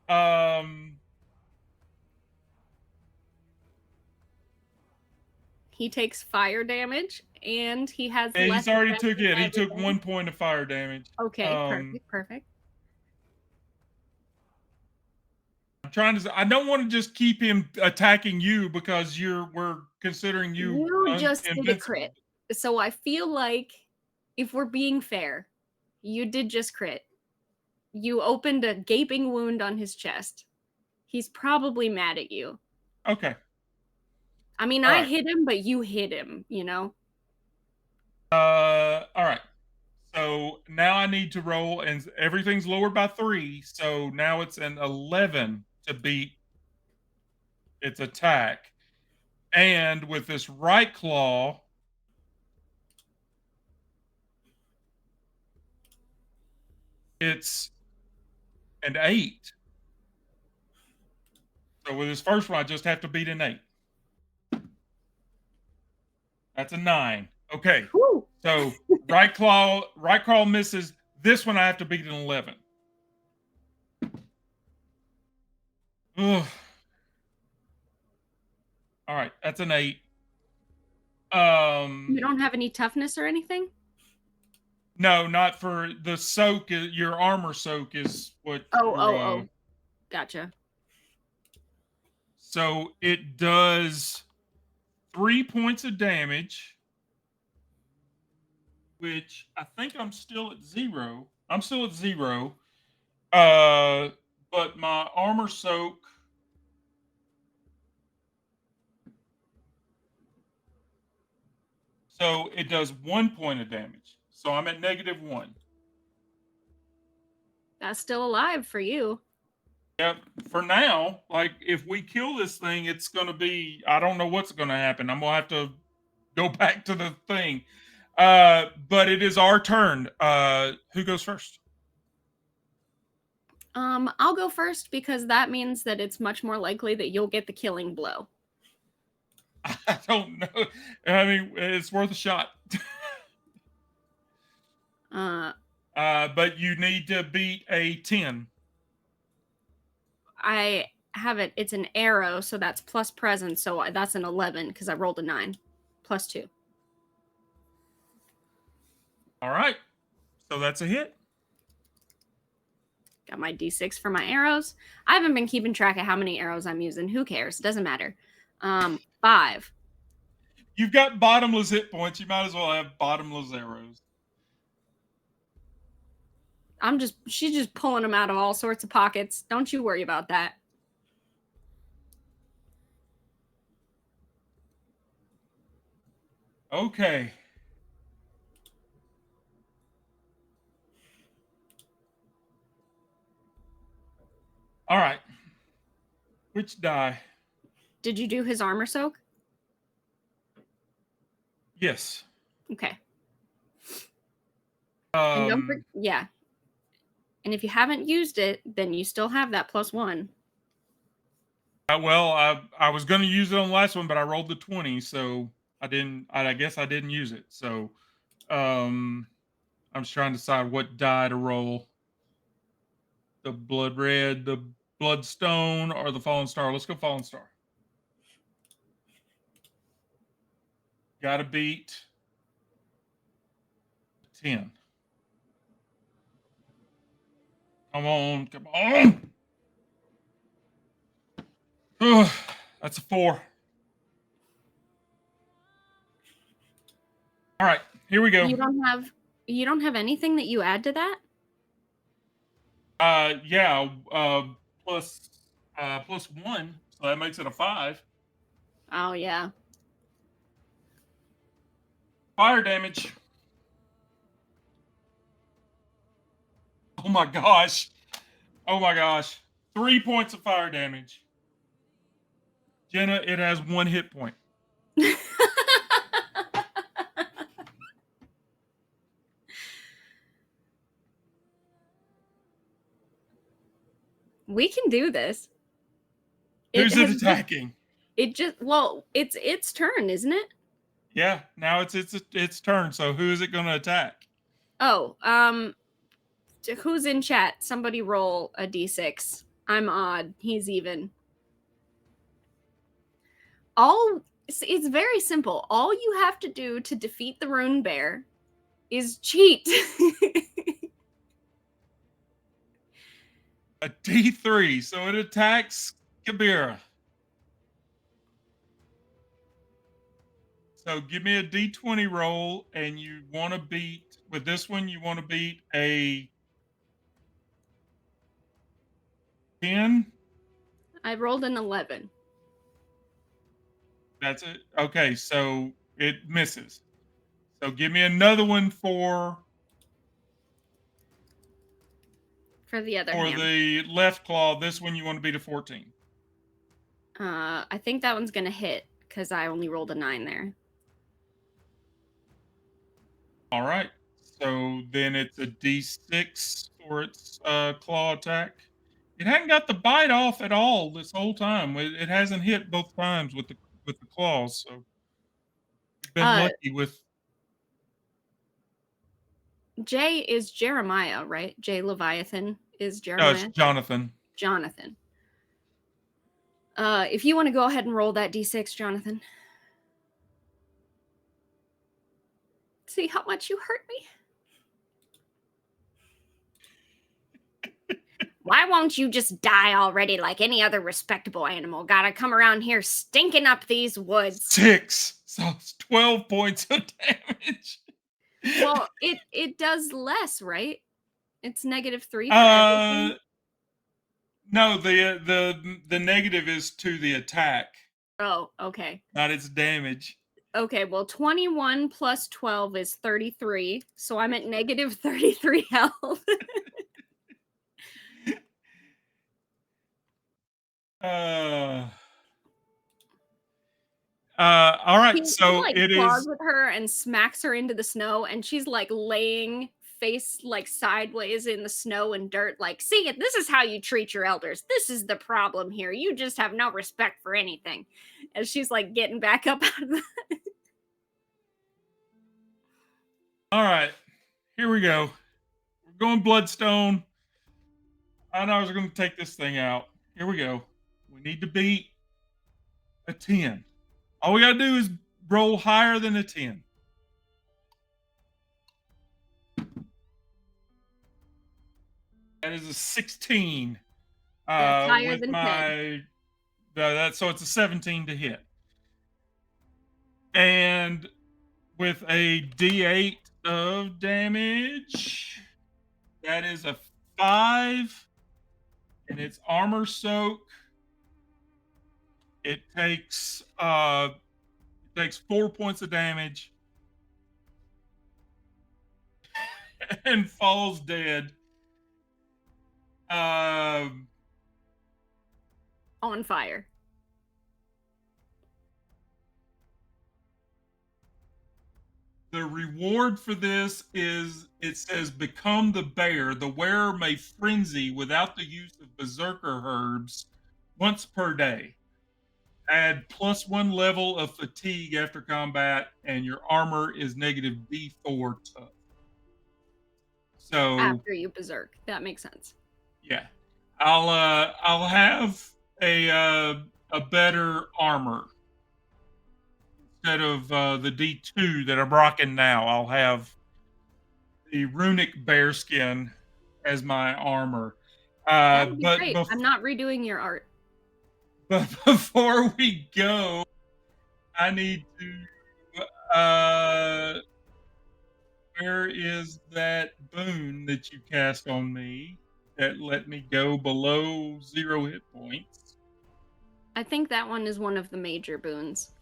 He takes fire damage, and he has. Yeah, he's already took it. He took 1 point of fire damage. Okay, perfect. I'm trying to. I don't want to just keep him attacking you because we're considering you. You just did a crit, so I feel like if we're being fair, you did just crit. You opened a gaping wound on his chest. He's probably mad at you. Okay. I mean, All I right. hit him, but you hit him, you know? All right. So now I need to roll, and everything's lowered by 3. So now it's an 11 to beat its attack. And with this right claw, it's an 8. So with this first one, I just have to beat an 8. That's a 9. Okay. Whew. So right claw misses. This one I have to beat an 11. Ugh. All right, that's an 8. You Um, don't have any toughness or anything? no, not for the soak. Your armor soak is what Oh, your oh, oh. Gotcha. so it does 3 points of damage, which I think I'm still at 0. I'm still at 0. Uh, but my armor soak, so it does 1 point of damage. So I'm at -1. That's still alive for you. Yep. For now, like if we kill this thing, it's gonna be, I don't know what's gonna happen. I'm gonna have to go back to the thing. But it is our turn. Who goes first? I'll go first because that means that it's much more likely that you'll get the killing blow. I don't know. I mean, it's worth a shot. Uh, But you need to beat a 10. I have it. It's an arrow, so that's plus presence. So that's an 11 because I rolled a 9, plus 2. All right. So that's a hit. Got my d6 for my arrows. I haven't been keeping track of how many arrows I'm using. Who cares? Doesn't matter. 5. You've got bottomless hit points. You might as well have bottomless arrows. She's just pulling them out of all sorts of pockets. Don't you worry about that. Okay. All right. Which die? Did you do his armor soak? Yes. Okay. And Um, yeah. And if you haven't used it, then you still have that +1. well, I was going to use it on the last one, but I rolled the 20, so I didn't. I guess I didn't use it. So, um, I'm just trying to decide what die to roll: the blood red, the bloodstone, or the fallen star. Let's go fallen star. Got to beat 10. Come on, come on. Ugh, that's a 4. All right, here we go. You don't have anything that you add to that? Yeah, plus +1, so that makes it a 5. Oh yeah. Fire damage. Oh my gosh. Oh my gosh. 3 points of fire damage. Jenna, it has 1 hit point. We can do this. Who's it attacking? It's its turn, isn't it? Yeah, now it's turn. So who is it going to attack? Oh, who's in chat? Somebody roll a d6. I'm odd. He's even. It's very simple. All you have to do to defeat the rune bear is cheat. A D3. So it attacks Kabira. So give me a D20 roll, and you want to beat, with this one, you want to beat a 10. I rolled an 11. That's it. Okay, so it misses. So give me another one For the other for hand. the left claw. This one you want to beat a 14. I think that one's gonna hit because I only rolled a 9 there. All right. So then it's a D6 for its claw attack. It hadn't got the bite off at all this whole time. It hasn't hit both times with the claws. So you've been Uh, lucky with. J is Jeremiah, right? J Leviathan is No, it's Jeremiah. Jonathan. Jonathan. If you want to go ahead and roll that D6, Jonathan. See how much you hurt me. Why won't you just die already like any other respectable animal? Gotta come around here stinking up these woods. 6. So it's 12 points of damage. Well, it does less, right? It's -3 for everything. No, the negative is to the attack, Oh, okay. not its damage. Okay, well, 21 plus 12 is 33, so I'm at -33 health. Uh, all right, He so like it claws is. with her and smacks her into the snow, and she's like laying face like sideways in the snow and dirt, like, see, this is how you treat your elders. This is the problem here. You just have no respect for anything. As she's like getting back up out of the All right, here we go. We're going Bloodstone. I know I was going to take this thing out. Here we go. We need to beat a 10. All we got to do is roll higher than a 10. That is a 16. That's higher With than 10. my so it's a 17 to hit, and with a D8 of damage, that is a 5, and it's armor soak. It takes 4 points of damage and falls dead. Um, On fire. The reward for this is, it says, become the bear. The wearer may frenzy without the use of berserker herbs once per day. Add +1 level of fatigue after combat, and your armor is -D4 tough. So After you berserk. That makes sense. yeah, I'll have a better armor. Instead of the D2 that I'm rocking now, I'll have the runic bearskin as my armor. That would be But great. I'm not redoing your art. but before we go, I need to. Where is that boon that you cast on me that let me go below 0 hit points? I think that one is one of the major boons.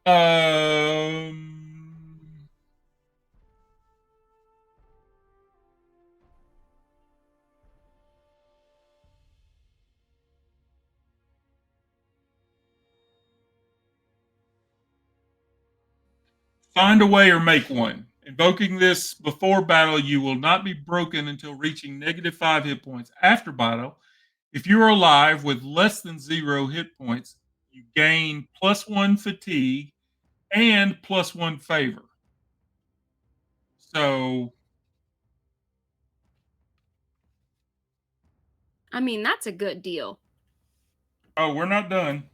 Um. Find a way or make one. Invoking this before battle, you will not be broken until reaching -5 hit points. After battle, if you are alive with less than 0 hit points, you gain +1 fatigue and +1 favor. So, I mean, that's a good deal. oh, we're not done.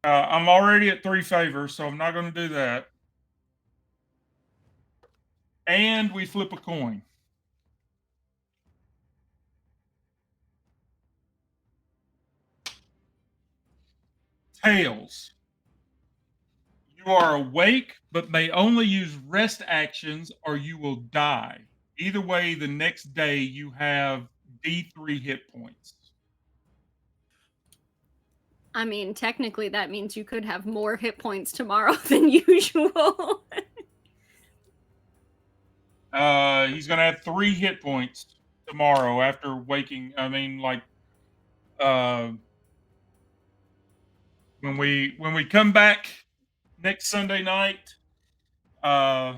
I'm already at 3 favors, so I'm not going to do that. And we flip a coin. Tails. You are awake, but may only use rest actions or you will die. Either way, the next day you have D3 hit points. I mean, technically, that means you could have more hit points tomorrow than usual. He's going to have 3 hit points tomorrow after waking. I mean, like, uh, when we come back next Sunday night, uh,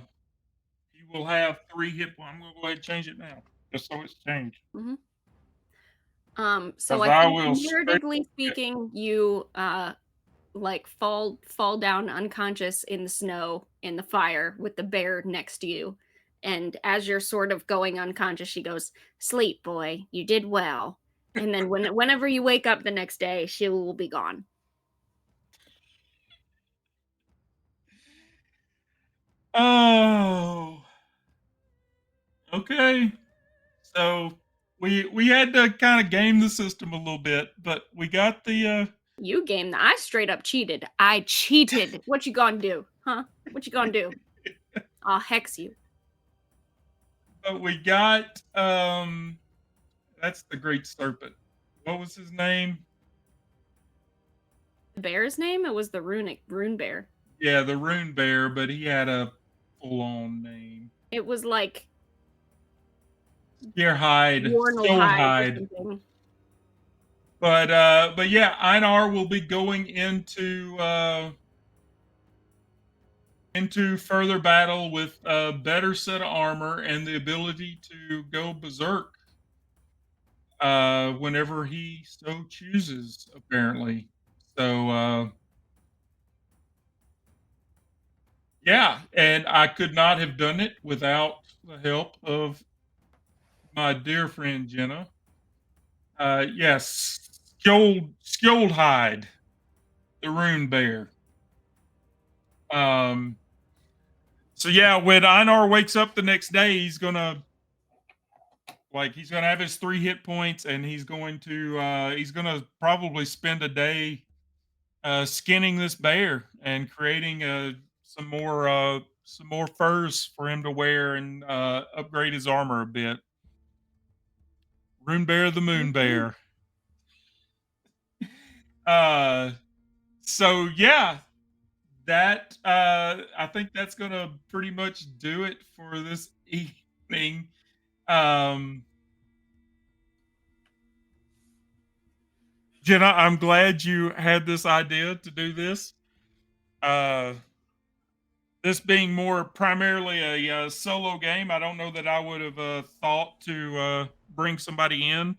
he will have 3 hit points. I'm going to go ahead and change it now, just so it's changed. Mhm. So Because I I think will straight. narratively speaking, you like fall down unconscious in the snow in the fire with the bear next to you. And as you're sort of going unconscious, she goes, "Sleep, boy, you did well." And then whenever you wake up the next day, she will be gone. Oh, okay. So we had to kind of game the system a little bit, but we got the You game that I straight up cheated. I cheated. What you gonna do? Huh? What you gonna do? I'll hex you. but we got that's the great serpent. What was his name? The bear's name? It was the runic rune bear. Yeah, the rune bear, but he had a full on name. It was like Scarehide, Warnel Hide or Scoldhide. something. But yeah, Einar will be going into further battle with a better set of armor and the ability to go berserk whenever he so chooses, apparently. So yeah, and I could not have done it without the help of my dear friend Jenna. Yes, Skjoldhide, the rune bear. Um, so yeah, when Einar wakes up the next day, he's gonna have his 3 hit points, and he's gonna probably spend a day skinning this bear and creating some more furs for him to wear and upgrade his armor a bit. Rune bear, the moon bear. Uh, so yeah, that I think that's gonna pretty much do it for this evening. Um, Jenna, I'm glad you had this idea to do this. Uh, this being more primarily a solo game, I don't know that I would have thought to bring somebody in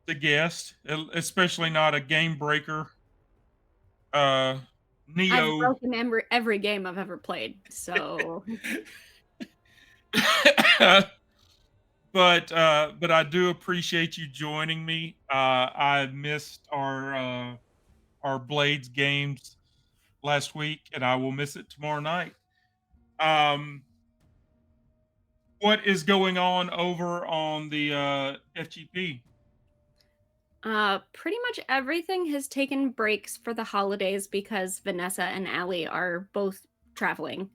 to guest, especially not a game breaker. Uh, I've Neo. broken every game I've ever played, so But I do appreciate you joining me. I missed our Blades games last week, and I will miss it tomorrow night. Um, what is going on over on the FGP? pretty much everything has taken breaks for the holidays because Vanessa and Allie are both traveling.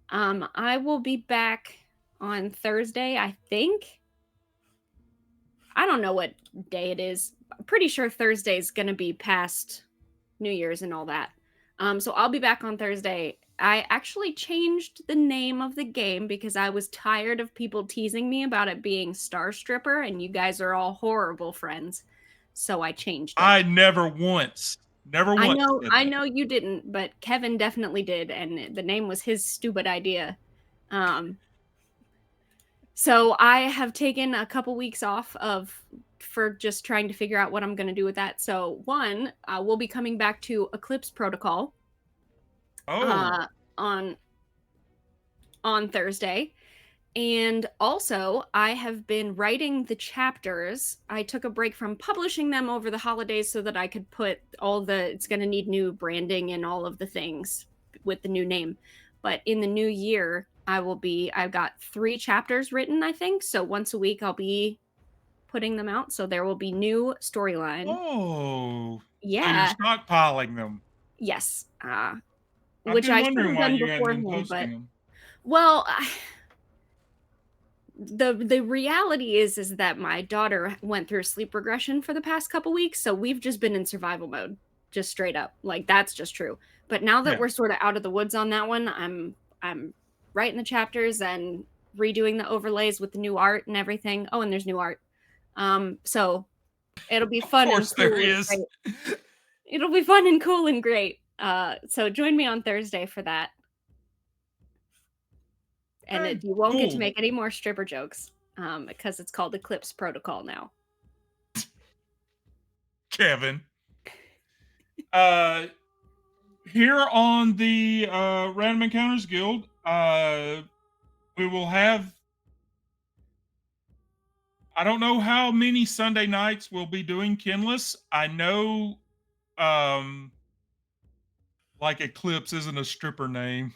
I will be back on Thursday, I think. I don't know what day it is. I'm pretty sure Thursday's gonna be past New Year's and all that. So I'll be back on Thursday. I actually changed the name of the game because I was tired of people teasing me about it being Star Stripper, and you guys are all horrible friends. So I changed it. I never once said I that. know you didn't, but Kevin definitely did, and the name was his stupid idea. Um, so I have taken a couple weeks off for just trying to figure out what I'm going to do with that. So one, we'll be coming back to Eclipse Protocol Oh, uh, on Thursday. And also, I have been writing the chapters. I took a break from publishing them over the holidays so that I could put it's going to need new branding and all of the things with the new name. But in the new year, I've got 3 chapters written, I think. So once a week, I'll be putting them out. So there will be new storyline. oh. So you're Yeah. stockpiling them. Yes, I've which been I should wondering have why done you hadn't been beforehand, posting but them. well, the reality is that my daughter went through sleep regression for the past couple weeks, so we've just been in survival mode, just straight up. Like that's just true. But now that Yeah. we're sort of out of the woods on that one, I'm writing the chapters and redoing the overlays with the new art and everything. Oh, and there's new art. So it'll be Of fun and course there cool and is. great. It'll be fun and cool and great. So join me on Thursday for that. And Okay, you won't get to cool. make any more stripper jokes because it's called Eclipse Protocol now. Kevin. Here on the Random Encounters Guild, we will have, I don't know how many Sunday nights we'll be doing Kinless. I know um like Eclipse isn't a stripper name.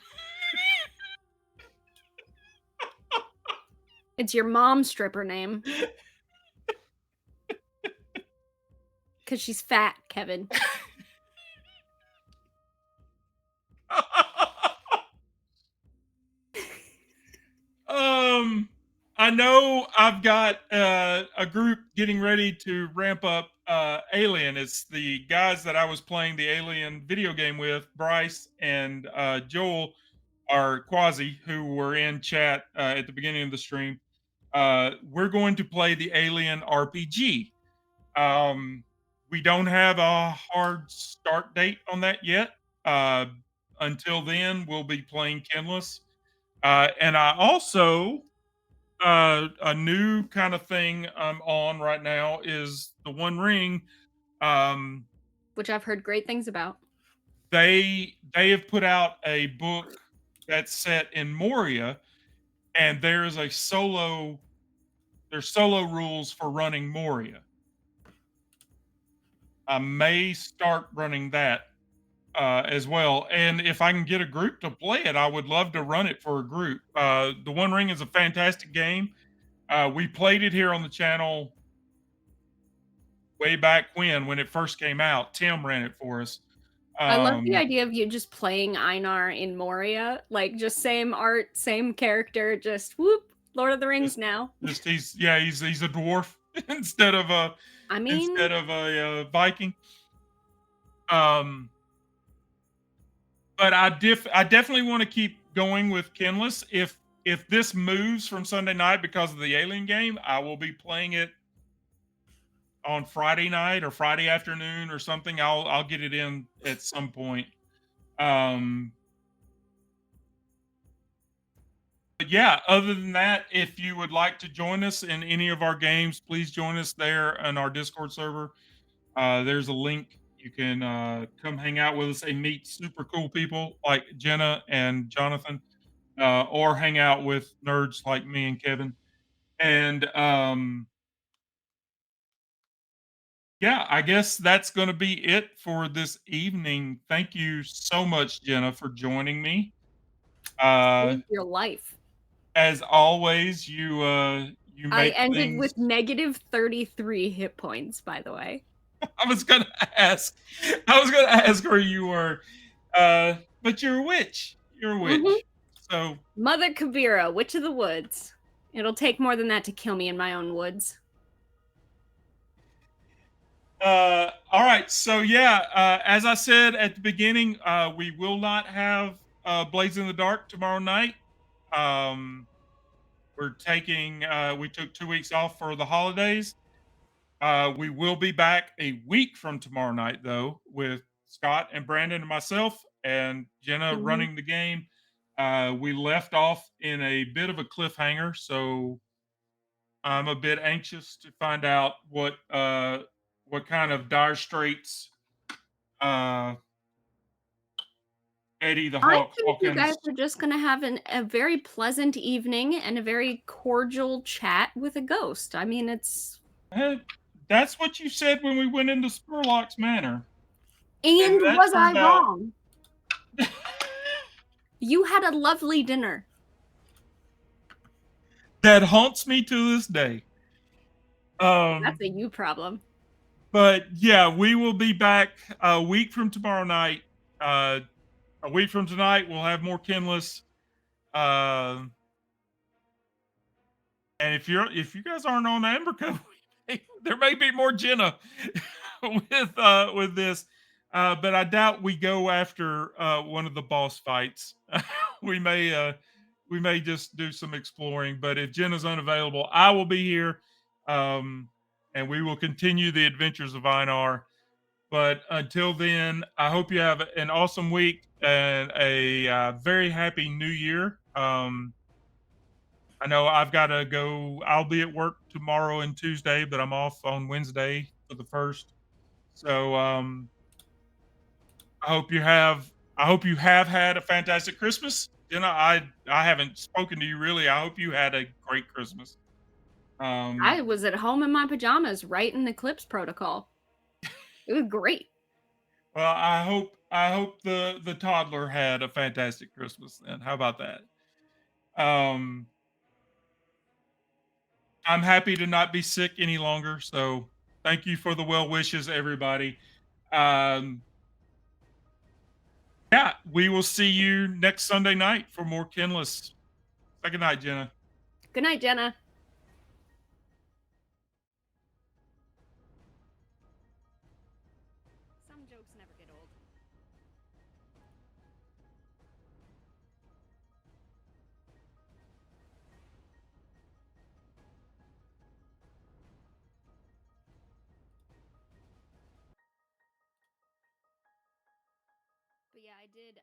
It's your mom's stripper name because she's fat, Kevin. um I know I've got a group getting ready to ramp up Alien. It's the guys that I was playing the Alien video game with, Bryce and Joel, are Quasi, who were in chat at the beginning of the stream. We're going to play the Alien RPG. Um, we don't have a hard start date on that yet. Uh, until then, we'll be playing Kinless. And I also, a new kind of thing I'm on right now is the One Ring. Um, Which I've heard great things about. they have put out a book that's set in Moria, and there's solo rules for running Moria. I may start running that as well. And if I can get a group to play it, I would love to run it for a group. The One Ring is a fantastic game. We played it here on the channel way back when it first came out. Tim ran it for us. I love the Um, idea of you just playing Einar in Moria, like just same art, same character, just whoop, Lord of the Rings just, now. he's a dwarf instead of a I mean, Viking. Um, but I definitely want to keep going with Kinless. If this moves from Sunday night because of the Alien game, I will be playing it on Friday night or Friday afternoon or something. I'll get it in at some point. Um, but yeah, other than that, if you would like to join us in any of our games, please join us there in our Discord server. There's a link. You can come hang out with us and meet super cool people like Jenna and Jonathan, or hang out with nerds like me and Kevin. And yeah, I guess that's going to be it for this evening. Thank you so much, Jenna, for joining me. Uh, save your life. as always, you I make ended things. with negative 33 hit points, by the way. I was gonna ask. I was gonna ask where you were, but you're a witch. You're a Mm-hmm. witch. So, Mother Kabira, Witch of the Woods. It'll take more than that to kill me in my own woods. all right. So yeah, as I said at the beginning, we will not have Blades in the Dark tomorrow night. Um, we took 2 weeks off for the holidays. We will be back a week from tomorrow night, though, with Scott and Brandon and myself and Jenna Mm-hmm. running the game. We left off in a bit of a cliffhanger, so I'm a bit anxious to find out what kind of dire straits uh, Eddie the I Hawk think you guys Hawkins. are just going to have a very pleasant evening and a very cordial chat with a ghost. I mean, it's. Eh, that's what you said when we went into Spurlock's Manor, and And that was I turned out. wrong? You had a lovely dinner. That haunts me to this day. That's a you problem. But yeah, we will be back a week from tomorrow night. Uh, a week from tonight, we'll have more Kinless. Uh, and if you guys aren't on Amber Code, there may be more Jenna with this. But I doubt we go after one of the boss fights. we may we may just do some exploring. But if Jenna's unavailable, I will be here, um, and we will continue the adventures of Einar. But until then, I hope you have an awesome week and a very happy New Year. I know I've got to go. I'll be at work tomorrow and Tuesday, but I'm off on Wednesday for the first. So I hope you have. I hope you have had a fantastic Christmas. Jenna, I haven't spoken to you really. I hope you had a great Christmas. Um, I was at home in my pajamas writing Eclipse Protocol. It was great. well, I hope the toddler had a fantastic Christmas. Then how about that? Um, I'm happy to not be sick any longer. So thank you for the well wishes, everybody. Um, yeah, we will see you next Sunday night for more Kinless. Good night, Jenna. Good night, Jenna. Some jokes never get old. But yeah, I did.